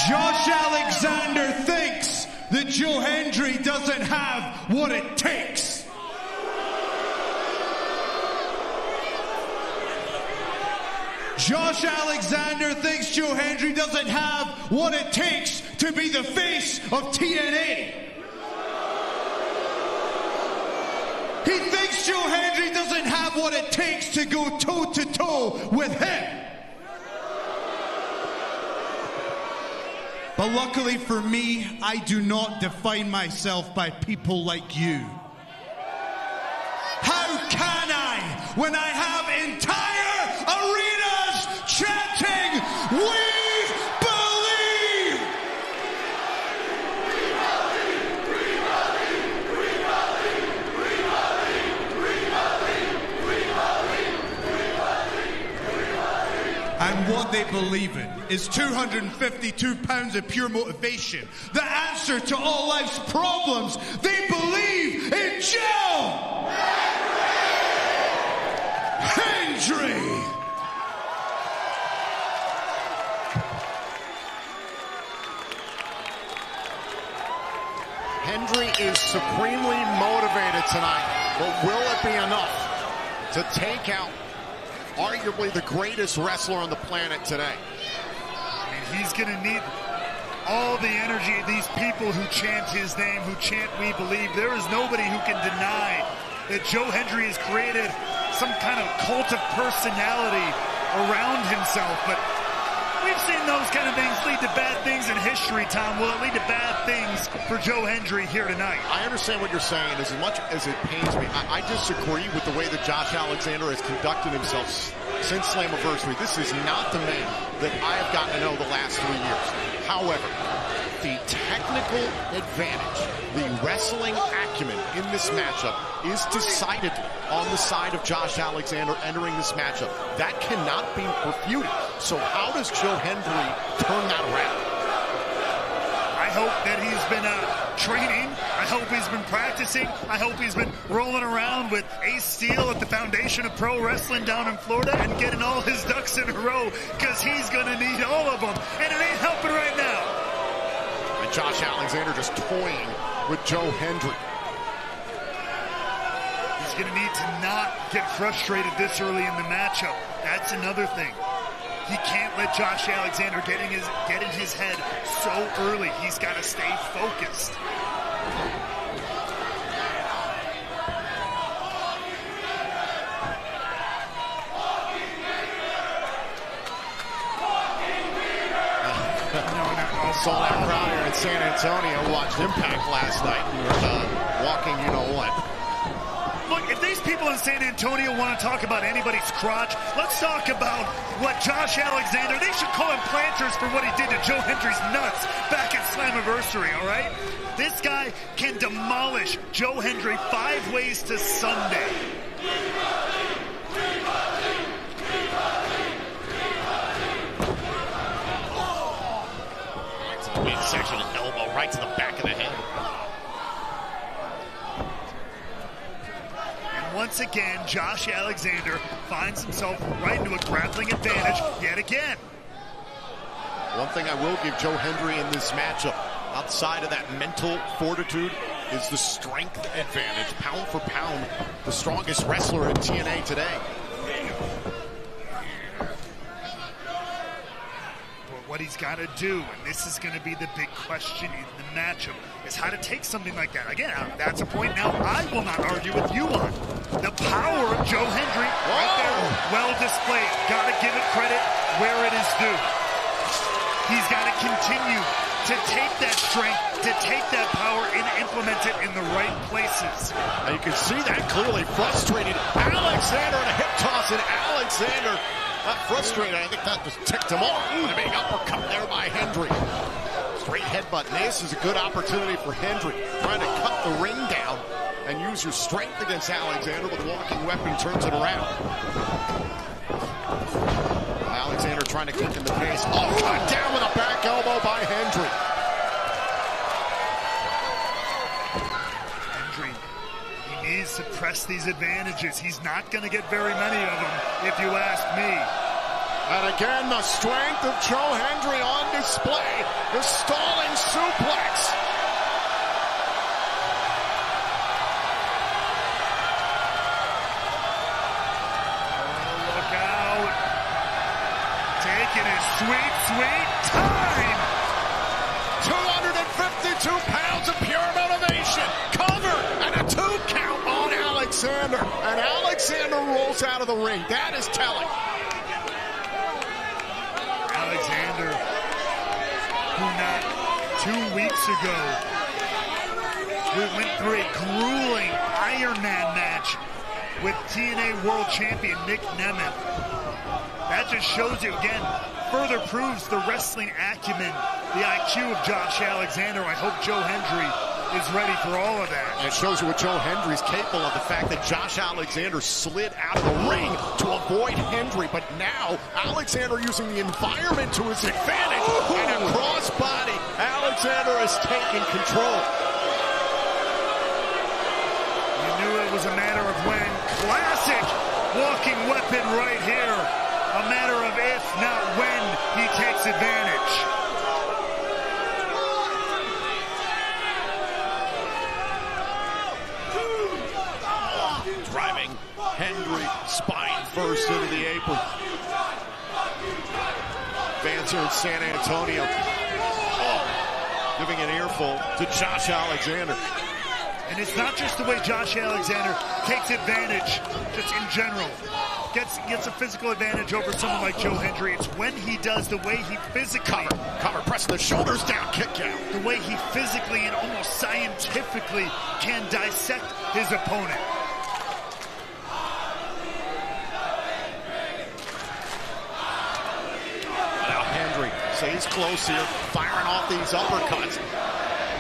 Josh Alexander thinks that Joe Hendry doesn't have what it takes. Josh Alexander thinks Joe Hendry doesn't have what it takes to be the face of TNA. He thinks Joe Hendry doesn't have what it takes to go toe-to-toe with him. But luckily for me, I do not define myself by people like you. How can I, when I have entire arenas chanting, "We believe"? And what they believe in is 252 pounds of pure motivation. The answer to all life's problems. They believe in Joe Hendry. Hendry is supremely motivated tonight, but will it be enough to take out arguably the greatest wrestler on the planet today? I mean, he's going to need all the energy of these people who chant his name, who chant "We believe." There is nobody who can deny that Joe Hendry has created some kind of cult of personality around himself. But we've seen those kind of things lead to bad things in history, Tom. Will it lead to bad things for Joe Hendry here tonight? I understand what you're saying. As much as it pains me, I disagree with the way that Josh Alexander has conducted himself since Slammiversary. This is not the man that I have gotten to know the last 3 years. However, the technical advantage, the wrestling acumen in this matchup is decided on the side of Josh Alexander entering this matchup. That cannot be refuted. So how does Joe Hendry turn that around? I hope that he's been training. I hope he's been practicing. I hope he's been rolling around with Ace Steel at the foundation of pro wrestling down in Florida and getting all his ducks in a row, because he's going to need all of them, and it ain't helping right now. And Josh Alexander just toying with Joe Hendry. He's going to need to not get frustrated this early in the matchup. That's another thing. He can't let Josh Alexander get in his head so early. He's got to stay focused. Sold out crowd here in San Antonio. Watched Impact last night. We were walking, you know what. Look, if these people in San Antonio want to talk about anybody's crotch, let's talk about what Josh Alexander, they should call him planters for what he did to Joe Hendry's nuts back at Slammiversary, all right? This guy can demolish Joe Hendry 5 ways to Sunday. Midsection elbow right to the back of the head. Once again, Josh Alexander finds himself right into a grappling advantage yet again. One thing I will give Joe Hendry in this matchup, outside of that mental fortitude, is the strength advantage. Pound for pound, the strongest wrestler in TNA today. What he's got to do, and this is going to be the big question in the matchup, is how to take something like that. Again, that's a point now I will not argue with you on. The power of Joe Hendry, right there, well displayed. Got to give it credit where it is due. He's got to continue to take that strength, to take that power and implement it in the right places. Now you can see that clearly. Frustrated Alexander, and a hip toss, and Alexander not frustrated. I think that just ticked him off. A big uppercut there by Hendry. Straight headbutt. This is a good opportunity for Hendry, trying to cut the ring down and use your strength against Alexander, but the walking weapon turns it around. Alexander trying to kick in the face. Oh, cut down with a back elbow by Hendry. He needs to press these advantages. He's not going to get very many of them, if you ask me. And again, the strength of Joe Hendry on display. The stalling suplex. Look out. Taking his sweet, sweet time. 252 pounds of pure motivation. Cover and a 2 count on Alexander. And Alexander rolls out of the ring. That is telling. Alexander, who not 2 weeks ago, we went through a grueling Iron Man match with TNA World Champion Nick Nemeth. That just shows you again, further proves the wrestling acumen, the IQ of Josh Alexander. I hope Joe Hendry is ready for all of that. And it shows you what Joe Hendry's capable of, the fact that Josh Alexander slid out of the ring to avoid Hendry, but now Alexander using the environment to his advantage. And a crossbody, Alexander is taking control. You knew it was a matter of when. Classic walking weapon right here. A matter of if, not when, he takes advantage. Driving Hendry spine first into the apron. Fans here in San Antonio giving an earful to Josh Alexander. And it's not just the way Josh Alexander takes advantage, just in general. Gets a physical advantage over someone like Joe Hendry. It's when he does, the way he physically... Cover, pressing the shoulders down, kick out. The way he physically and almost scientifically can dissect his opponent. Now Hendry stays close here, firing off these uppercuts.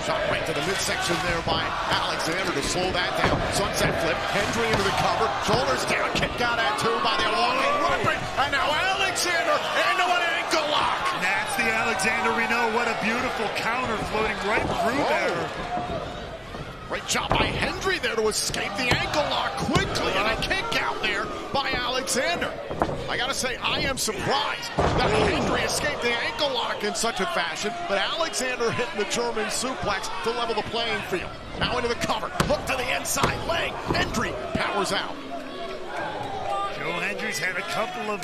Shot right to the midsection there by Alexander to slow that down. Sunset flip, Hendry into the cover, shoulders down, kick out at 2 by the walking weapon, and now Alexander into an ankle lock. And that's the Alexander we know. What a beautiful counter floating right through there. Great job by Hendry there to escape the ankle lock quickly, and a kick out there by Alexander. I gotta say, I am surprised that Hendry escaped the ankle lock in such a fashion, but Alexander hitting the German suplex to level the playing field. Now into the cover, hook to the inside leg. Hendry powers out. Joe Hendry's had a couple of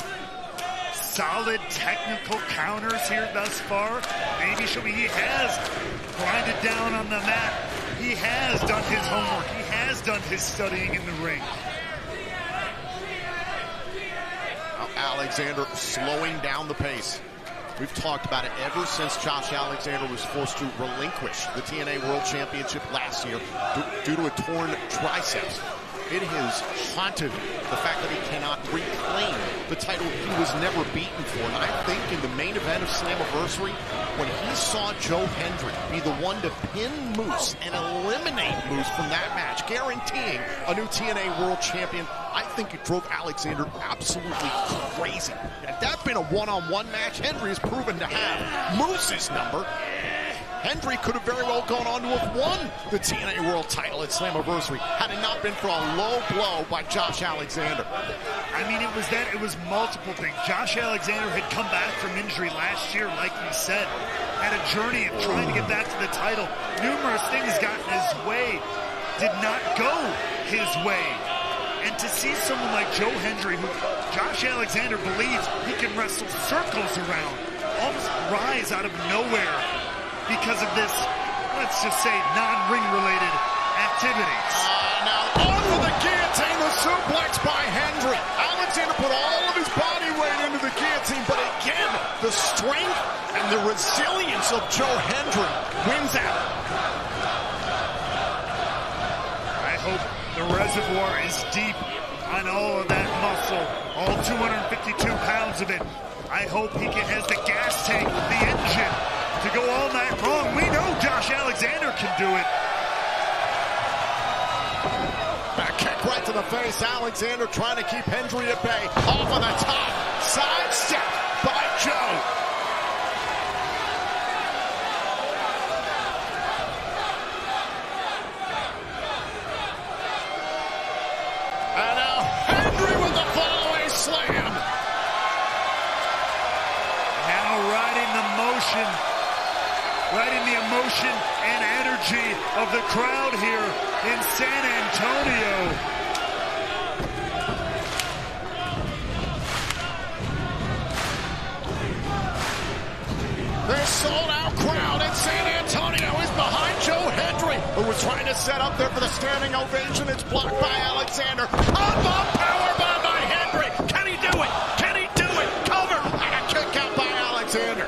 solid technical counters here thus far. Maybe he has grinded down on the mat. He has done his homework. He has done his studying in the ring. Alexander slowing down the pace. We've talked about it ever since Josh Alexander was forced to relinquish the TNA World Championship last year due to a torn triceps. It has haunted the fact that he cannot reclaim the title he was never beaten for. And I think in the main event of Slammiversary, when he saw Joe Hendry be the one to pin Moose and eliminate Moose from that match, guaranteeing a new TNA World Champion, I think it drove Alexander absolutely crazy. Had that been a one-on-one match, Hendry has proven to have Moose's number. Hendry could have very well gone on to have won the TNA World title at Slammiversary had it not been for a low blow by Josh Alexander. I mean, it was multiple things. Josh Alexander had come back from injury last year, like we said, had a journey of trying to get back to the title. Numerous things got in his way, did not go his way. And to see someone like Joe Hendry, who Josh Alexander believes he can wrestle circles around, almost rise out of nowhere because of this, let's just say, non-ring related activities. Now on for the guillotine, the suplex by Hendry. Alexander put all of his body weight into the guillotine, but again, the strength and the resilience of Joe Hendry wins out. I hope the reservoir is deep on all of that muscle, all 252 pounds of it. I hope he has the gas tank, the engine, to go all night long. We know Josh Alexander can do it. Back kick right to the face. Alexander trying to keep Hendry at bay. Off of the top. Side step by Joe. And now Hendry with the following slam. Now riding the motion right in the emotion and energy of the crowd here in San Antonio. This sold-out crowd in San Antonio is behind Joe Hendry, who was trying to set up there for the standing ovation. It's blocked by Alexander. Up powerbomb by Hendry. Can he do it? Can he do it? Cover and a kick out by Alexander.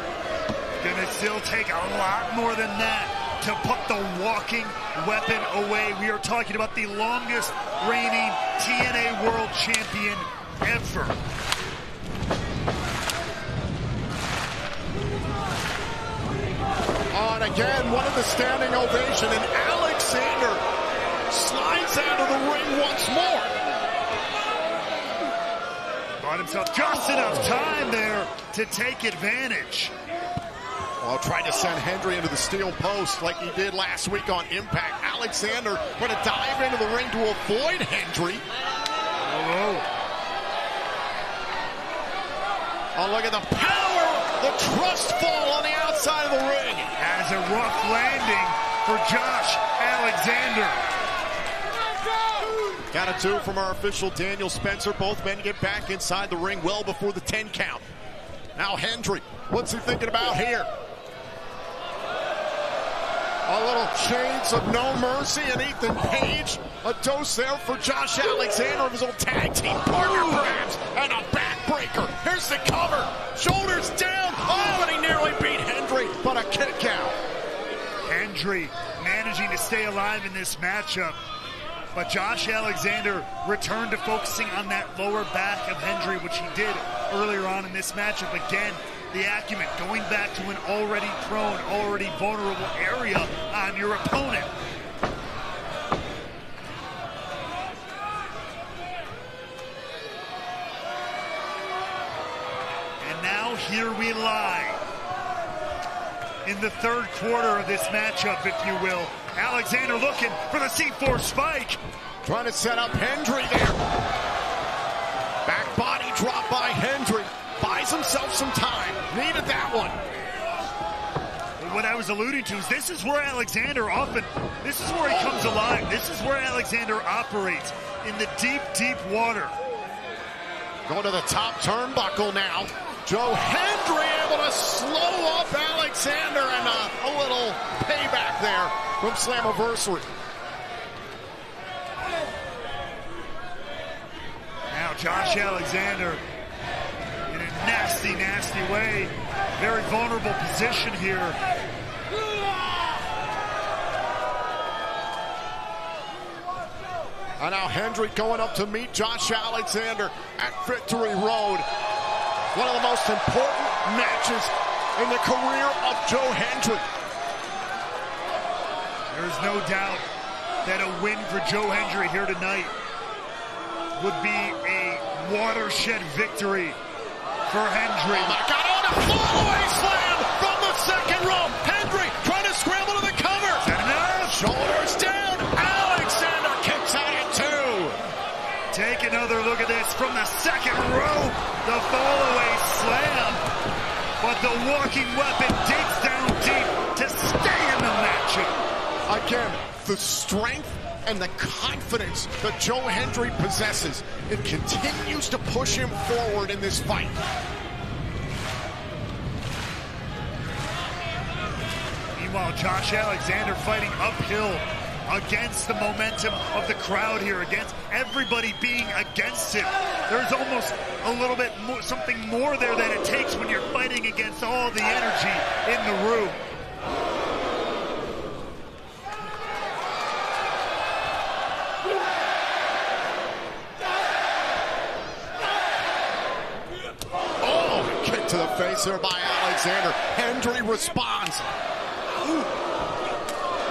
Gonna still take a lot more than that to put the walking weapon away. We are talking about the longest reigning TNA World Champion ever. On again, one of the standing ovation, and Alexander slides out of the ring once more. Bought himself just enough time there to take advantage. Well, trying to send Hendry into the steel post like he did last week on Impact. Alexander going to dive into the ring to avoid Hendry. Oh, look at the power, the trust fall on the outside of the ring. As a rough landing for Josh Alexander. Got a 2 from our official Daniel Spencer. Both men get back inside the ring well before the 10 count. Now Hendry, what's he thinking about here? A little Shades of No Mercy and Ethan Page. A dose there for Josh Alexander of his old tag team partner perhaps. And a backbreaker. Here's the cover. Shoulders down. Oh, and he nearly beat Hendry, but a kick out. Hendry managing to stay alive in this matchup. But Josh Alexander returned to focusing on that lower back of Hendry, which he did earlier on in this matchup. Again, the acumen going back to an already prone, already vulnerable area on your opponent. And now here we lie in the third quarter of this matchup, if you will. Alexander looking for the C4 spike. Trying to set up Hendry there. Back body drop by Hendry. Buys himself some time. Needed that one. What I was alluding to is this is where Alexander this is where he comes alive. This is where Alexander operates, in the deep, deep water. Going to the top turnbuckle now. Joe Hendry able to slow up Alexander, and a little payback there from Slammiversary. Now Josh Alexander in a nasty, nasty way. Very vulnerable position here. And now Hendry going up to meet Josh Alexander at Victory Road. One of the most important matches in the career of Joe Hendry. There is no doubt that a win for Joe Hendry here tonight would be a watershed victory for Hendry. Oh my God, on a fall-away slam from the second row. Hendry trying to scramble to the cover. Is that enough? Shoulders down. Alexander kicks out at 2. Take another look at this from the second row. The fall-away slam. But the walking weapon digs down deep to stay in the matchup. Again, the strength and the confidence that Joe Hendry possesses, it continues to push him forward in this fight. Meanwhile, Josh Alexander fighting uphill against the momentum of the crowd here, against everybody being against him. There's almost a little bit more, something more there than it takes when you're fighting against all the energy in the room. Oh, kick to the face there by Alexander. Hendry responds.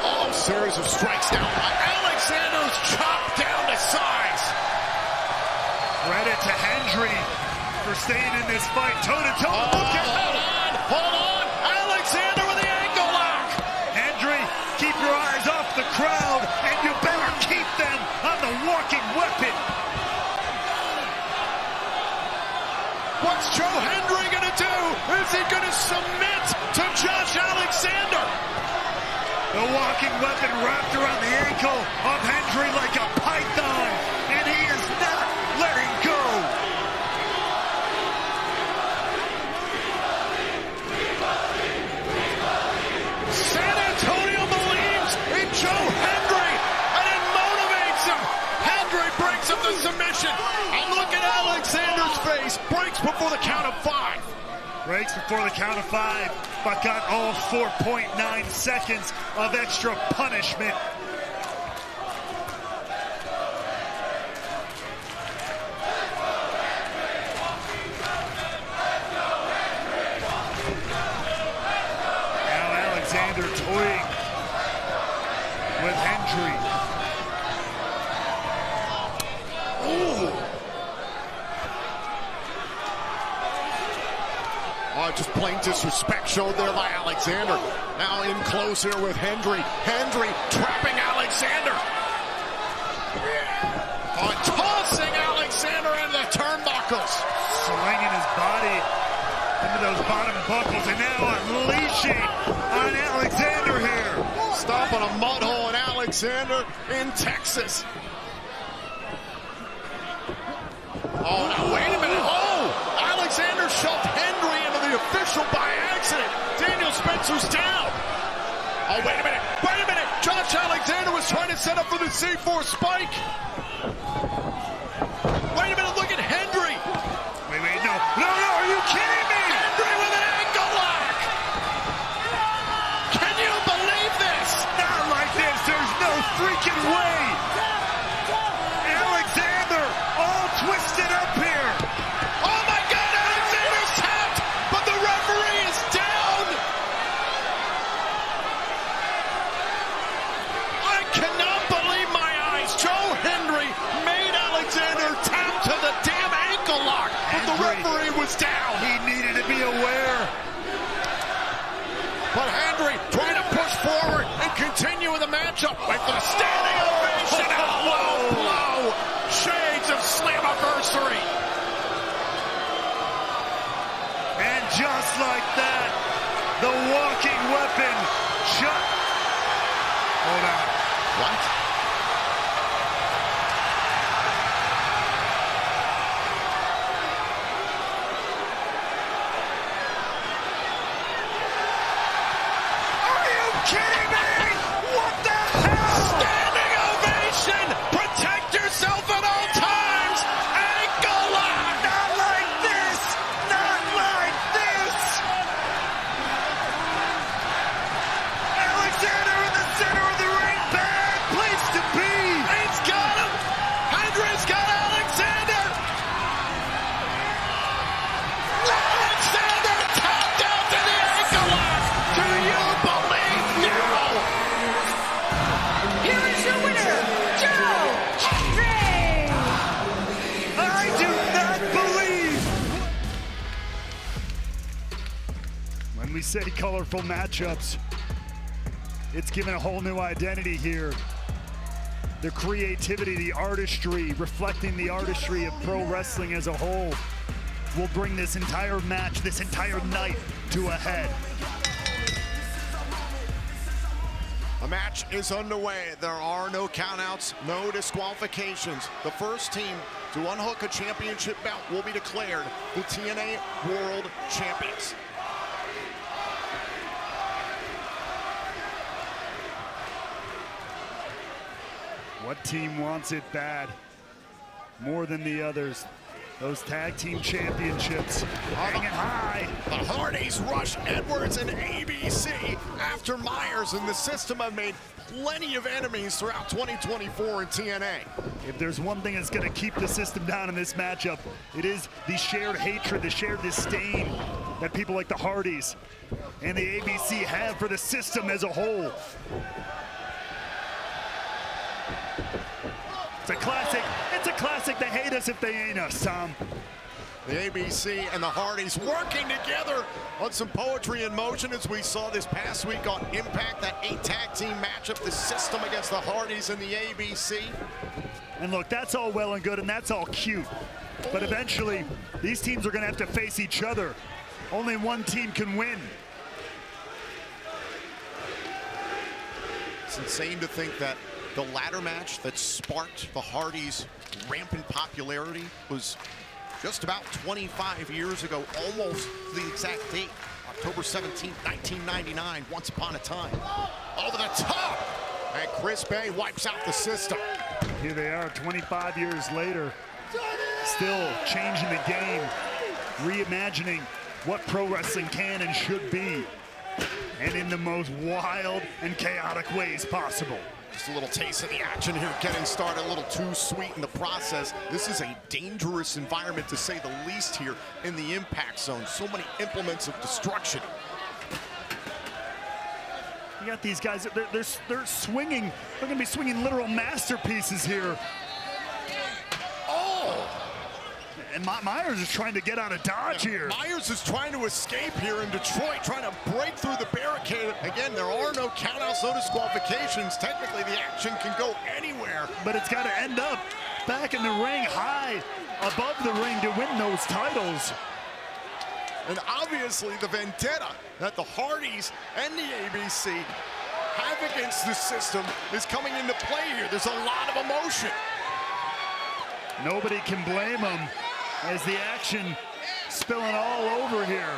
Oh, series of strikes down by Alexander's chopped down to size. Credit to Hendry for staying in this fight toe-to-toe. Hold on. Alexander with the ankle lock. Hendry, keep your eyes off the crowd, and you better keep them on the walking weapon. What's Joe Hendry going to do? Is he going to submit to Josh Alexander? The walking weapon wrapped around the ankle of Hendry like a python, and he is not letting go. San Antonio believes in Joe Hendry, and it motivates him. Hendry breaks up the submission, and look at Alexander's face. Breaks before the count of 5. Breaks before the count of 5, but got all 4.9 seconds of extra punishment. Now Alexander toying with Hendry. Ooh. Oh, just plain disrespect showed there by Alexander. Now in close here with Hendry. Hendry trapping Alexander. Oh, tossing Alexander into the turnbuckles. Slinging his body into those bottom buckles, and now unleashing on Alexander here. Stomping a mud hole in Alexander in Texas. Oh, now wait a minute. Oh, Alexander shoved Hendry into the official by accident. Daniel Spencer's down. Oh, wait a minute. Wait a minute. Josh Alexander was trying to set up for the C4 spike. Wait a minute. Look at Hendry. Wait, no. No, are you kidding me? Hendry with an ankle lock. Can you believe this? Not like this. There's no freaking way. Alexander all twisted up here. Oh my God, Alexander's tapped, but the referee is down. I cannot believe my eyes. Joe Hendry made Alexander tap to the damn ankle lock, but the referee was down. He needed to be aware. But Hendry trying to push forward and continue in the matchup. Wait for the standing ovation. A low blow. Shades of Slammiversary. And just like that, the walking weapon shut. Hold on. What? Are you kidding me? What the hell? Standing ovation! Protect yourself at all times! Ankle lock! Not like this! Not like this! Alexander in the center of the ring. Bad place to be! He's got him! Hendry's got Alexander! Alexander tapped out to the ankle lock! Do you believe now? Here is your winner, Joe Hendry! I do not believe! When we say colorful matchups, it's given a whole new identity here. The creativity, the artistry, reflecting the artistry of pro wrestling as a whole, will bring this entire match, this entire night to a head. A match is underway. There are no countouts, no disqualifications. The first team to unhook a championship belt will be declared the TNA World Champions. What team wants it bad more than the others? Those tag team championships hanging high. The Hardys rush Edwards and ABC after Myers, and the system have made plenty of enemies throughout 2024 in TNA. If there's one thing that's going to keep the system down in this matchup, it is the shared hatred, the shared disdain that people like the Hardys and the ABC have for the system as a whole. It's a classic. It's a classic. They hate us if they ain't us, Tom. The ABC and the Hardys working together on some poetry in motion, as we saw this past week on Impact, that 8 tag team matchup, the system against the Hardys and the ABC. And look, that's all well and good, and that's all cute. But eventually, these teams are going to have to face each other. Only one team can win. It's insane to think that the ladder match that sparked the Hardys' rampant popularity was just about 25 years ago, almost the exact date, October 17th, 1999, once upon a time. Over the top, and Chris Bay wipes out the system. Here they are 25 years later, still changing the game, reimagining what pro wrestling can and should be, and in the most wild and chaotic ways possible. Just a little taste of the action here, getting started a little too sweet in the process. This is a dangerous environment, to say the least, here in the impact zone. So many implements of destruction. You got these guys, they're swinging. They're gonna be swinging literal masterpieces here. Oh! And Myers is trying to get out of dodge here. Myers is trying to escape here in Detroit, trying to break through the barricade. Again, there are no countouts, no disqualifications. Technically, the action can go anywhere. But it's got to end up back in the ring, high above the ring to win those titles. And obviously, the vendetta that the Hardys and the ABC have against the system is coming into play here. There's a lot of emotion. Nobody can blame them as the action spilling all over here.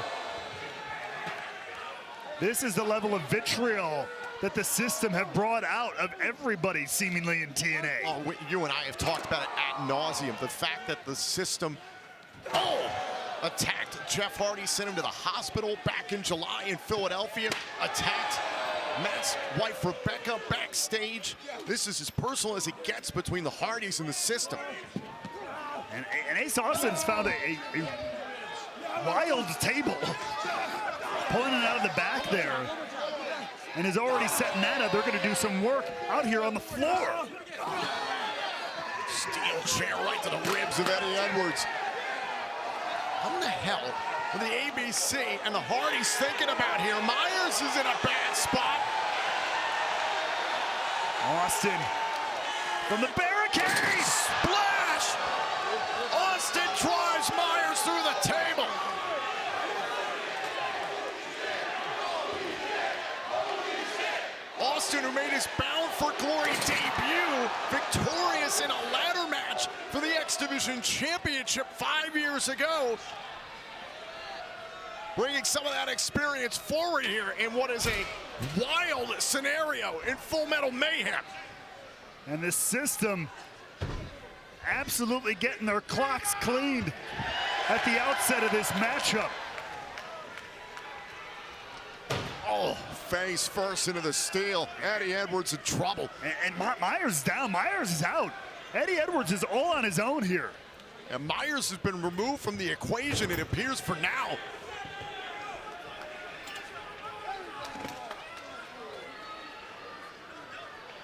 This is the level of vitriol that the system have brought out of everybody seemingly in TNA. Oh, you and I have talked about it ad nauseum. The fact that the system, attacked Jeff Hardy, sent him to the hospital back in July in Philadelphia, attacked Matt's wife Rebecca backstage. This is as personal as it gets between the Hardys and the system. And Ace Austin's found a wild table, pulling it out of the back there, and is already setting that up. They're going to do some work out here on the floor. Steel chair right to the ribs of Eddie Edwards. What in the hell are the ABC and the Hardys thinking about here? Myers is in a bad spot. Austin from the barricade. Splash! Austin drives Myers through the table. Austin, who made his Bound for Glory debut, victorious in a ladder match for the X Division Championship 5 years ago, bringing some of that experience forward here in what is a wild scenario in Full Metal Mayhem. And the system absolutely getting their clocks cleaned at the outset of this matchup. Oh, face first into the steel. Eddie Edwards in trouble. And Myers is down. Myers is out. Eddie Edwards is all on his own here. And Myers has been removed from the equation, it appears, for now.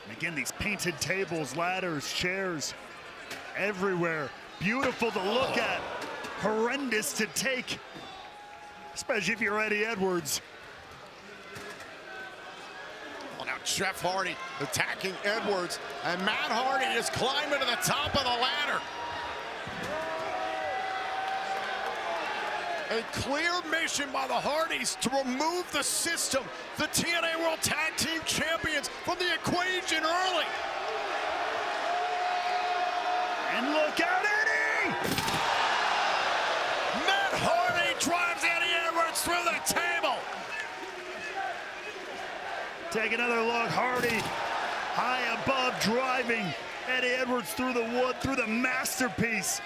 And again, these painted tables, ladders, chairs, everywhere. Beautiful to look at, horrendous to take, especially if you're Eddie Edwards. Well, now Jeff Hardy attacking Edwards, and Matt Hardy is climbing to the top of the ladder. A clear mission by the Hardys to remove the system, the TNA World Tag Team Champions, from the equation early. And look out, Eddie! Matt Hardy drives Eddie Edwards through the table. Take another look, Hardy high above, driving Eddie Edwards through the wood, through the masterpiece.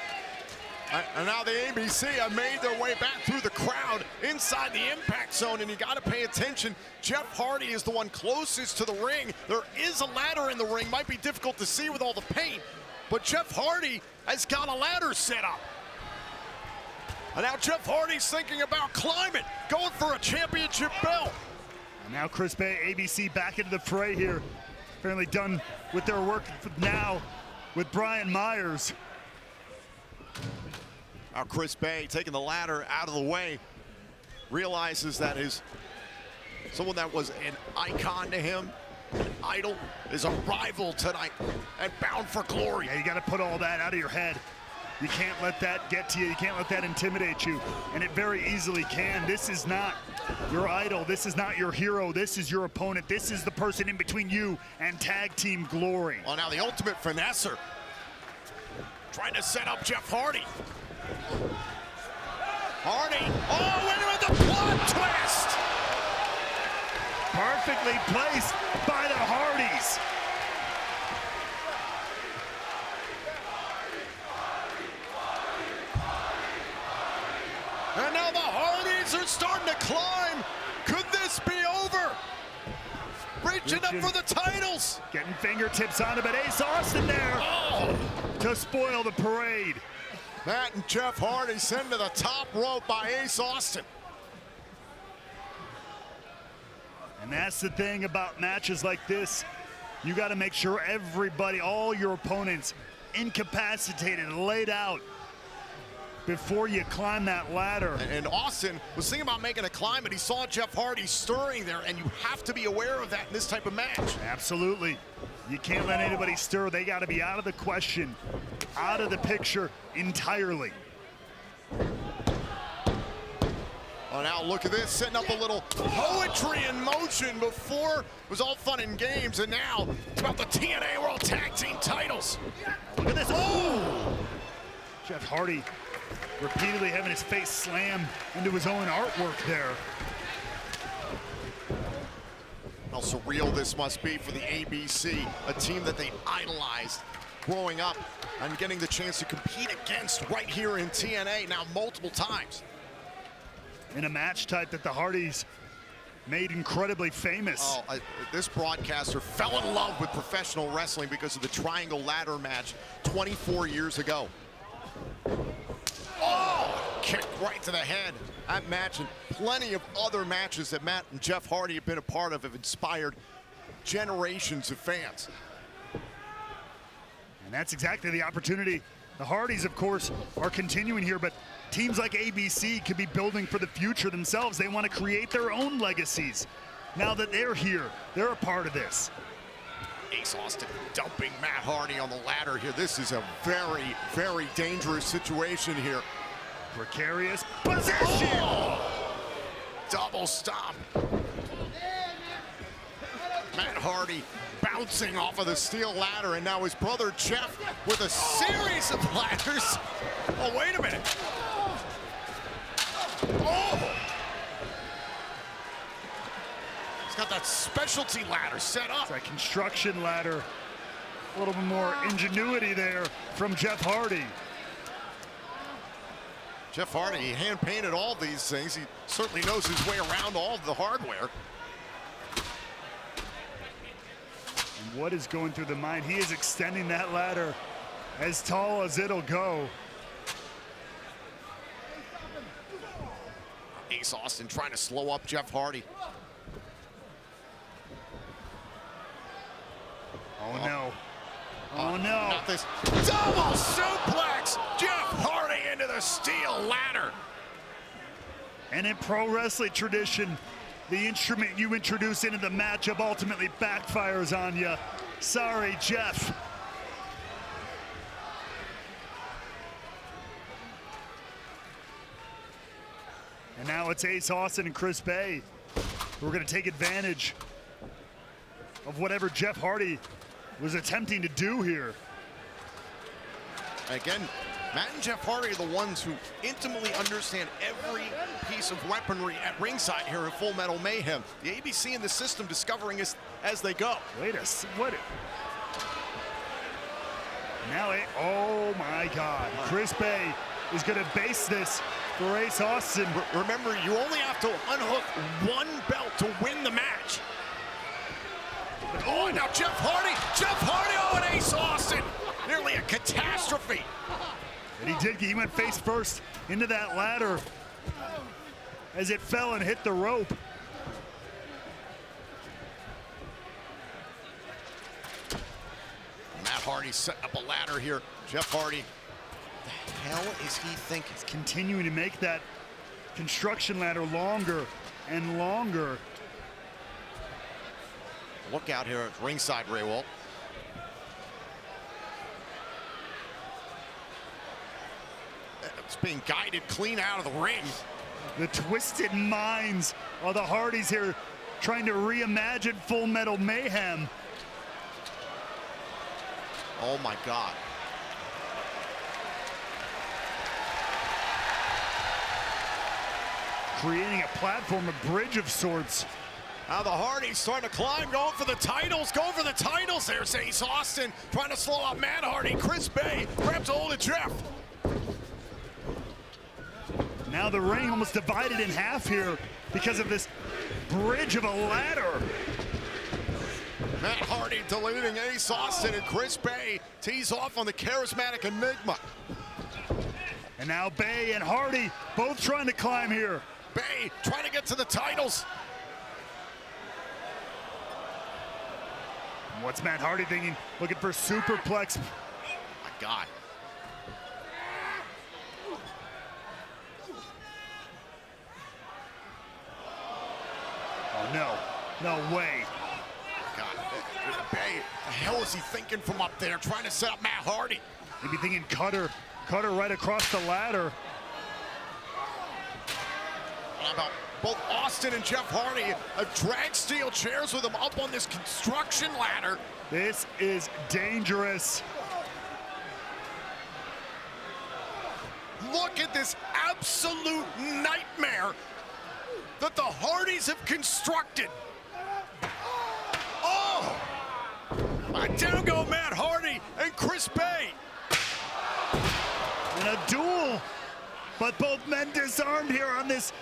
And now the ABC have made their way back through the crowd inside the impact zone, and you got to pay attention. Jeff Hardy is the one closest to the ring. There is a ladder in the ring, might be difficult to see with all the paint, but Jeff Hardy has got a ladder set up. And now Jeff Hardy's thinking about climbing, going for a championship belt. And now Chris Bay, ABC back into the fray here. Apparently done with their work now with Brian Myers. Now Chris Bay taking the ladder out of the way, realizes that someone that was an icon to him, an idol, is a rival tonight and Bound for Glory. Yeah, you got to put all that out of your head. You can't let that get to you. You can't let that intimidate you. And it very easily can. This is not your idol. This is not your hero. This is your opponent. This is the person in between you and tag team glory. Well, now the ultimate finesser. Trying to set up Jeff Hardy. Hardy, oh, into the plot twist! Perfectly placed by the Hardys. And now the Hardys are starting to climb. Could this be over? Reaching up for the titles. Getting fingertips on it, but Ace Austin there to spoil the parade. Matt and Jeff Hardy sent to the top rope by Ace Austin. And that's the thing about matches like this. You got to make sure everybody, all your opponents, incapacitated, laid out before you climb that ladder. And Austin was thinking about making a climb, but he saw Jeff Hardy stirring there, and you have to be aware of that in this type of match. Absolutely. You can't let anybody stir. They got to be out of the question, out of the picture entirely. Oh, now look at this, setting up a little poetry in motion. Before it was all fun and games, and now it's about the TNA World Tag Team titles. Look at this. Oh! Jeff Hardy repeatedly having his face slammed into his own artwork there. How surreal this must be for the ABC, a team that they idolized growing up and getting the chance to compete against right here in TNA now multiple times. In a match type that the Hardys made incredibly famous. Oh, this broadcaster fell in love with professional wrestling because of the triangle ladder match 24 years ago. Oh, kick right to the head. That match and plenty of other matches that Matt and Jeff Hardy have been a part of have inspired generations of fans. And that's exactly the opportunity. The Hardys, of course, are continuing here, but teams like ABC could be building for the future themselves. They want to create their own legacies. Now that they're here, they're a part of this. Ace Austin dumping Matt Hardy on the ladder here. This is a very, very dangerous situation here. Precarious position. Oh! Double stop. Matt Hardy bouncing off of the steel ladder, and now his brother Jeff with a series of ladders. Oh, wait a minute. Oh! He's got that specialty ladder set up. It's a construction ladder. A little bit more ingenuity there from Jeff Hardy. Jeff Hardy, he hand-painted all these things. He certainly knows his way around all of the hardware. And what is going through the mind? He is extending that ladder as tall as it'll go. Ace Austin trying to slow up Jeff Hardy. Oh no. Oh no. Not this double suplex. Jeff Hardy into the steel ladder. And in pro wrestling tradition, the instrument you introduce into the matchup ultimately backfires on you. Sorry, Jeff. And now it's Ace Austin and Chris Bay who are going to take advantage of whatever Jeff Hardy was attempting to do here. Again, Matt and Jeff Hardy are the ones who intimately understand every piece of weaponry at ringside here in Full Metal Mayhem. The ABC and the system discovering us as they go. Wait a what? Now, oh my God. Chris Bay is going to base this for Ace Austin. Remember, you only have to unhook one belt to win the match. Oh, now Jeff Hardy, oh, and Ace Austin. Nearly a catastrophe. And he went face first into that ladder as it fell and hit the rope. Matt Hardy setting up a ladder here. Jeff Hardy, the hell is he thinking? He's continuing to make that construction ladder longer and longer. Look out here at ringside, Ray Walt. It's being guided clean out of the ring. The twisted minds While the Hardys here trying to reimagine Full Metal Mayhem. Oh my God. Creating a platform, a bridge of sorts. Now the Hardys starting to climb, going for the titles, There's Ace Austin trying to slow out Matt Hardy. Chris Bay grabs a hold of Jeff. Now the ring almost divided in half here because of this bridge of a ladder. Matt Hardy deleting Ace Austin, and Chris Bay tees off on the charismatic Enigma. And now Bay and Hardy both trying to climb here. Bay trying to get to the titles. What's Matt Hardy thinking? Looking for superplex. My God. Oh no, no way. God, Bay, the hell is he thinking from up there, trying to set up Matt Hardy? Maybe thinking cutter right across the ladder. How about both Austin and Jeff Hardy have dragged steel chairs with them up on this construction ladder. This is dangerous. Look at this absolute nightmare that the Hardys have constructed. Oh! Down go Matt Hardy and Chris Bay. And a duel, but both men disarmed here on this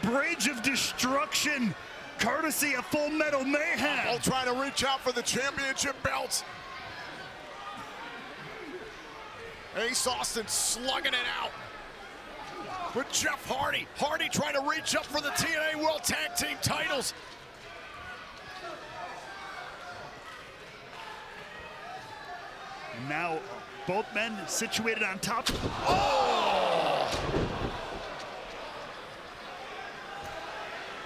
bridge of destruction, courtesy of Full Metal Mayhem. All trying to reach out for the championship belts. Ace Austin slugging it out with Jeff Hardy. Hardy trying to reach up for the TNA World Tag Team titles. Now both men situated on top. Oh!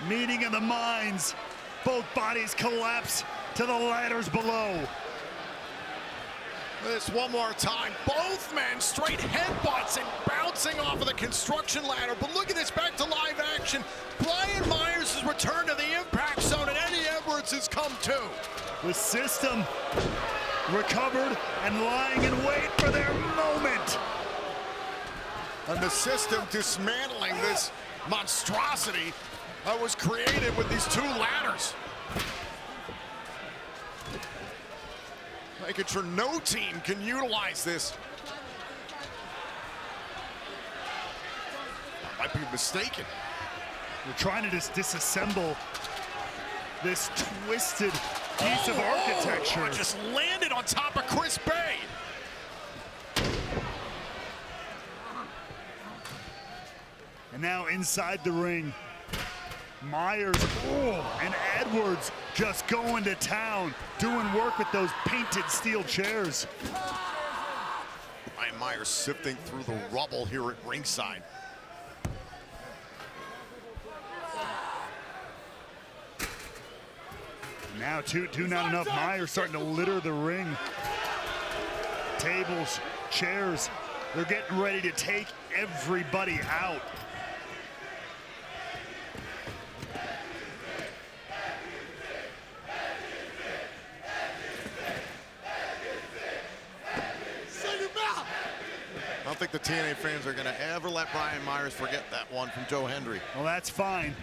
Meeting of the minds. Both bodies collapse to the ladders below. This one more time. Both men straight headbutts and bouncing off of the construction ladder. But look at this, back to live action. Brian Myers has returned to the impact zone, and Eddie Edwards has come too. The system recovered and lying in wait for their moment. And the system dismantling this monstrosity that was created with these two ladders. Making sure no team can utilize this. I might be mistaken. We're trying to just disassemble this twisted piece of architecture. Oh, just landed on top of Chris Bay. And now inside the ring, Myers and Edwards just going to town, doing work with those painted steel chairs. Brian Myers sifting through the rubble here at ringside. Now two not enough. Myers starting to litter the ring. Tables, chairs, they're getting ready to take everybody out. I don't think the TNA fans are going to ever let Brian Myers forget that one from Joe Hendry. Well, that's fine.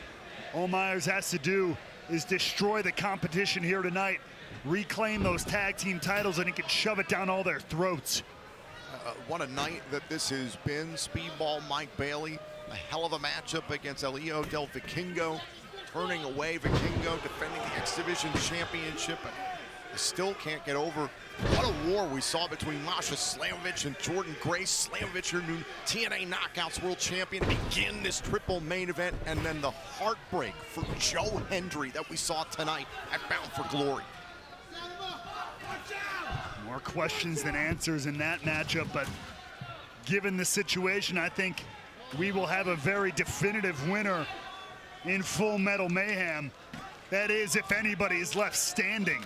All Myers has to do is destroy the competition here tonight, reclaim those tag team titles, and he can shove it down all their throats. What a night that this has been. Speedball Mike Bailey, a hell of a matchup against El Hijo del Vikingo, turning away Vikingo, defending the X Division Championship. I still can't get over what a war we saw between Masha, Slamovich, and Jordynne Grace. Slamovich, your new TNA Knockouts World Champion, begin this triple main event, and then the heartbreak for Joe Hendry that we saw tonight at Bound for Glory. More questions than answers in that matchup, but given the situation, I think we will have a very definitive winner in Full Metal Mayhem. That is, if anybody is left standing.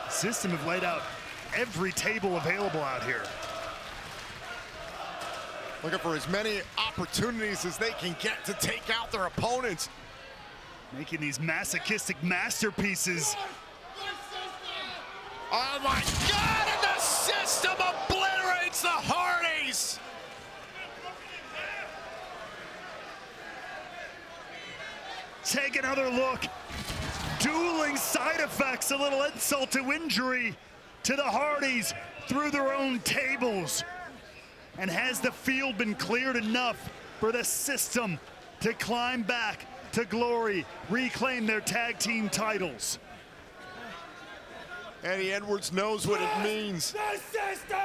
System have laid out every table available out here. Looking for as many opportunities as they can get to take out their opponents. Making these masochistic masterpieces. Oh my God, and the system obliterates the Hardys. Take another look. Dueling side effects, a little insult to injury to the Hardys through their own tables. And has the field been cleared enough for the system to climb back to glory, reclaim their tag team titles? Eddie Edwards knows what it means. The system!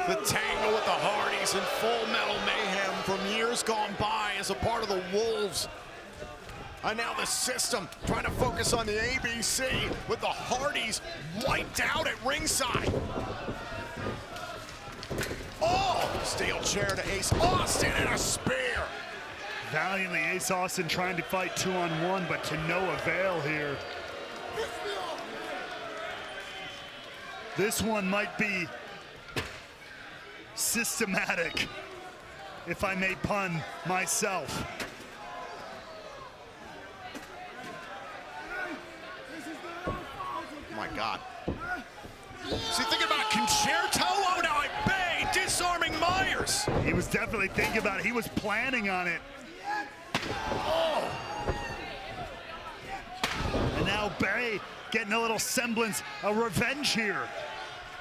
The tangle with the Hardys and Full Metal Mayhem from years gone by as a part of the Wolves. And now the system trying to focus on the ABC with the Hardys wiped out at ringside. Oh, steel chair to Ace Austin and a spear. Valiantly, Ace Austin trying to fight 2-on-1, but to no avail here. This one might be systematic, if I may pun myself. Oh my God. Is he thinking about Concerto? Oh, now I Bay disarming Myers. He was definitely thinking about it. He was planning on it. Oh. And now Bay getting a little semblance of revenge here.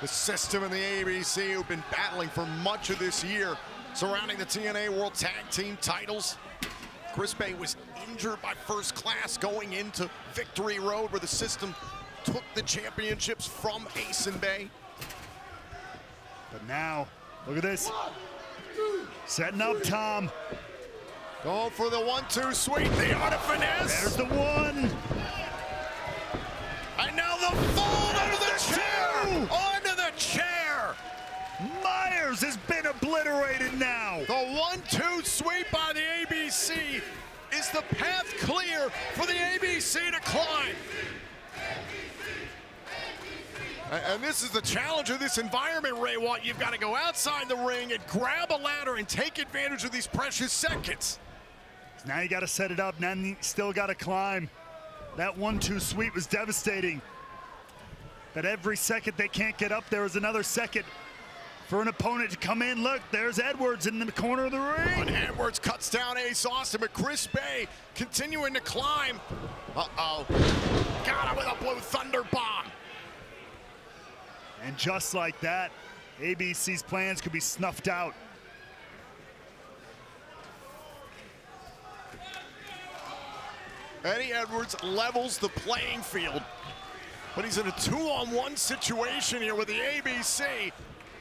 The system and the ABC who've been battling for much of this year surrounding the TNA World Tag Team titles. Chris Bay was injured by First Class going into Victory Road, where the system took the championships from Ace and Bay. But now, look at this. Setting up Tom. Going for the 1-2 sweep, the art of finesse. There's the one. And now the fold under the chair. Onto the chair. Myers has been obliterated now. The 1-2 sweep by the ABC is the path clear for the ABC to climb. And this is the challenge of this environment, Ray Watt. You've got to go outside the ring and grab a ladder and take advantage of these precious seconds. Now you got to set it up. Now you still got to climb. That 1-2 sweep was devastating. But every second they can't get up, there is another second for an opponent to come in. Look, there's Edwards in the corner of the ring. And Edwards cuts down Ace Austin, but Chris Bay continuing to climb. Uh-oh. Got him with a Blue Thunder Bomb. And just like that, ABC's plans could be snuffed out. Eddie Edwards levels the playing field, but he's in a 2-on-1 situation here with the ABC.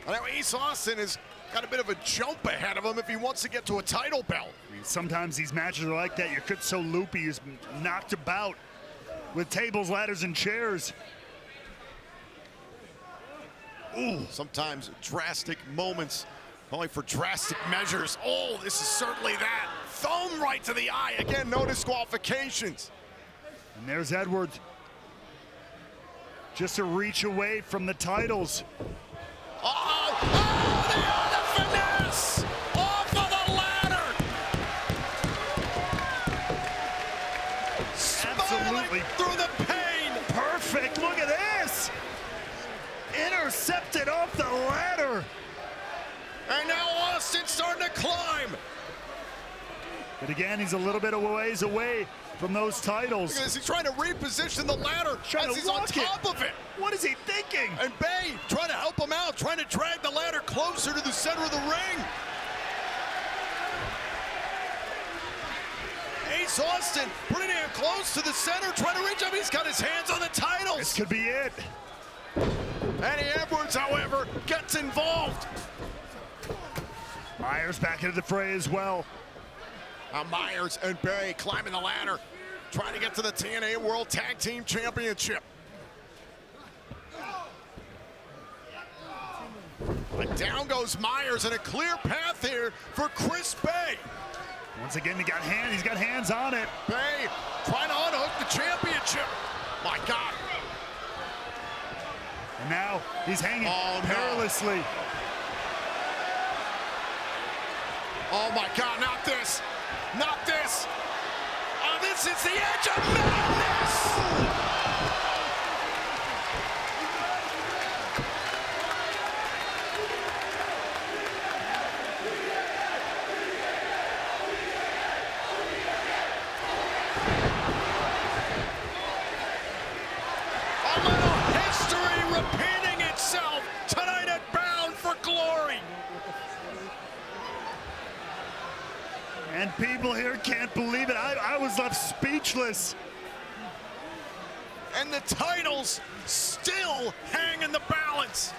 And now Ace Austin has got a bit of a jump ahead of him if he wants to get to a title belt. I mean, sometimes these matches are like that. You're so loopy, you're knocked about with tables, ladders, and chairs. Ooh, sometimes drastic moments, only for drastic measures. Oh, this is certainly that. Thumb right to the eye. Again, no disqualifications. And there's Edwards. Just a reach away from the titles. Uh-oh. Oh, the art of finesse! Off of the ladder! Absolutely. Through the pain! Perfect, look at this! Intercepted off the ladder. And now Austin's starting to climb. But again, he's a little bit of ways away from those titles. Look at this, he's trying to reposition the ladder as he's on top of it. What is he thinking? And Bay trying to help him out, trying to drag the ladder closer to the center of the ring. Ace Austin putting him close to the center, trying to reach up. He's got his hands on the titles. This could be it. Eddie Edwards, however, gets involved. Myers back into the fray as well. Now Myers and Bay climbing the ladder, trying to get to the TNA World Tag Team Championship. But down goes Myers, and a clear path here for Chris Bay. Once again, he's got hands on it. Bay trying to unhook the championship. My God. And now he's hanging perilously. Oh my God, not this. Not this. Oh, this is the edge of madness. A little history repeating itself tonight at Bound for Glory. And people here can't believe it. I was left speechless. And the titles still hang in the balance.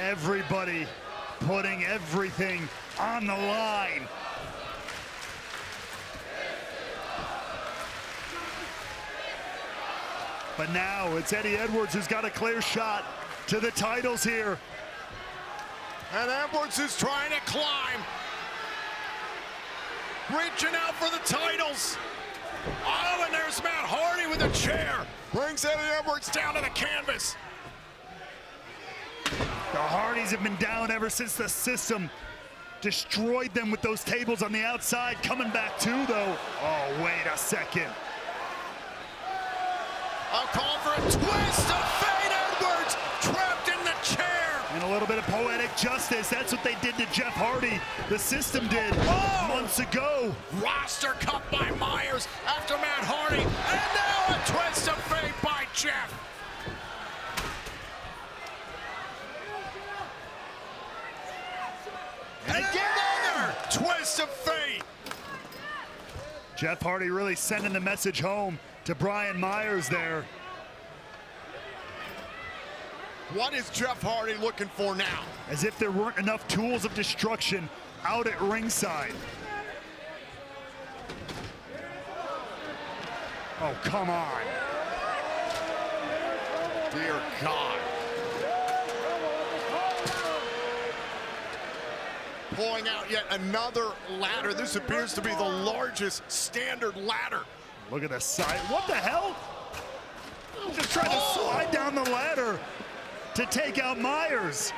Everybody putting everything on the line. But now it's Eddie Edwards who's got a clear shot to the titles here. And Edwards is trying to climb. Reaching out for the titles. Oh, and there's Matt Hardy with a chair. Brings Eddie Edwards down to the canvas. The Hardys have been down ever since the system destroyed them with those tables on the outside. Coming back too, though. Oh, wait a second. A call for a twist of fate. Edwards trapped in the chair. And a little bit of poetic justice. That's what they did to Jeff Hardy. The system did months ago. Roster cut by Myers after Matt Hardy. And now a twist of fate by Jeff. And another twist of fate. Jeff Hardy really sending the message home to Brian Myers there. What is Jeff Hardy looking for now? As if there weren't enough tools of destruction out at ringside. Oh, come on. Dear God. Pulling out yet another ladder. This appears to be the largest standard ladder. Look at the side. What the hell? Just trying to slide down the ladder to take out Myers.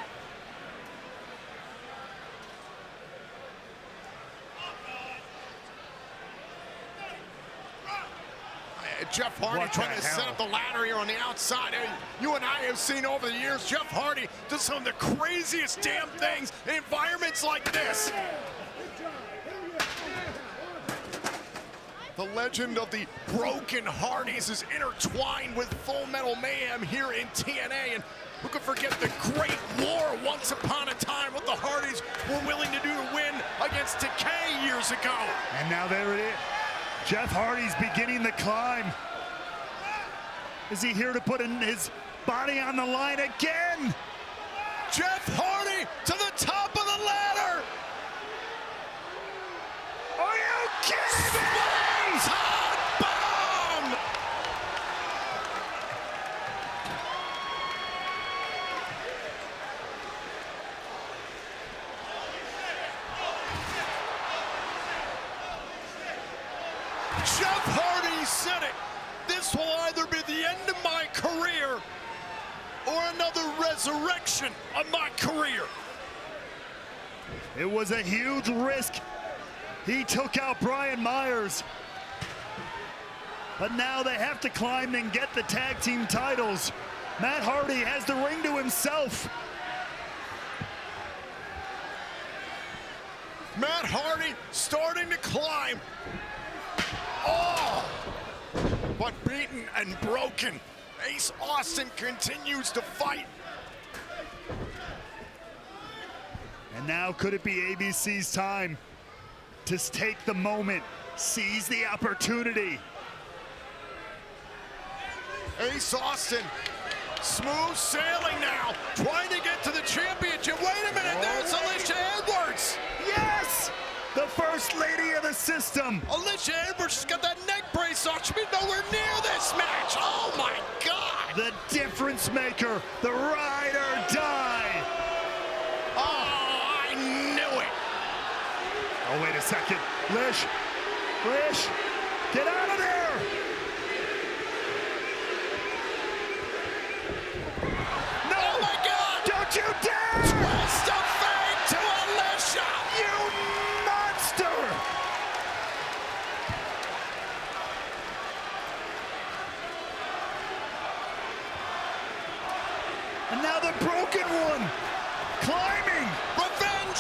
Jeff Hardy trying to set up the ladder here on the outside. You and I have seen over the years, Jeff Hardy does some of the craziest damn things in environments like this. The legend of the Broken Hardys is intertwined with Full Metal Mayhem here in TNA. And who could forget the great war once upon a time, what the Hardys were willing to do to win against Decay years ago. And now there it is. Jeff Hardy's beginning the climb. Is he here to put in his body on the line again? Jeff Hardy to the top of the ladder. Are you kidding me? Hot bomb! Jeff Hardy said it. This will either be the end of my career or another resurrection of my career. It was a huge risk. He took out Brian Myers. But now they have to climb and get the tag team titles. Matt Hardy has the ring to himself. Matt Hardy starting to climb. Oh! But beaten and broken. Ace Austin continues to fight. And now could it be ABC's time to take the moment, seize the opportunity? Ace Austin, smooth sailing now, trying to get to the championship. Wait a minute, there's Alicia Edwards. Yes! The first lady of the system. Alicia Edwards has got that neck brace on. She'll be nowhere near this match. Oh my God. The difference maker, the ride or die. Oh, I knew it. Oh, wait a second. Lish, get out of there. No, oh my God. Don't you dare. Twist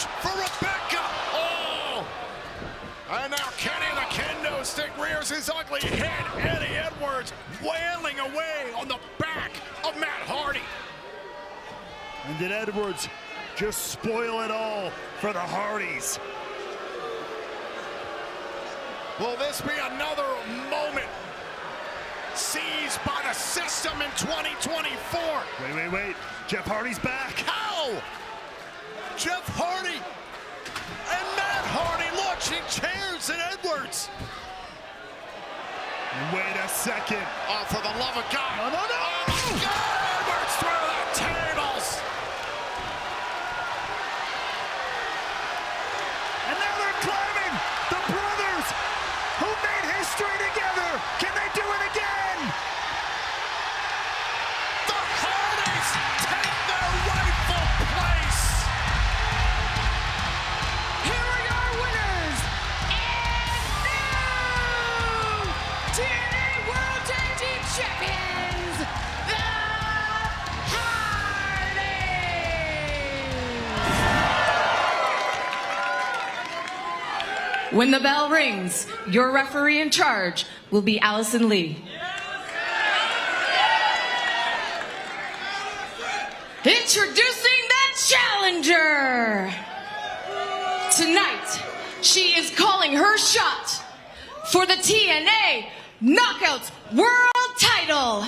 Slamovich for Rebecca. Oh! And now Kenny the kendo stick rears his ugly head. Eddie Edwards wailing away on the back of Matt Hardy. And did Edwards just spoil it all for the Hardys? Will this be another moment seized by the system in 2024? Wait. Jeff Hardy's back. How? Jeff Hardy and Matt Hardy launching chairs at Edwards. Wait a second. Oh, for the love of God. No. Oh, God, Edwards through the tables. And now they're climbing. The brothers who made history together. Can they do it again? The Hardys take their rightful place. Here are your winners and new TNA World Tag Team Champions, the Hardys. When the bell rings, your referee in charge will be Allison Lee. Introducing the challenger. Tonight, she is calling her shot for the TNA Knockouts World Title.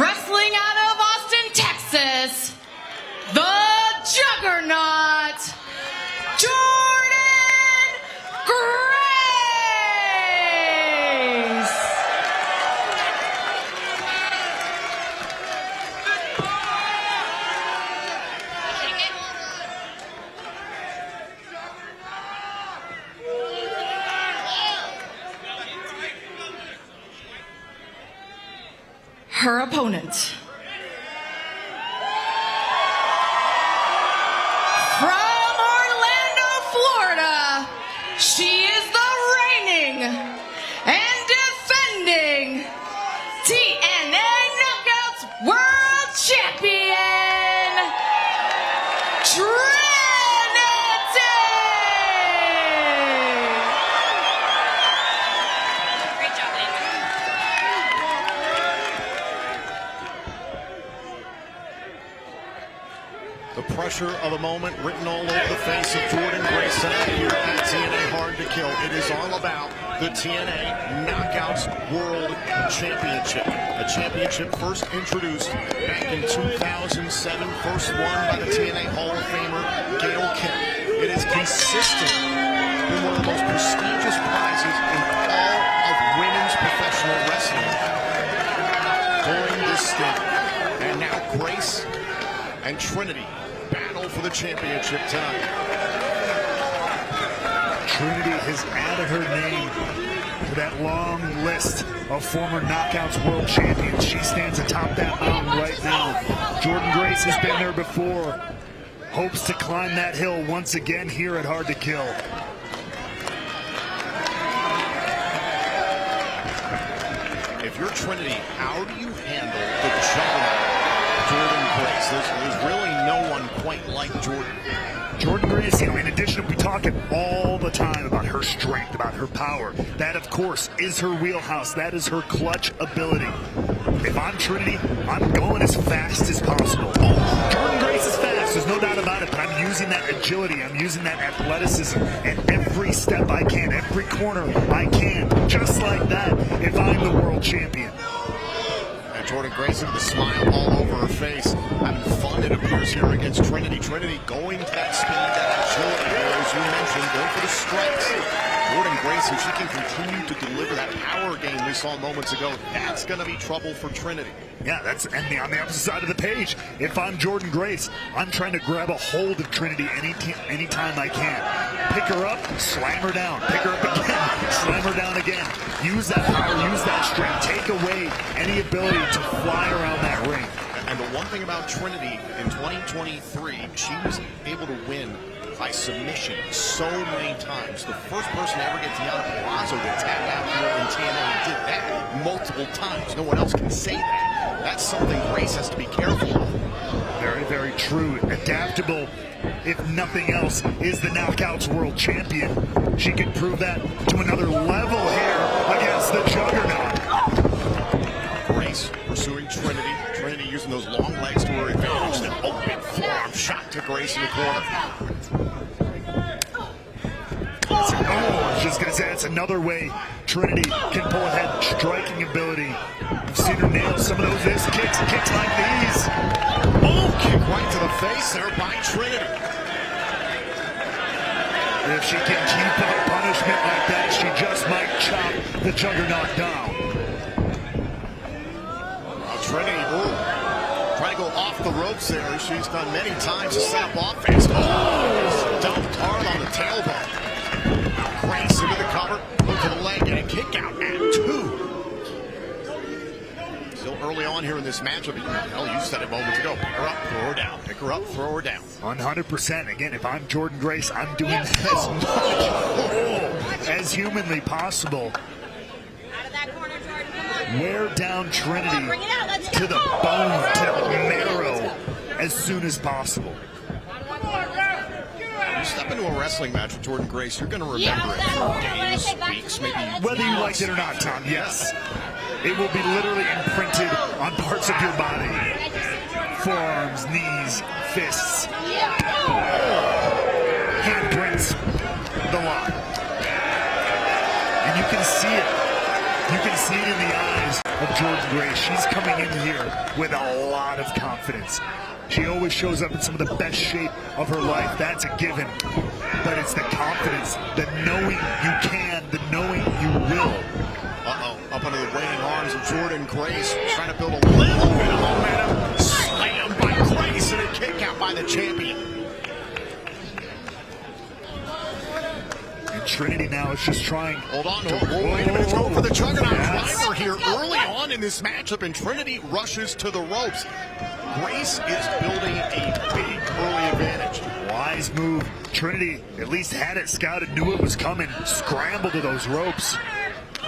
Wrestling out of Austin, Texas, the Juggernaut, Jordynne Grace. Her opponent, from Orlando, Florida, she is the reigning and defending TNA Knockouts World Champion, Trinity. Great job, ladies. The pressure of the moment written all over the face of Jordynne Grace tonight here at TNA Hard to Kill. It is all about the TNA Knockouts World Championship. A championship first introduced back in 2007, first won by the TNA Hall of Famer Gail Kim. It is consistently been one of the most prestigious prizes in all of women's professional wrestling during this stint. And now Grace and Trinity battle for the championship tonight. Trinity has added her name to that long list of former Knockouts World Champions. She stands atop that mountain right now. Jordynne Grace has been there before. Hopes to climb that hill once again here at Hard to Kill. If you're Trinity, how do you handle the juggernaut Jordynne Grace? There's really no one quite like Jordynne. Jordynne Grace, in addition, we talk all the time about her strength, about her power. That, of course, is her wheelhouse. That is her clutch ability. If I'm Trinity, I'm going as fast as possible. Jordynne Grace is fast, there's no doubt about it, but I'm using that agility, I'm using that athleticism, and every step I can, every corner I can, just like that, if I'm the world champion. And Jordynne Grace with a smile all over her face. Having fun, it appears, here against Trinity. Trinity going to that speed, that agility, as you mentioned, going for the strikes. Jordynne Grace, if she can continue to deliver that power game we saw moments ago, that's going to be trouble for Trinity. Yeah, and on the opposite side of the page, if I'm Jordynne Grace, I'm trying to grab a hold of Trinity anytime I can. Pick her up, slam her down. Pick her up again, slam her down again. Use that power, use that strength. Take away any ability to fly around that ring. And the one thing about Trinity in 2023, she was able to win by submission so many times. The first person to ever get Deonna Purrazzo to tap out here in TNA did that multiple times. No one else can say that. That's something Grace has to be careful of. Very, very true. Adaptable, if nothing else, is the Knockouts World Champion. She can prove that to another level here against the Juggernaut. Grace pursuing Trinity. Trinity using those long legs to her advantage. An open forearm shot to Grace in the corner. Oh, I was just going to say, that's another way Trinity can pull ahead. Striking ability. We've seen her nail some of those kicks like these. Oh, kick right to the face there by Trinity. If she can keep up punishment like that, she just might chop the Juggernaut down. Trinity, trying to go off the ropes there. She's done many times to set up offense. Oh, dumped hard on the tailbone. Grace into the cover, hook to the leg, and a kick out at 2. Still early on here in this matchup. Hell, you said it moments ago. Pick her up, throw her down. Pick her up, throw her down. 100%. Again, if I'm Jordynne Grace, I'm doing as much as humanly possible. Wear down Trinity to the bone, to the marrow, as soon as possible. You step into a wrestling match with Jordynne Grace, you're going to remember it for days, weeks, maybe whether you liked it or not, Tom, yes. It will be literally imprinted on parts of your body. Forearms, knees, fists. Handprints, the lot. And you can see it. You can see it in the eyes of Jordynne Grace. She's coming in here with a lot of confidence. She always shows up in some of the best shape of her life. That's a given. But it's the confidence, the knowing you can, the knowing you will. Up under the waiting arms of Jordynne Grace, trying to build a little bit of momentum. Slammed by Grace and a kick out by the champion. And Trinity now is just trying. Hold on, wait a minute, go for the Juggernaut driver here early on in this matchup, and Trinity rushes to the ropes. Grace is building a big early advantage. Wise move. Trinity at least had it scouted, knew it was coming, scrambled to those ropes.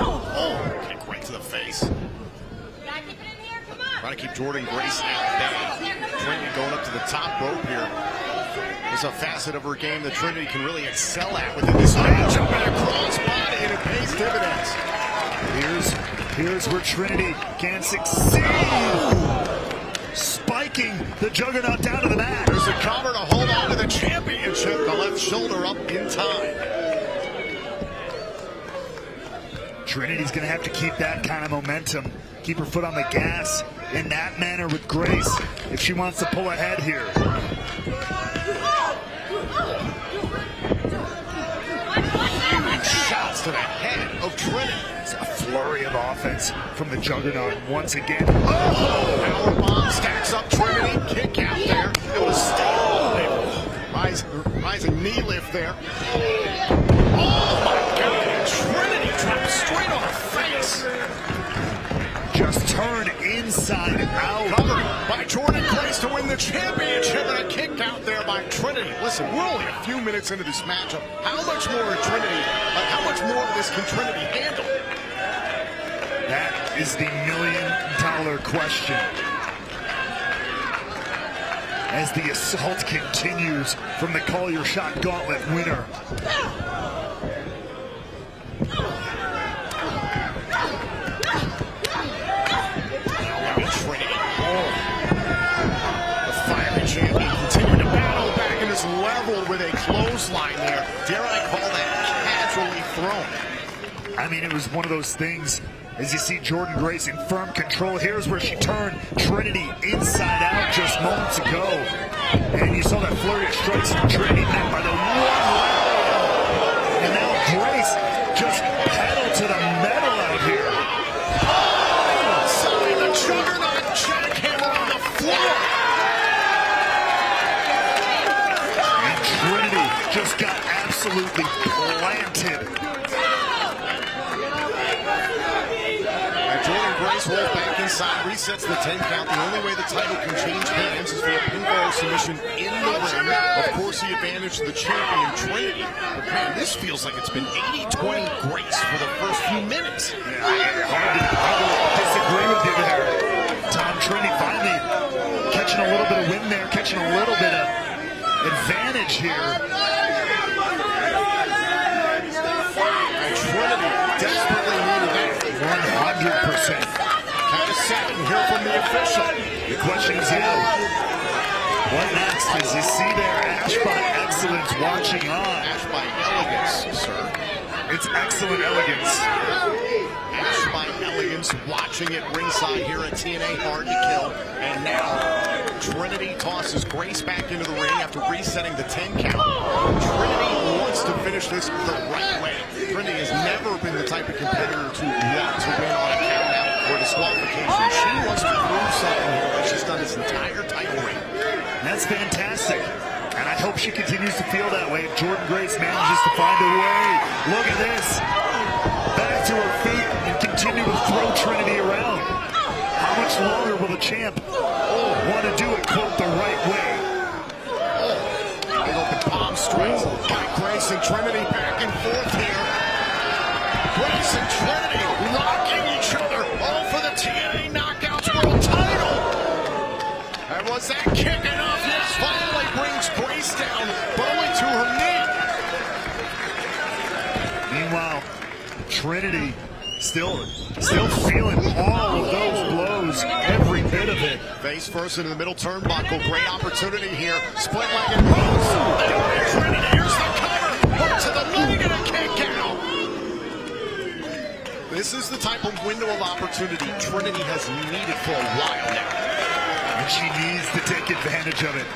Oh, kick right to the face. Trying to keep Jordynne Grace at bay. Trinity going up to the top rope here. It's a facet of her game that Trinity can really excel at within this match. Jumping across body, and it pays dividends. Here's where Trinity can succeed. Spiking the Juggernaut down to the mat. There's a cover to hold on to the championship. The left shoulder up in time. Trinity's going to have to keep that kind of momentum. Keep her foot on the gas in that manner with Grace if she wants to pull ahead here. Huge shots to the head of Trinity. It's a flurry of offense from the Juggernaut once again. Power bomb stacks up Trinity. Kick out there. It was still rising knee lift there. Oh my God! Trinity dropped straight on her face. Just turn inside out. Covered by Jordynne Grace to win the championship, and a kick out there by Trinity. Listen, we're only a few minutes into this matchup. How much more of how much more of this can Trinity handle? That is the million-dollar question. As the assault continues from the Call Your Shot Gauntlet winner. Champion continuing to battle back and is leveled with a clothesline there. Dare I call that casually thrown? I mean, it was one of those things, as you see Jordynne Grace in firm control. Here's where she turned Trinity inside out just moments ago. And you saw that flurry of strikes from Trinity met by the one leg. And now Grace just pedaled to the metal out here. Sorry, the Juggernaut jackhammer on the floor. Trinity just got absolutely planted. And Jordynne Grace rolls back inside, resets the 10 count. The only way the title can change hands is via pinfall submission in the ring. Of course, the advantage to the champion, Trinity. But man, this feels like it's been 80-20 Grace for the first few minutes. Yeah, hard to disagree with you there. Tom, Trinity finally catching catching a little bit of wind there, catching a little bit of advantage here. And Trinity desperately needed that. 100%. Count of 7 here from the official. The question is, what next? As you see there, Ash by Excellence watching on. Ash by Elegance, sir. It's excellent elegance. Ash by Elegance watching it ringside here at TNA Hard to Kill. And now Trinity tosses Grace back into the ring after resetting the 10 count. Trinity wants to finish this the right way. Trinity has never been the type of competitor to want to win on a count out or disqualification. She wants to prove something here that she's done this entire title reign. That's fantastic. And I hope she continues to feel that way if Jordynne Grace manages to find a way. Look at this. Back to her feet and continue to throw Trinity around. How much longer will the champ want to do it, quote, the right way? Big open palm strikes by Grace and Trinity back and forth here. Grace and Trinity locking each other, all for the TNA Knockouts World title. And was that kick enough? Yes, finally brings Grace down, bowing to her knee. Meanwhile, Trinity still feeling all of those blows, every bit of it. Face first into the middle turnbuckle. Great opportunity here. Split-legged moves. Trinity, here's the cover. Hook to the leg and a kick out. This is the type of window of opportunity Trinity has needed for a while now. And she needs to take advantage of it.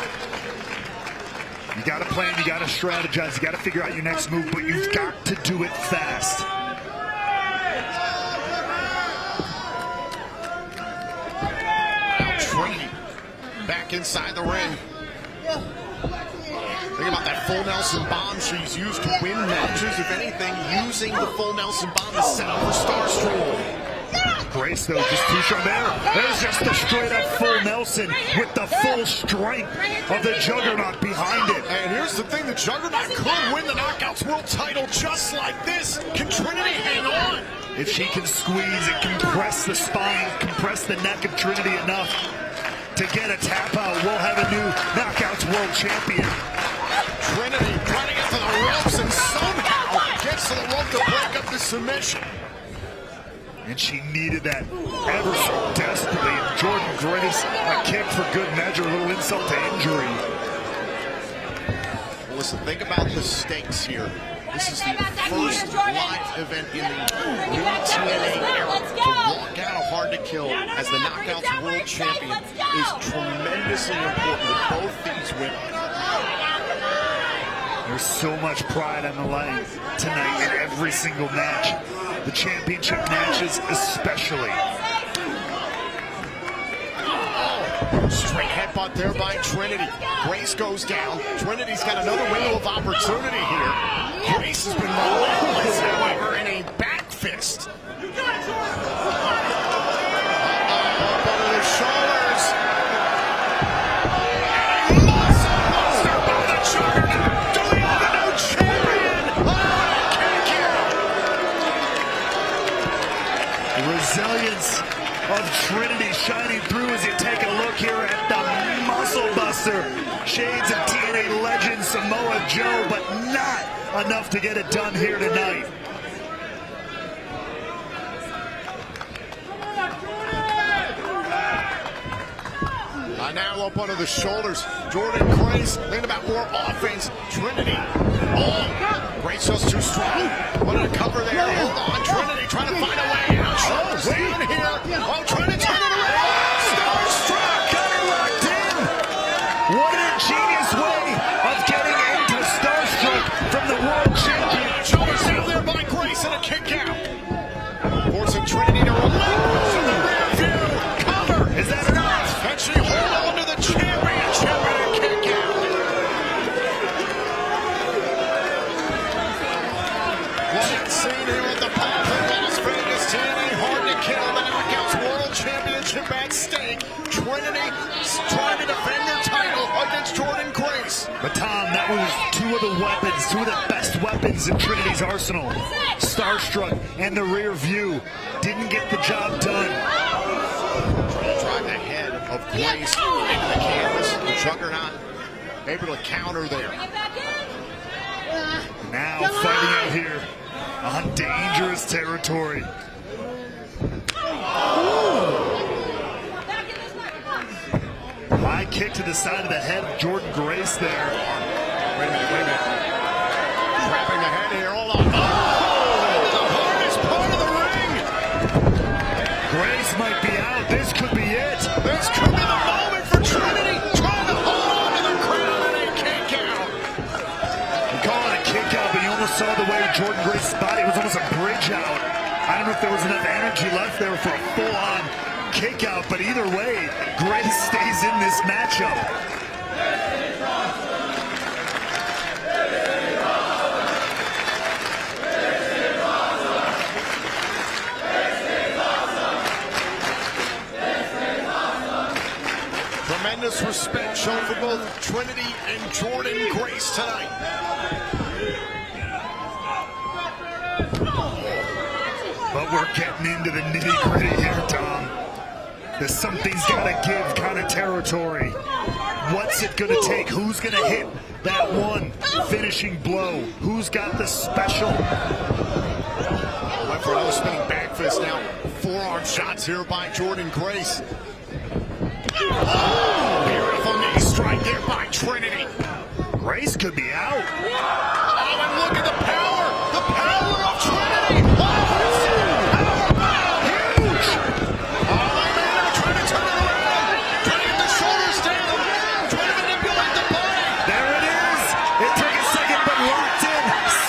You got to plan, you got to strategize, you got to figure out your next move, but you've got to do it fast. Now Trinity back inside the ring. Think about that full Nelson bomb she's used to win matches. If anything, using the full Nelson bomb to set up for Starstruck. Grace, though, just too strong there. There's just the straight-up full Nelson with the full strength of the Juggernaut behind it. And here's the thing, the Juggernaut could win the Knockouts World title just like this. Can Trinity hang on? If she can squeeze and compress the spine, compress the neck of Trinity enough to get a tap out, we'll have a new Knockouts World Champion. Trinity trying to get to the ropes and somehow gets to the rope to break up the submission. And she needed that ever so desperately. Jordynne Grace, a kick for good measure, a little insult to injury. Well, listen, think about the stakes here. This is the first live event in the new TNA era to walk out of Hard to Kill as the Knockouts World Champion is tremendously important to both these women. There's so much pride on the line tonight in every single match. The championship matches especially. Straight headbutt there by Trinity. Grace goes down. Trinity's got another window of opportunity here. Grace has been relentless, however, in a back fist. Up over the shoulders. And a muscle buster by the Juggernaut. Doing the new champion. The resilience of Trinity shining through as you take a look here at the muscle buster. Shades of TNA legend Samoa Joe, but not enough to get it done here tonight. Now up under the shoulders. Jordynne Grace thinking about more offense. Trinity. Oh, Grace just too strong. Wanted to cover there. Hold on. Trinity trying to find a way out. Shoulders down here. Oh, trying to turn it around. Starstruck. Got it locked in. What an ingenious way of getting into Starstruck from the world champion. Shoulders down there by Grace and a kick out. Forcing Trinity to relinquish in the rear view. Cover. Is that enough? And she hold on to the championship and a kick out. What a scene here at the Pop in Las Vegas. TNA Hard to Kill. The Knockouts World Championship at stake. Trinity trying to defend their title against Jordynne Grace. But Tom, that was two of the best weapons in Trinity's arsenal. Starstruck and the rear view didn't get the job done. Trying to drive the head of Grace into the canvas. The Juggernaut able to counter there. Now fighting out here on dangerous territory. High kick to the side of the head of Jordynne Grace there. Wait a minute. Trapping the head here. Hold on. Oh! The hardest part of the ring. Grace might be out. This could be it. This could be the moment for Trinity. Trying to hold on to the crown and a kick out. We call it a kick out, but you almost saw the way Jordynne Grace's body was almost a bridge out. I don't know if there was enough energy left there for a full-on kick out, but either way, Grace stays in this matchup. Tremendous respect shown for both Trinity and Jordynne Grace tonight. But we're getting into the nitty-gritty here, Tom. The something's gotta give kind of territory. What's it gonna take? Who's gonna hit that one finishing blow? Who's got the special? Went for another spinning back fist now. Forearm shots here by Jordynne Grace. Oh, beautiful knee strike there by Trinity. Grace could be out. Oh, and look at the power of Trinity. Oh, huge. Oh, man, they're trying to turn it around. Trying to get the shoulders down. Trying to manipulate the body. There it is. It took a second, but locked in.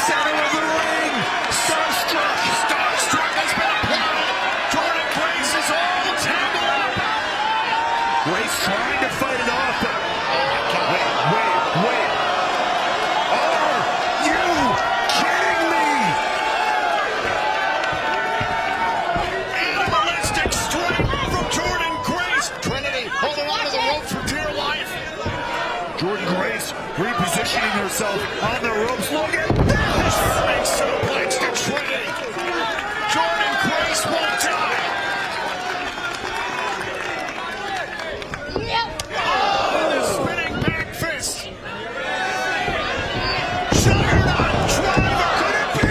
Center of the ring. Starstruck. Starstruck has been applied. Jordynne Grace is all tangled up. Grace trying to fight it off, but wait. Are you kidding me? Animalistic strength from Jordynne Grace. Trinity holding on to the ropes for dear life. Jordynne Grace repositioning herself on the ropes. Look at this! Big suplex to Trinity. Jordynne Grace won't die. The spinning back fist. Juggernaut driver. Could it be?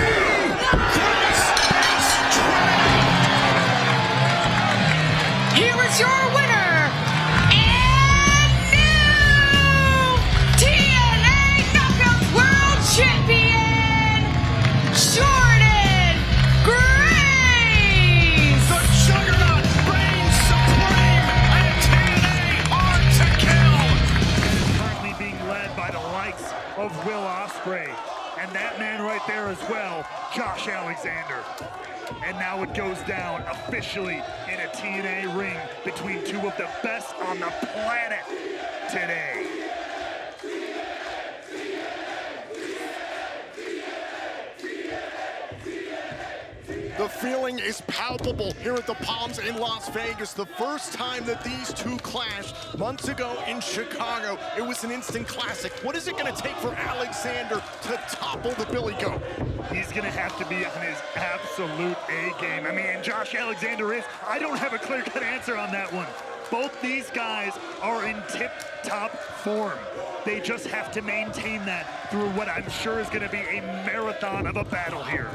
Grace beats Trinity. Here is your winner and new TNA Knockout World Champion, Jordynne Grace. The Juggernaut reigns supreme, and TNA hard to kill. Currently being led by the likes of Will Ospreay. And that man right there as well, Josh Alexander. And now it goes down officially in a TNA ring between two of the best on the planet today. The feeling is palpable here at the Palms in Las Vegas. The first time that these two clashed months ago in Chicago, it was an instant classic. What is it going to take for Alexander to topple the Billy Goat? He's gonna have to be on his absolute A game. I mean, and Josh Alexander is. I don't have a clear-cut answer on that one. Both these guys are in tip-top form. They just have to maintain that through what I'm sure is gonna be a marathon of a battle here.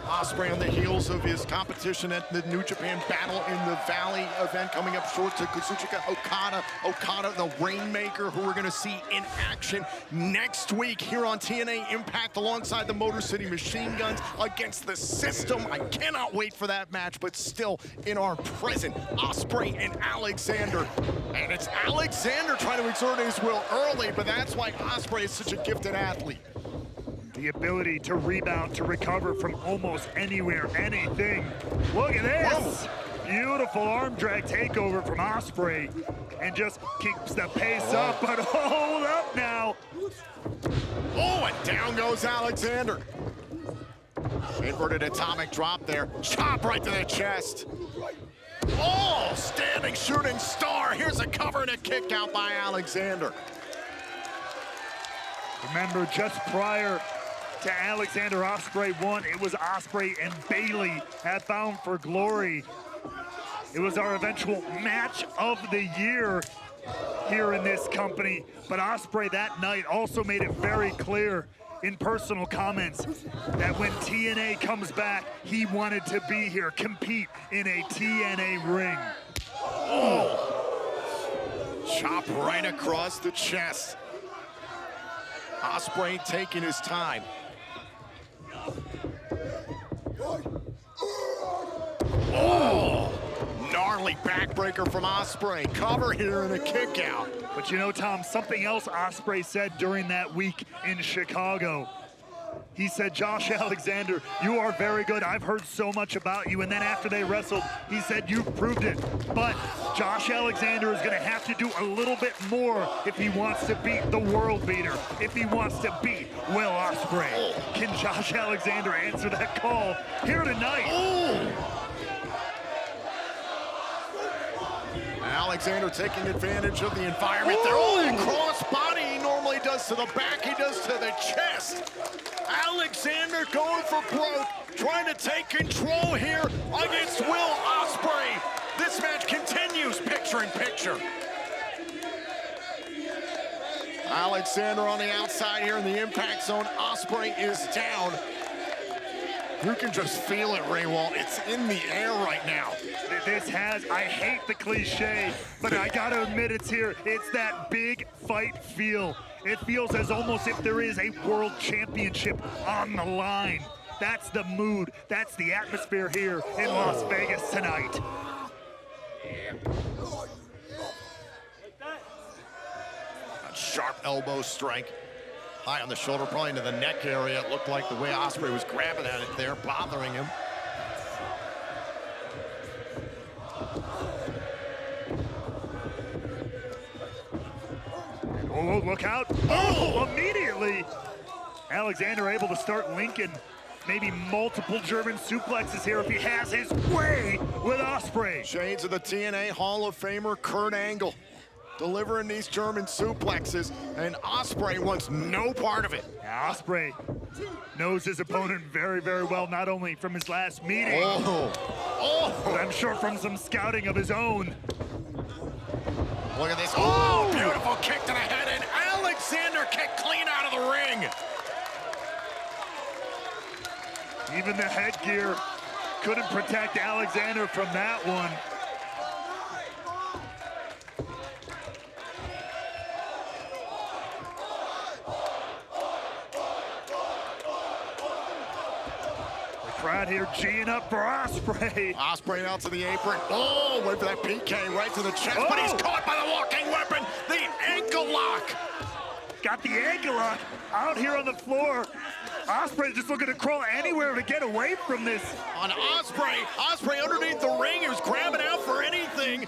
Ospreay on the heels of his competition at the New Japan Battle in the Valley event, coming up short to Kazuchika Okada, the Rainmaker, who we're going to see in action next week here on TNA Impact alongside the Motor City Machine Guns against the System. I cannot wait for that match, but still in our present, Ospreay and Alexander. And it's Alexander trying to exert his will early, but that's why Ospreay is such a gifted athlete. The ability to rebound, to recover from almost anywhere, anything. Look at this. Whoa. Beautiful arm drag takeover from Ospreay and just keeps the pace up, but hold up now. Oh, and down goes Alexander. Inverted atomic drop there. Chop right to the chest. Oh, standing shooting star. Here's a cover and a kick out by Alexander. Remember, just prior to Alexander Ospreay won, it was Ospreay and Bailey at Bound for Glory. It was our eventual match of the year here in this company. But Ospreay that night also made it very clear in personal comments that when TNA comes back, he wanted to be here, compete in a TNA ring. Oh! Chop right across the chest. Ospreay taking his time. Oh! Gnarly backbreaker from Ospreay. Cover here and a kick out. But you know, Tom, something else Ospreay said during that week in Chicago. He said, Josh Alexander, you are very good. I've heard so much about you. And then after they wrestled, he said, you've proved it. But Josh Alexander is gonna have to do a little bit more if he wants to beat the world beater, if he wants to beat Will Ospreay. Can Josh Alexander answer that call here tonight? Ooh. Alexander taking advantage of the environment there. Oh, cross body he normally does to the back, he does to the chest. Alexander going for broke, trying to take control here against Will Ospreay. This match continues picture in picture. Alexander on the outside here in the impact zone. Ospreay is down. You can just feel it, Raywalt. It's in the air right now. I hate the cliche, but I gotta admit it's here. It's that big fight feel. It feels as almost if there is a world championship on the line. That's the mood, that's the atmosphere here in Las Vegas tonight. A sharp elbow strike. High on the shoulder, probably into the neck area. It looked like the way Ospreay was grabbing at it there, bothering him. Oh, look out. Oh, immediately. Alexander able to start linking maybe multiple German suplexes here if he has his way with Ospreay. Shades of the TNA Hall of Famer Kurt Angle delivering these German suplexes, and Ospreay wants no part of it. Yeah, Ospreay knows his opponent very, very well, not only from his last meeting, but I'm sure from some scouting of his own. Look at this. Oh, beautiful kick to the head, and Alexander kicked clean out of the ring. Even the headgear couldn't protect Alexander from that one. Crowd here geeing up for Ospreay. Ospreay out to the apron. Oh, wait for that PK right to the chest, but he's caught by the walking weapon, the ankle lock. Got the ankle lock out here on the floor. Ospreay just looking to crawl anywhere to get away from this. On Ospreay, Ospreay underneath the ring, he was grabbing out for anything.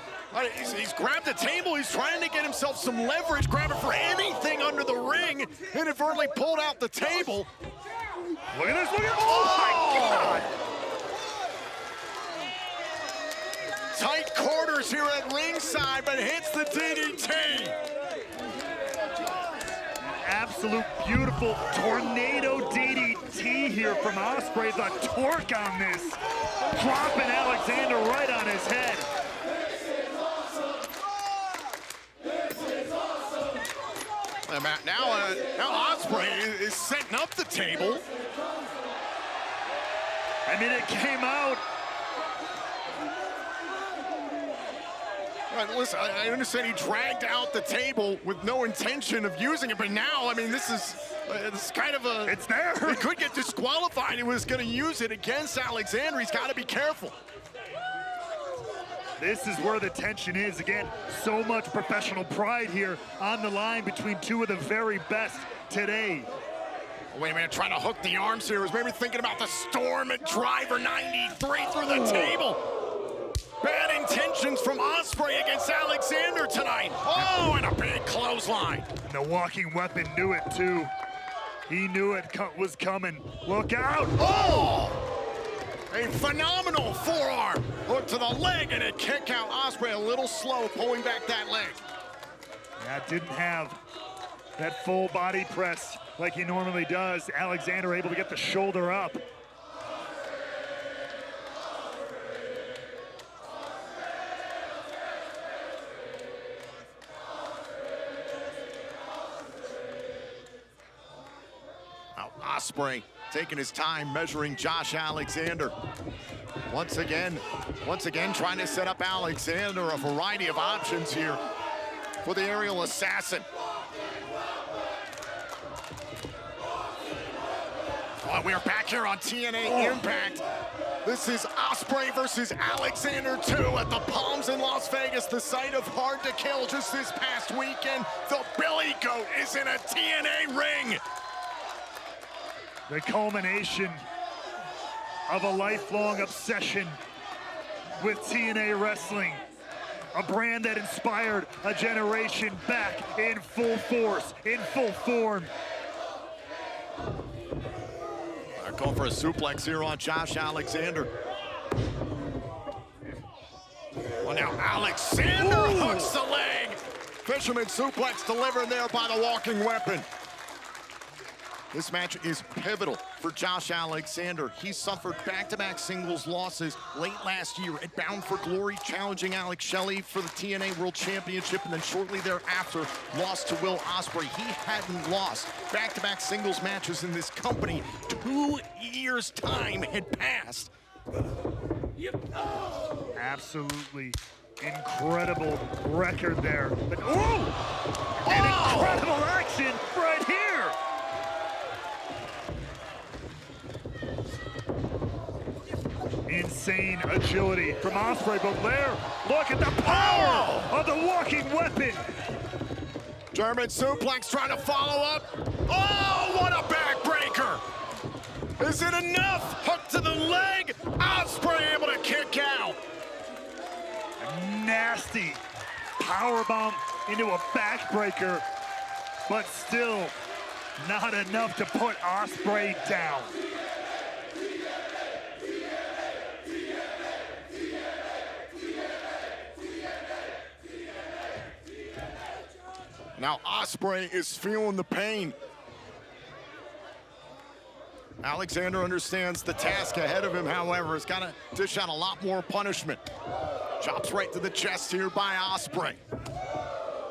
He's grabbed the table, he's trying to get himself some leverage, grabbing for anything under the ring, inadvertently pulled out the table. Look at this, look at, oh my God! Tight quarters here at ringside, but hits the DDT. Absolute beautiful tornado DDT here from Ospreay. The torque on this. Dropping Alexander right on his head. Now Ospreay is setting up the table. I mean, it came out. Listen, I understand he dragged out the table with no intention of using it, but now, I mean, this is kind of a... It's there. He could get disqualified. He was going to use it against Alexander. He's got to be careful. This is where the tension is. Again, so much professional pride here on the line between two of the very best today. Wait a minute, trying to hook the arms here. Was maybe thinking about the Storm at Driver 93 through the table. Bad intentions from Ospreay against Alexander tonight. Oh, and a big clothesline. And the walking weapon knew it too. He knew it was coming. Look out. Oh! A phenomenal forearm. Hook to the leg and a kick out. Ospreay a little slow pulling back that leg. Yeah, didn't have that full body press like he normally does. Alexander able to get the shoulder up. Ospreay taking his time measuring Josh Alexander. Once again trying to set up Alexander a variety of options here for the aerial assassin. Oh, we are back here on TNA Impact. This is Ospreay versus Alexander 2 at the Palms in Las Vegas, the site of Hard to Kill just this past weekend. The Billy Goat is in a TNA ring. The culmination of a lifelong obsession with TNA wrestling. A brand that inspired a generation back in full force, in full form. They're going for a suplex here on Josh Alexander. Well, now Alexander hooks the leg. Fisherman suplex delivered there by the walking weapon. This match is pivotal for Josh Alexander. He suffered back-to-back singles losses late last year at Bound for Glory, challenging Alex Shelley for the TNA World Championship, and then shortly thereafter lost to Will Ospreay. He hadn't lost back-to-back singles matches in this company. 2 years' time had passed. Absolutely incredible record there. But, incredible action right here. Insane agility from Ospreay, but there, look at the power of the walking weapon. German suplex trying to follow up. Oh, what a backbreaker! Is it enough? Hook to the leg. Ospreay able to kick out. Nasty powerbomb into a backbreaker, but still not enough to put Ospreay down. Now Ospreay is feeling the pain. Alexander understands the task ahead of him, however, has got to dish out a lot more punishment. Chops right to the chest here by Ospreay.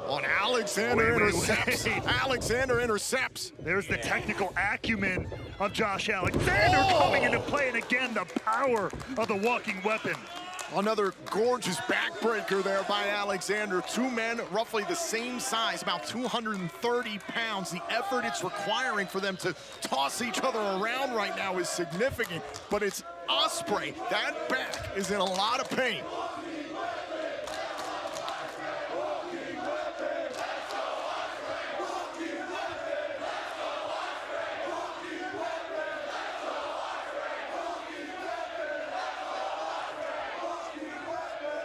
On Alexander intercepts. Alexander intercepts. There's the technical acumen of Josh Alexander coming into play, and again, the power of the walking weapon. Another gorgeous backbreaker there by Alexander. 2 men roughly the same size, about 230 pounds. The effort it's requiring for them to toss each other around right now is significant, but it's Ospreay. That back is in a lot of pain.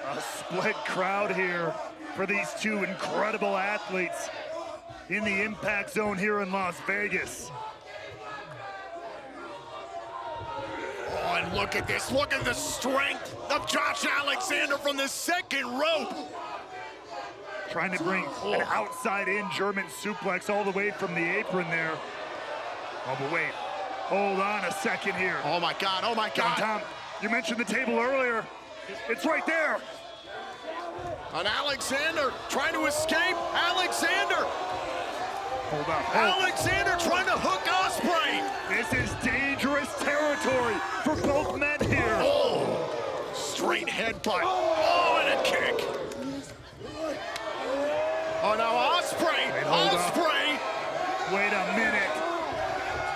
A split crowd here for these 2 incredible athletes in the Impact Zone here in Las Vegas. Oh, and look at this. Look at the strength of Josh Alexander from the second rope. Trying to bring an outside-in German suplex all the way from the apron there. Oh, but wait. Hold on a second here. Oh, my God. Oh, my God. Tom, you mentioned the table earlier. It's right there. And Alexander trying to escape. Alexander. Hold up. Alexander trying to hook Ospreay. This is dangerous territory for both men here. Oh, straight headbutt. Oh, and a kick. Oh, now Ospreay. Ospreay. Wait a minute.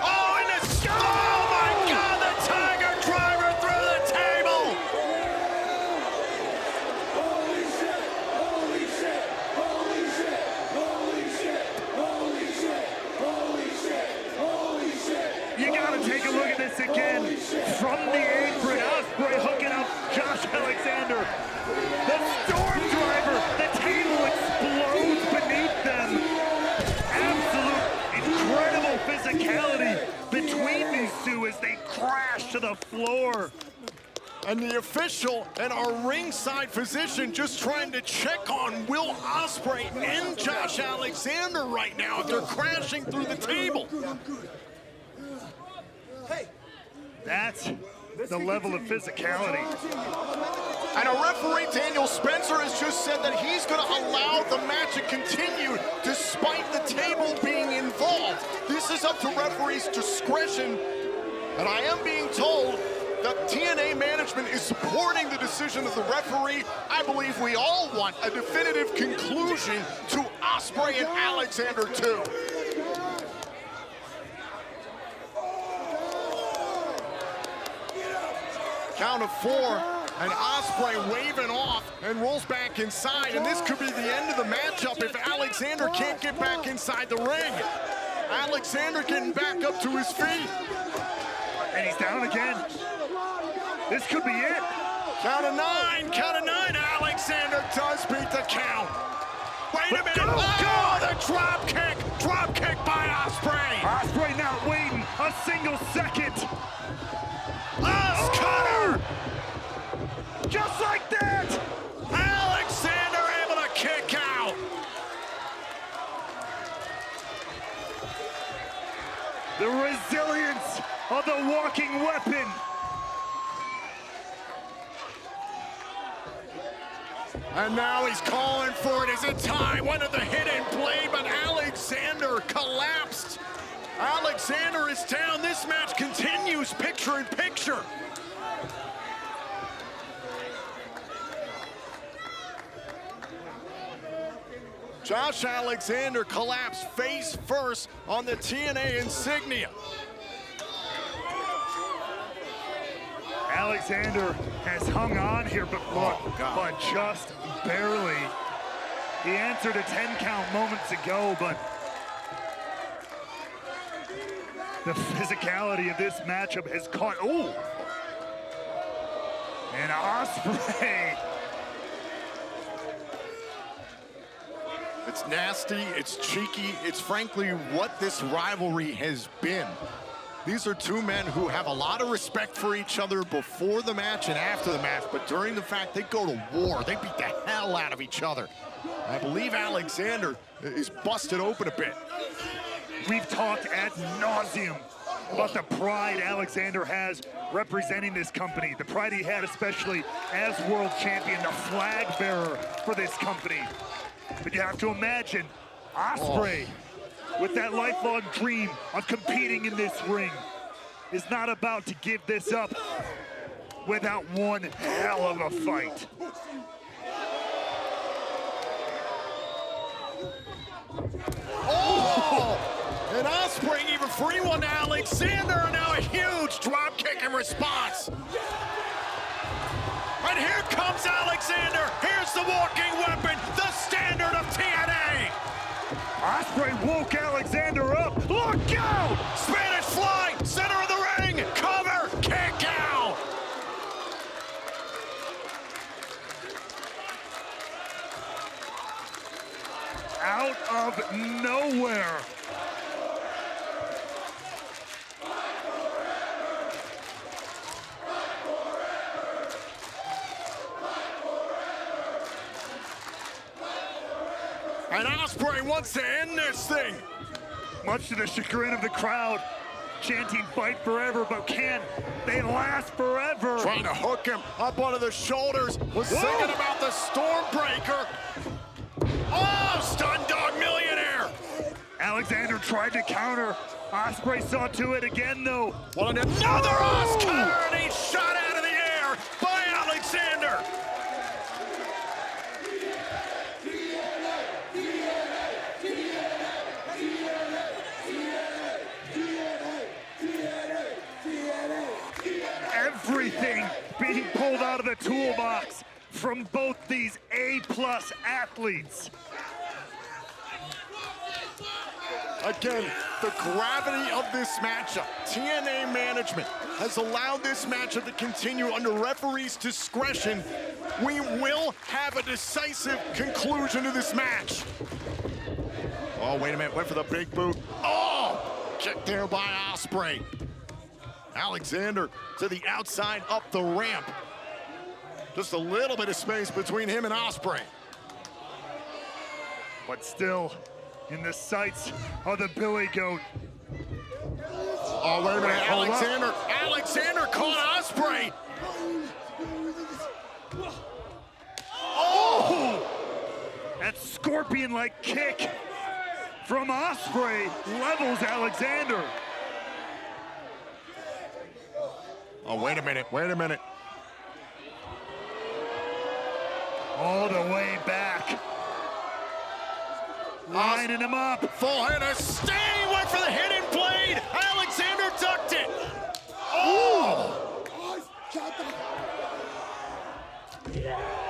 Oh, and the oh my God, the Tiger Driver through the table. Holy shit! Holy shit! Holy shit! Holy shit! Holy shit! Holy shit! Holy shit! You gotta take a look at this again. From the apron, Ospreay hooking up Josh Alexander. The Storm Driver, the table explodes beneath them. Absolute incredible physicality between these 2 as they crash to the floor. And the official and our ringside physician just trying to check on Will Ospreay and Josh Alexander right now after crashing through the table. That's the level of physicality. And our referee, Daniel Spencer, has just said that he's going to allow the match to continue despite the table being involved. This is up to referees' discretion, and I am being told that TNA management is supporting the decision of the referee. I believe we all want a definitive conclusion to Ospreay and Alexander too. Count of 4, and Ospreay waving off and rolls back inside, and this could be the end of the matchup if Alexander can't get back inside the ring. Alexander getting back up to his feet. And he's down again. This could be it. Count of 9, Alexander does beat the count. Wait a minute, the drop kick by Ospreay. Ospreay not waiting a single second. Cutter! Just like that! Alexander able to kick out. The resilience of the walking weapon. And now he's calling for it. Is it time? One of the hidden blade, but Alexander collapsed. Alexander is down. This match continues picture in picture. Josh Alexander collapsed face first on the TNA insignia. Alexander has hung on here, but look, but just barely. He answered a 10 count moments ago, but the physicality of this matchup has caught, and Ospreay. It's nasty, it's cheeky, it's frankly what this rivalry has been. These are two men who have a lot of respect for each other before the match and after the match, but during the fact they go to war, they beat the hell out of each other. I believe Alexander is busted open a bit. We've talked ad nauseum about the pride Alexander has representing this company, the pride he had especially as world champion, the flag bearer for this company. But you have to imagine Ospreay, with that lifelong dream of competing in this ring, is not about to give this up without one hell of a fight. And Ospreay even free one to Alexander, and now a huge drop kick in response. And here comes Alexander. Here's the walking weapon, the standard of TNA. Ospreay woke Alexander up. Look out! Spanish fly, center of the ring, cover, kick out. Out of nowhere. And Ospreay wants to end this thing. Much to the chagrin of the crowd, chanting fight forever, but can they last forever? Trying to hook him up onto the shoulders. Was thinking about the Stormbreaker. Oh, stun dog millionaire. Alexander tried to counter. Ospreay saw to it again, though. Well, and another Oscar, and he's shot out of the air by Alexander. Everything being pulled out of the toolbox from both these A-plus athletes. Again, the gravity of this matchup. TNA management has allowed this matchup to continue under referee's discretion. We will have a decisive conclusion to this match. Oh, wait a minute, went for the big boot. Oh, kick there by Ospreay. Alexander to the outside, up the ramp. Just a little bit of space between him and Ospreay. But still, in the sights of the Billy Goat. Oh, wait a minute, Alexander caught Ospreay. scorpion-like kick from Ospreay levels Alexander. Oh, wait a minute, wait a minute. All the way back. Lining him up. Full head of steam, went for the hidden blade. Alexander ducked it. Oh!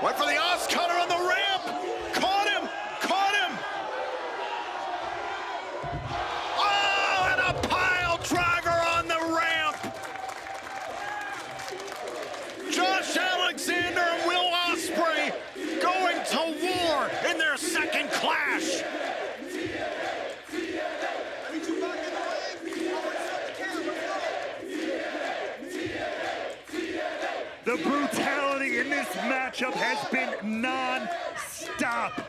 Went for the Oz cutter on the ramp. Caught him, caught him. Oh, and a pile driver on the ramp. Josh Alexander and Will Ospreay going to war in their second clash. The brutality in this matchup has been non-stop.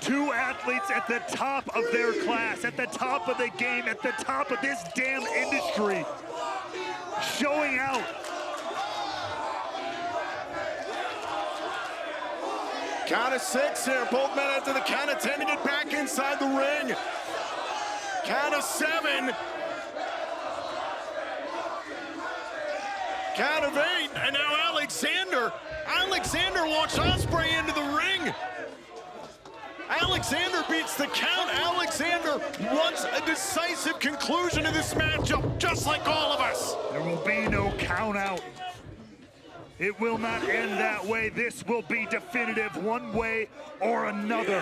Two athletes at the top of their class, at the top of the game, at the top of this damn industry, showing out. Count of 6 here. Both men after the count of 10 to get back inside the ring. Count of 7. Count of 8. And now Alexander launched Ospreay into the ring. Alexander beats the count. Alexander wants a decisive conclusion to this matchup, just like all of us. There will be no count out. It will not end that way. This will be definitive one way or another.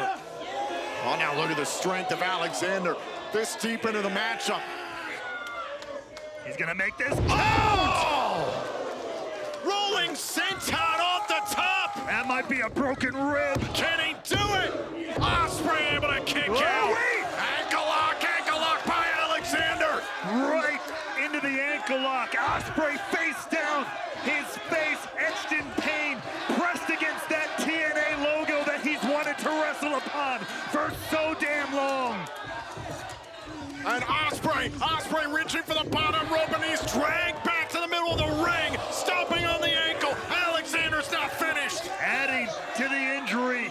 Oh, now look at the strength of Alexander this deep into the matchup. He's gonna make this count! Oh! Rolling senton off the top! That might be a broken rib. Can he do it? Ospreay able to kick out. Wait. Ankle lock by Alexander. Right into the ankle lock. Ospreay face down. His face etched in pain, pressed against that TNA logo that he's wanted to wrestle upon for so damn long. And Ospreay reaching for the bottom rope, and he's dragged back to the middle of the ring, stomping on the ankle. Alexander's not finished. Adding to the injury,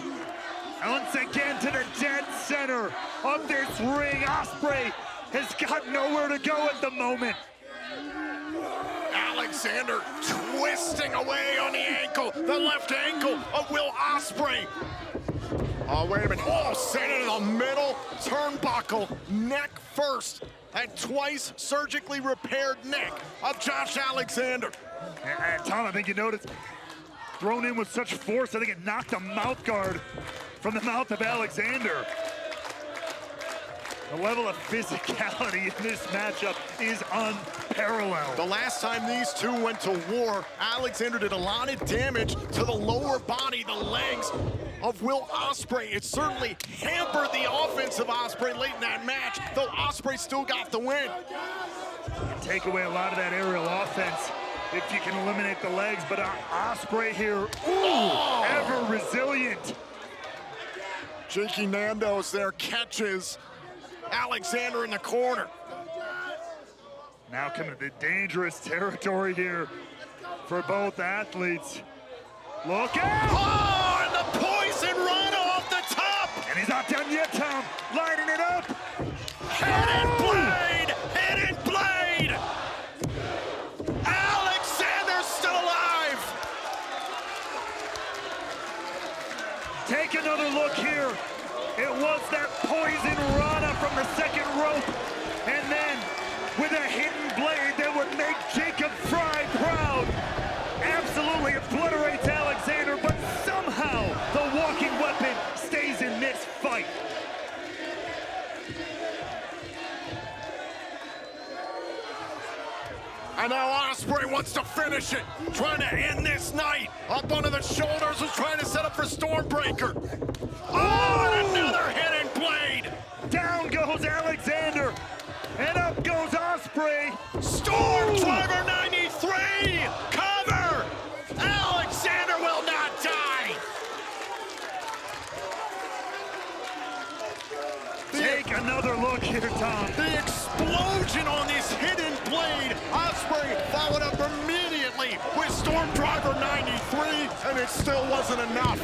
once again to the dead center of this ring. Ospreay has got nowhere to go at the moment. Alexander twisting away on the ankle, the left ankle of Will Ospreay. Oh, wait a minute. Oh, sent it in the middle, turnbuckle, neck first. That twice surgically repaired neck of Josh Alexander. And Tom, I think you noticed, thrown in with such force, I think it knocked the mouth guard from the mouth of Alexander. The level of physicality in this matchup is unparalleled. The last time these two went to war, Alexander did a lot of damage to the lower body, the legs of Will Ospreay. It certainly hampered the offense of Ospreay late in that match, though Ospreay still got the win. You take away a lot of that aerial offense if you can eliminate the legs, but Ospreay here, ever resilient. Jakey Nando's there catches Alexander in the corner. Now coming to the dangerous territory here for both athletes. Look out! Oh, and the poison run off the top! And he's not done yet, Tom. Lining it up. Hidden blade! Hidden blade! Alexander's still alive! Take another look here. It was that poison rana from the second rope. And then with a hidden blade that would make Jacob Fry proud. Absolutely obliterates Alexander, but somehow the walking weapon stays in this fight. And now Ospreay wants to finish it, trying to end this night. Up onto the shoulders, was trying to set up for Stormbreaker. Oh, and another hidden blade. Down goes Alexander, and up goes Ospreay. Storm Driver 93, cover. Alexander will not die. Take another look here, Tom. The explosion on this hidden blade. Ospreay followed up immediately with Storm Driver 93, and it still wasn't enough.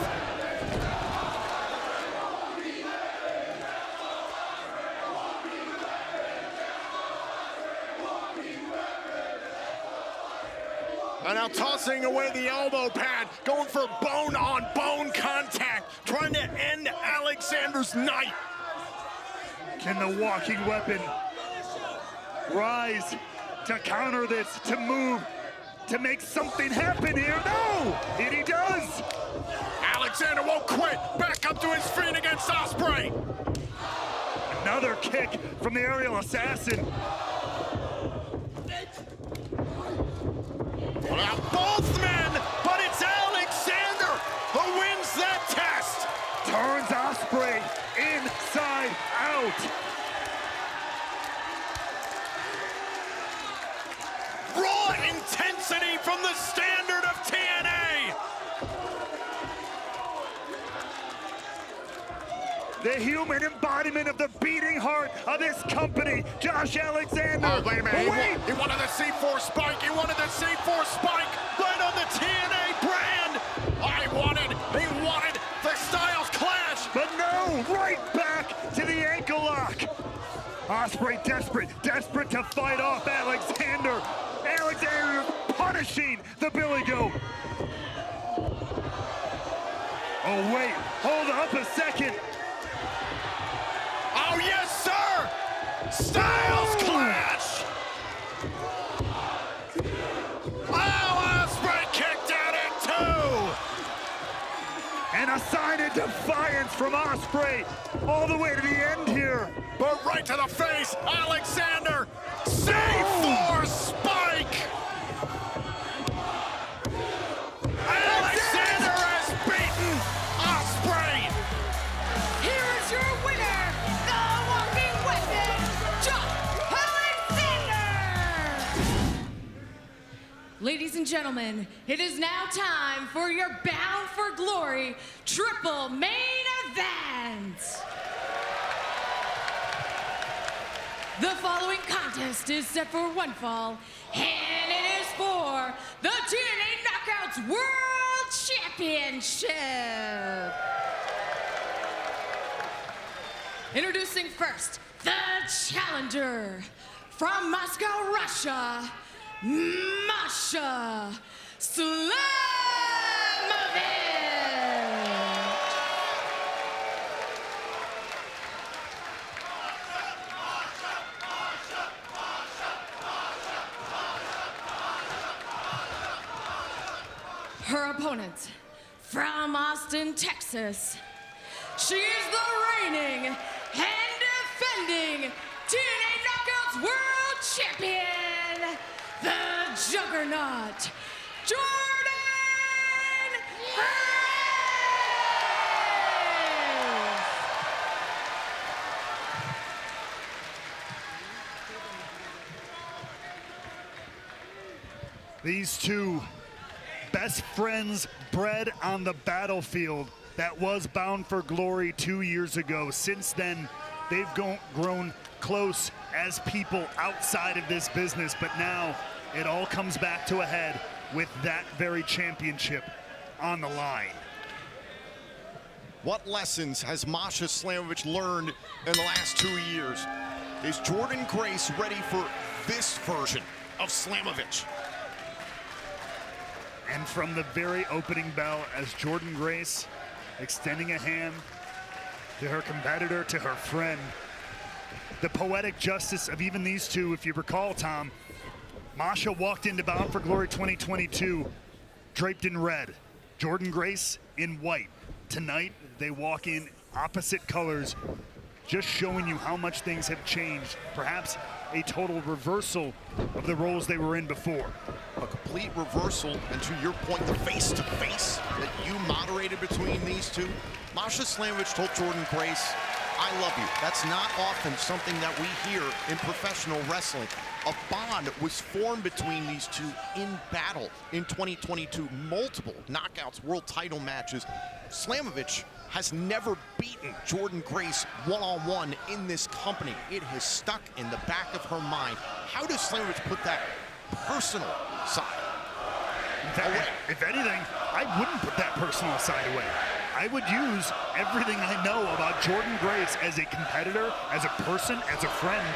And now tossing away the elbow pad, going for bone-on-bone contact, trying to end Alexander's night. Can the walking weapon rise to counter this, to move, to make something happen here? No! And he does! Alexander won't quit. Back up to his feet against Ospreay. Another kick from the aerial assassin. Well, now both men, but it's Alexander who wins that test. Turns Ospreay inside out. Raw intensity from the standard of TNA. The human embodiment of the beating heart of this company, Josh Alexander. Oh, wait a minute. Wait. He wanted the C4 spike. He wanted the C4 spike right on the TNA brand. He wanted the Styles Clash. But no, right back to the ankle lock. Ospreay desperate to fight off Alexander. Alexander punishing the Billy Goat. Oh wait, hold up a second. Oh, yes, sir! Styles Clash! Oh, Ospreay kicked out at 2! And a sign of defiance from Ospreay all the way to the end here. But right to the face, Alexander! C4 spike! Alexander has beaten Ospreay! Here is your winner, the walking weapon, Josh Alexander! Ladies and gentlemen, it is now time for your Bound for Glory triple main event. The following contest is set for one fall, and it is for the TNA Knockouts World Championship. Introducing first, the challenger from Moscow, Russia, Masha Slamovich. Her opponent from Austin, Texas. She is the reigning and defending TNA Knockouts World Champion, the Juggernaut, Jordynne. These two best friends bred on the battlefield that was Bound for Glory 2 years ago. Since then, they've grown close as people outside of this business, but now it all comes back to a head with that very championship on the line. What lessons has Masha Slamovich learned in the last 2 years? Is Jordynne Grace ready for this version of Slamovich? And from the very opening bell, as Jordynne Grace extending a hand to her competitor, to her friend, the poetic justice of even these two, if you recall, Tom, Masha walked into Bound for Glory 2022 draped in red, Jordynne Grace in white. Tonight, they walk in opposite colors, just showing you how much things have changed. Perhaps a total reversal of the roles they were in before. A complete reversal, and to your point, the face-to-face that you moderated between these two. Masha Slamovich told Jordynne Grace, I love you. That's not often something that we hear in professional wrestling. A bond was formed between these two in battle in 2022. Multiple knockouts, world title matches. Slamovich has never beaten Jordynne Grace one-on-one in this company. It has stuck in the back of her mind. How does Slamovich put that personal side? If anything, I wouldn't put that personal side away. I would use everything I know about Jordynne Grace as a competitor, as a person, as a friend,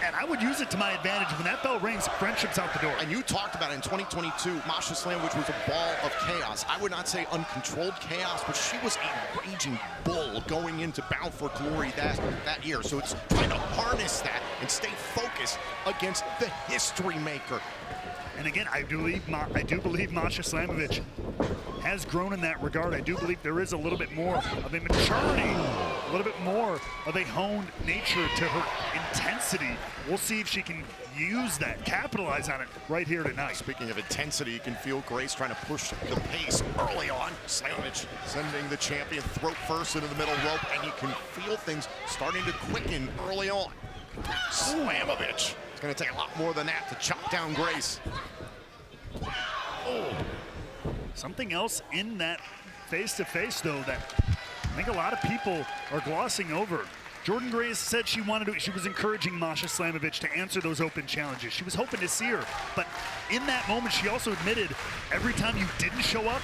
and I would use it to my advantage. When that bell rings, friendship's out the door. And you talked about it in 2022, Masha Slamovich was a ball of chaos. I would not say uncontrolled chaos, but she was a raging bull going into Bound for Glory that year. So it's trying to harness that and stay focused against the history maker. And again, I do believe Masha Slamovich has grown in that regard. I do believe there is a little bit more of a maturity, a little bit more of a honed nature to her intensity. We'll see if she can use that, capitalize on it right here tonight. Speaking of intensity, you can feel Grace trying to push the pace early on. Slamovich sending the champion throat first into the middle rope, and you can feel things starting to quicken early on. Slamovich. It's going to take a lot more than that to chop down Grace. Oh. Something else in that face-to-face, though, that I think a lot of people are glossing over. Jordynne Grace said she was encouraging Masha Slamovich to answer those open challenges. She was hoping to see her, but in that moment, she also admitted every time you didn't show up,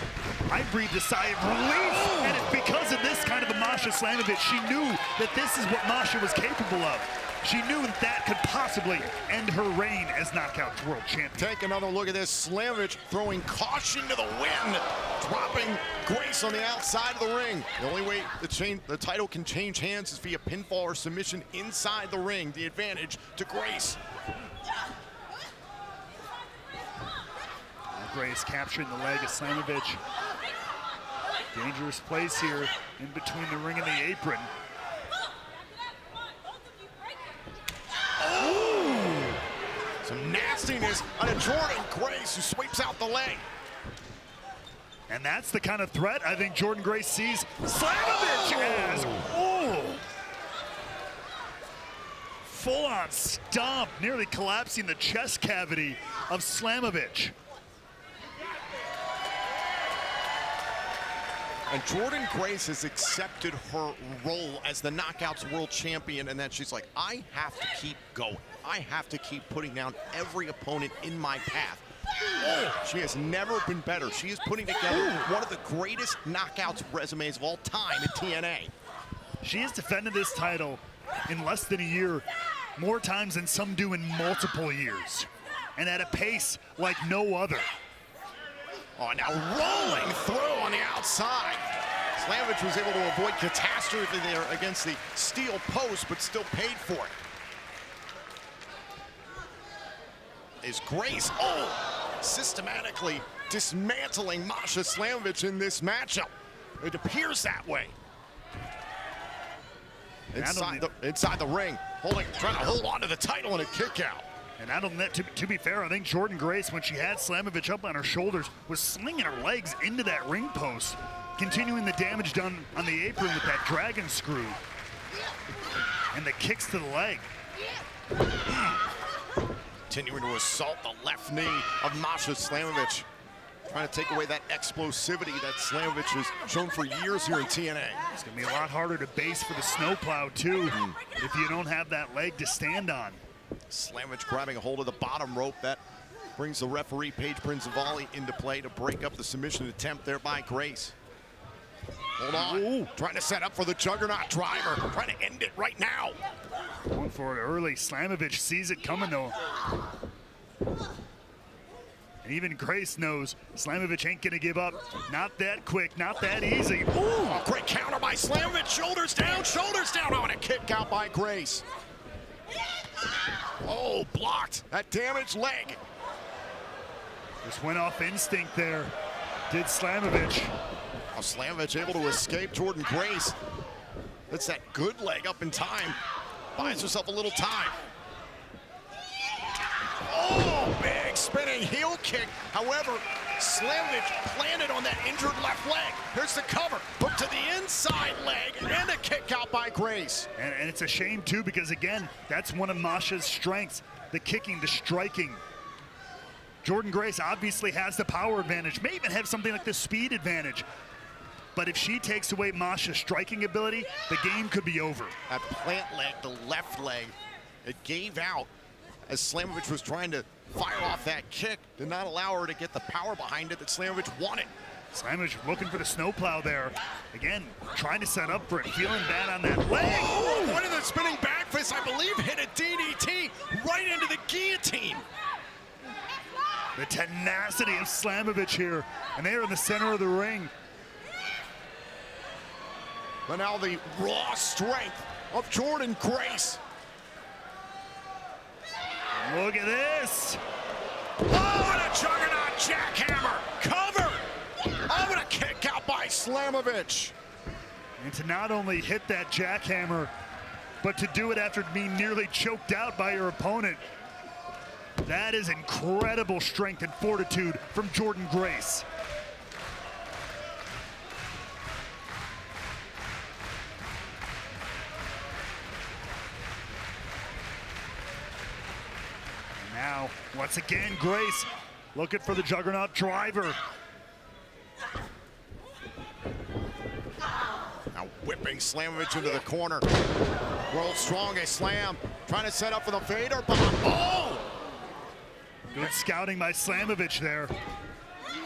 I breathed a sigh of relief. And it's because of this kind of a Masha Slamovich. She knew that this is what Masha was capable of. She knew that that could possibly end her reign as Knockouts World Champion. Take another look at this. Slamovich throwing caution to the wind, dropping Grace on the outside of the ring. The only way the title can change hands is via pinfall or submission inside the ring. The advantage to Grace. Grace capturing the leg of Slamovich. Dangerous place here in between the ring and the apron. Some nastiness on a Jordynne Grace who sweeps out the leg. And that's the kind of threat I think Jordynne Grace sees Slamovich as. Oh! Full-on stomp, nearly collapsing the chest cavity of Slamovich. And Jordynne Grace has accepted her role as the Knockouts World Champion, and that she's like, I have to keep going. I have to keep putting down every opponent in my path. She has never been better. She is putting together one of the greatest Knockouts resumes of all time at TNA. She has defended this title in less than a year more times than some do in multiple years, and at a pace like no other. Oh, now rolling through on the outside. Slamovich was able to avoid catastrophe there against the steel post, but still paid for it. Is Grace, systematically dismantling Masha Slamovich in this matchup. It appears that way. Inside the ring, trying to hold on to the title and a kick out. And I don't know, to be fair, I think Jordynne Grace, when she had Slamovich up on her shoulders, was slinging her legs into that ring post, continuing the damage done on the apron with that dragon screw. And the kicks to the leg. Continuing to assault the left knee of Masha Slamovich. Trying to take away that explosivity that Slamovich has shown for years here in TNA. It's gonna be a lot harder to base for the snowplow too, if you don't have that leg to stand on. Slamovich grabbing a hold of the bottom rope. That brings the referee, Paige Prinzivali, into play to break up the submission attempt there by Grace. Hold on. Ooh. Trying to set up for the Juggernaut driver. Trying to end it right now. Going for it early. Slamovich sees it coming though. And even Grace knows Slamovich ain't gonna give up. Not that quick, not that easy. Ooh, a great counter by Slamovich. Shoulders down, shoulders down. Oh, and a kick out by Grace. Oh, blocked. That damaged leg. Just went off instinct there. Did Slamovich. Oh, Slamovich able to escape Jordynne Grace. That's that good leg up in time. Buys herself a little time. Oh, big spinning heel kick. However, Slamovich planted on that injured left leg. Here's the cover. Hook to the inside leg and a kick out by Grace. And it's a shame too, because again, that's one of Masha's strengths, the kicking, the striking. Jordynne Grace obviously has the power advantage, may even have something like the speed advantage. But if she takes away Masha's striking ability, the game could be over. That plant leg, the left leg, it gave out. as Slamovich was trying to fire off that kick, did not allow her to get the power behind it that Slamovich wanted. Slamovich looking for the snowplow there. Again, trying to set up for it, feeling bad on that leg. Oh, one of the spinning back fists, I believe, hit a DDT right into the guillotine. The tenacity of Slamovich here, and they are in the center of the ring. But now the raw strength of Jordynne Grace. Look at this. Oh, and a juggernaut jackhammer. Cover. Oh, and a kick out by Slamovich. And to not only hit that jackhammer, but to do it after being nearly choked out by your opponent. That is incredible strength and fortitude from Jordynne Grace. And now, once again, Grace looking for the juggernaut driver. Now whipping Slamovich into the corner. World's strongest slam. Trying to set up for the Vader bomb. Oh! Good scouting by Slamovich there.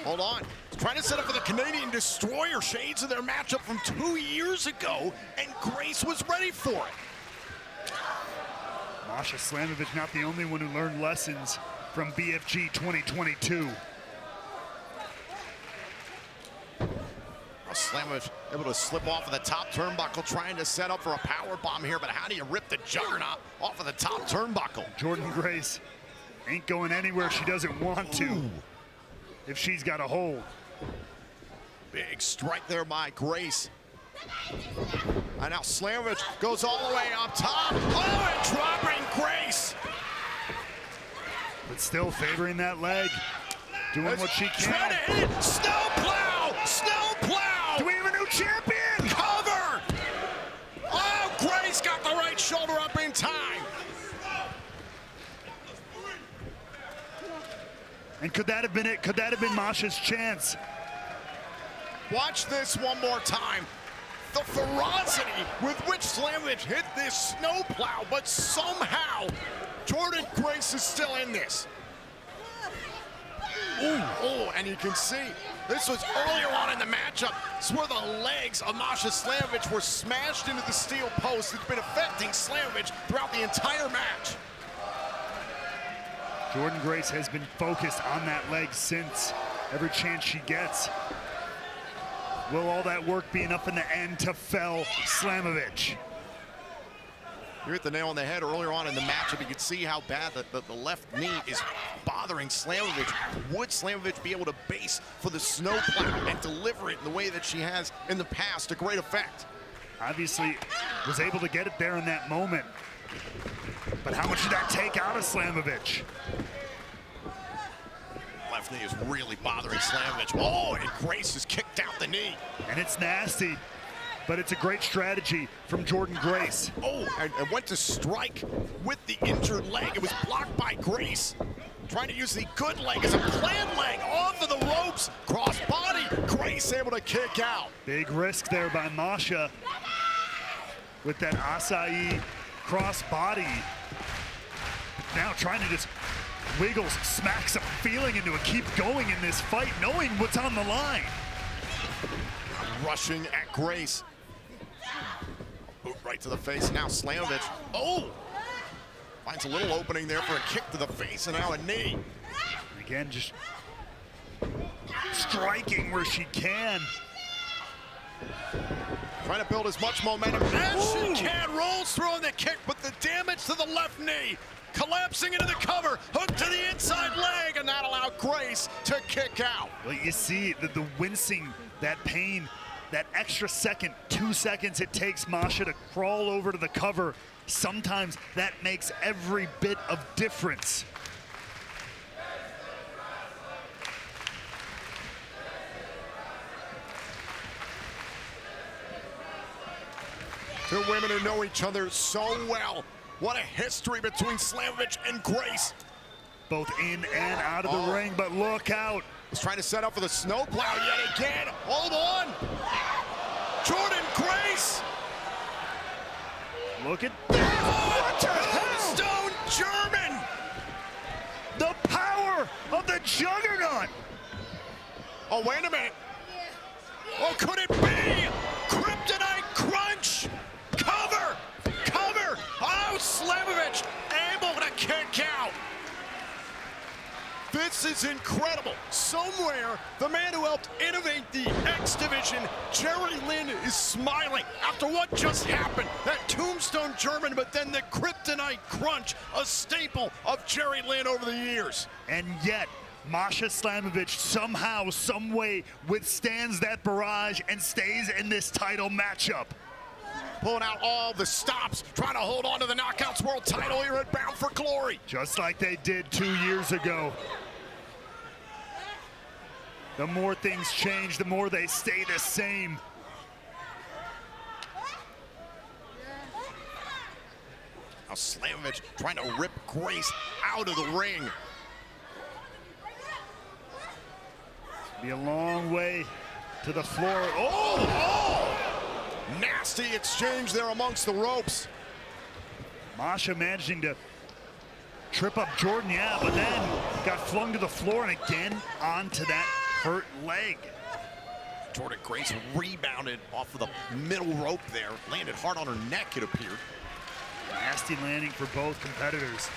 Hold on. Trying to set up for the Canadian Destroyer, shades of their matchup from 2 years ago, and Grace was ready for it. Masha Slamovich not the only one who learned lessons from BFG 2022. Slamovich able to slip off of the top turnbuckle, trying to set up for a power bomb here, but how do you rip the juggernaut off of the top turnbuckle? Jordynne Grace ain't going anywhere she doesn't want to if she's got a hold. Big strike there by Grace. And now Slamovich goes all the way up top. Oh, and dropping Grace. But still favoring that leg, doing what she can. Trying to hit it. Snowplow! Snowplow! Do we have a new champion? Cover! Oh, Grace got the right shoulder up in time. And could that have been it? Could that have been Masha's chance? Watch this one more time. The ferocity with which Slamovich hit this snowplow, but somehow Jordynne Grace is still in this. Ooh, oh, and you can see this was earlier on in the matchup. This is where the legs of Masha Slamovich were smashed into the steel post. It's been affecting Slamovich throughout the entire match. Jordynne Grace has been focused on that leg since every chance she gets. Will all that work be enough in the end to fell Slamovich? You hit the nail on the head earlier on in the matchup. You could see how bad the left knee is bothering Slamovich. Would Slamovich be able to base for the snowplow and deliver it in the way that she has in the past to great effect? Obviously was able to get it there in that moment. But how much did that take out of Slamovich? Left knee is really bothering Slamovich. Oh, and Grace has kicked out the knee. And it's nasty, but it's a great strategy from Jordynne Grace. Oh, and went to strike with the injured leg. It was blocked by Grace. Trying to use the good leg as a planned leg off of the ropes. Cross body, Grace able to kick out. Big risk there by Masha with that acai cross body. Now trying to just wiggle, smack some feeling into it, keep going in this fight, knowing what's on the line. Rushing at Grace. Boot right to the face. Now Slamovich. Oh! Finds a little opening there for a kick to the face and now a knee. Again, just striking where she can. Trying to build as much momentum as she can. Rolls through on the kick, but the damage to the left knee. Collapsing into the cover, hook to the inside leg, and that allowed Grace to kick out. Well, you see the wincing, that pain, that extra second, 2 seconds it takes Masha to crawl over to the cover. Sometimes that makes every bit of difference. Two women who know each other so well. What a history between Slamovich and Grace. Both in and out of the ring, but look out. Was trying to set up for the snowplow yet again. Hold on. Jordynne Grace. Look at What the hell? Stone German. juggernaut. Oh, wait a minute. Oh, could it be? Kryptonite Crunch. Cover. Cover. Oh, Slamovich able to kick out. This is incredible. Somewhere, the man who helped innovate the X Division, Jerry Lynn, is smiling after what just happened. That tombstone German, but then the Kryptonite Crunch, a staple of Jerry Lynn over the years. And yet, Masha Slamovich somehow, some way withstands that barrage and stays in this title matchup. Pulling out all the stops, trying to hold on to the Knockouts World title here at Bound for Glory. Just like they did 2 years ago. The more things change, the more they stay the same. Now Slamovich trying to rip Grace out of the ring. Be a long way to the floor. Oh! Nasty exchange there amongst the ropes. Masha managing to trip up Jordynne, yeah, but then got flung to the floor and again onto that hurt leg. Jordynne Grace rebounded off of the middle rope there. Landed hard on her neck, it appeared. Nasty landing for both competitors.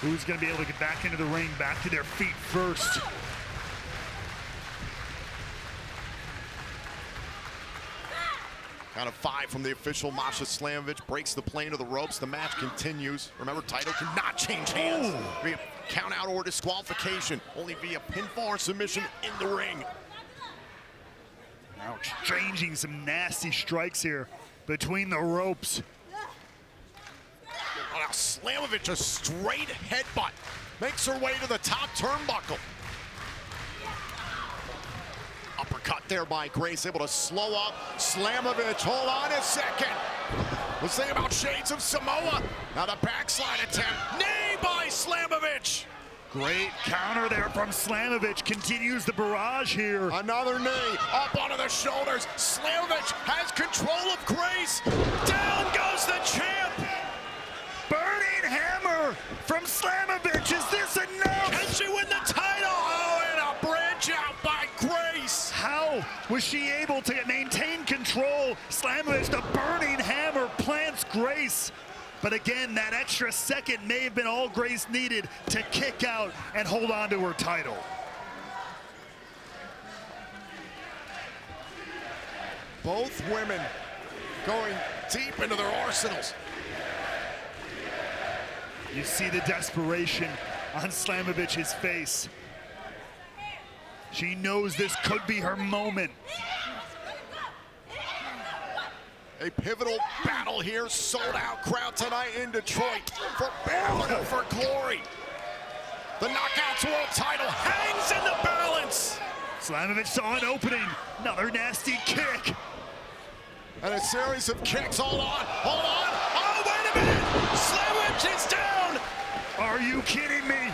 Who's going to be able to get back into the ring, back to their feet first? Count of 5 from the official. Masha Slamovich breaks the plane of the ropes. The match continues. Remember, title cannot change hands via count out or disqualification, only via pinfall or submission in the ring. Now exchanging some nasty strikes here between the ropes. Oh, now Slamovich, a straight headbutt, makes her way to the top turnbuckle. Uppercut there by Grace, able to slow up Slamovich. Hold on a second. Let's think about shades of Samoa. Now the backslide attempt. Knee by Slamovich. Great counter there from Slamovich. Continues the barrage here. Another knee up onto the shoulders. Slamovich has control of Grace. Down goes the champ. Burning hammer from Slamovich. Is this enough? Can she win the title? Oh, and a bridge out by Grace. How was she able to maintain control? Slamovich, the burning hammer, plants Grace. But again, that extra second may have been all Grace needed to kick out and hold on to her title. Both women going deep into their arsenals. You see the desperation on Slamovich's face. She knows this could be her moment. A pivotal battle here, sold out crowd tonight in Detroit for Bound for Glory. The Knockouts World title hangs in the balance. Slamovich saw an opening, another nasty kick. And a series of kicks, hold on. Oh, wait a minute, Slamovich is down. Are you kidding me?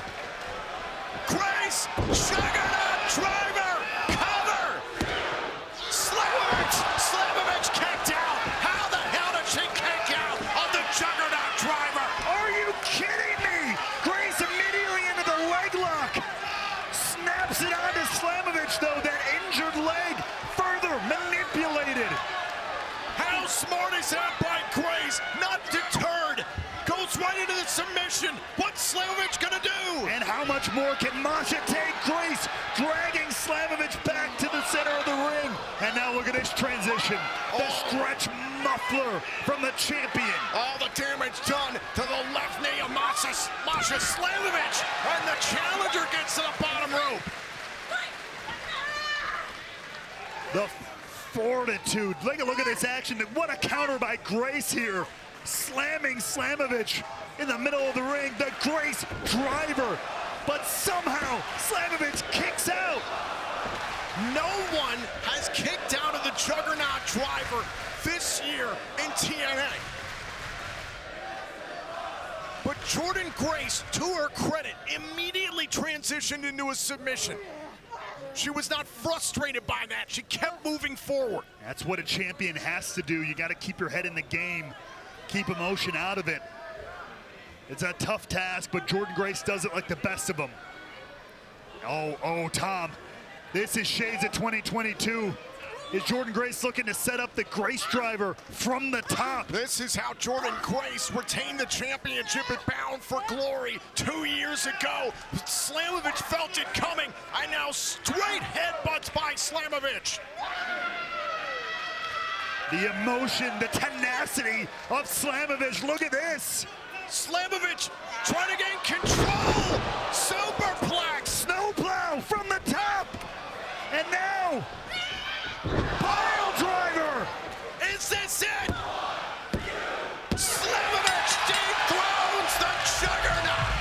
Grace, juggernaut driver, cover. Slamovich kicked out. How the hell did she kick out of the juggernaut driver? Are you kidding me? Grace immediately into the leg lock. Snaps it onto Slamovich though, that injured leg further manipulated. How smart is that by Grace? Not deterred. Goes right into the submission. What's Slamovich gonna do? And how much more can Masha take? Grace dragging Slamovich back to the center of the ring. And now look at this transition. The stretch muffler from the champion. All the damage done to the left knee of Masha Slamovich. And the challenger gets to the bottom rope. The fortitude. Take a look at this action. What a counter by Grace here. Slamming Slamovich in the middle of the ring. The Grace driver. But somehow Slamovich kicks out. No one has kicked out of the juggernaut driver this year in TNA. But Jordynne Grace, to her credit, immediately transitioned into a submission. She was not frustrated by that. She kept moving forward. That's what a champion has to do. You got to keep your head in the game. Keep emotion out of it. It's a tough task, but Jordynne Grace does it like the best of them. Oh, Tom, this is shades of 2022. Is Jordynne Grace looking to set up the Grace driver from the top? This is how Jordynne Grace retained the championship at Bound for Glory 2 years ago. Slamovich felt it coming, and now straight headbutts by Slamovich. The emotion, the tenacity of Slamovich. Look at this. Slamovich trying to gain control. Superplex. Snowplow from the top. And now, pile driver. Is this it? Slamovich dethrones the Juggernaut.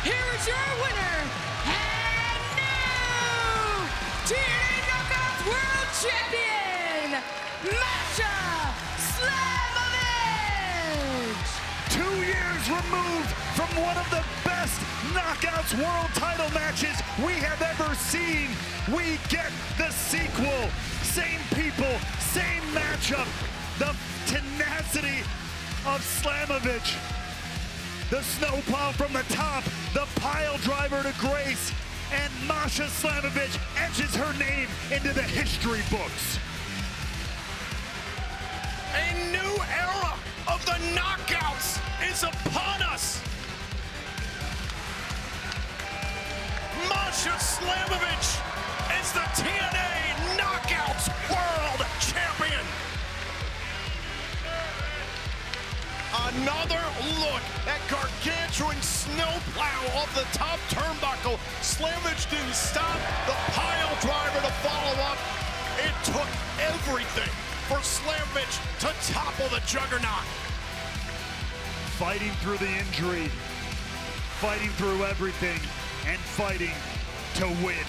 Here is your winner, and new TNA Knockouts World Champion, Masha Slamovich! 2 years removed from one of the best Knockouts World title matches we have ever seen. We get the sequel. Same people, same matchup. The tenacity of Slamovich. The snowplow from the top, the pile driver to Grace, and Masha Slamovich etches her name into the history books. A new era of the Knockouts is upon us. Masha Slamovich is the TNA Knockouts World Champion. Another look at gargantuan snowplow off the top turnbuckle. Slamovich didn't stop the pile driver to follow up. It took everything for Slamovich to topple the Juggernaut. Fighting through the injury, fighting through everything, and fighting to win.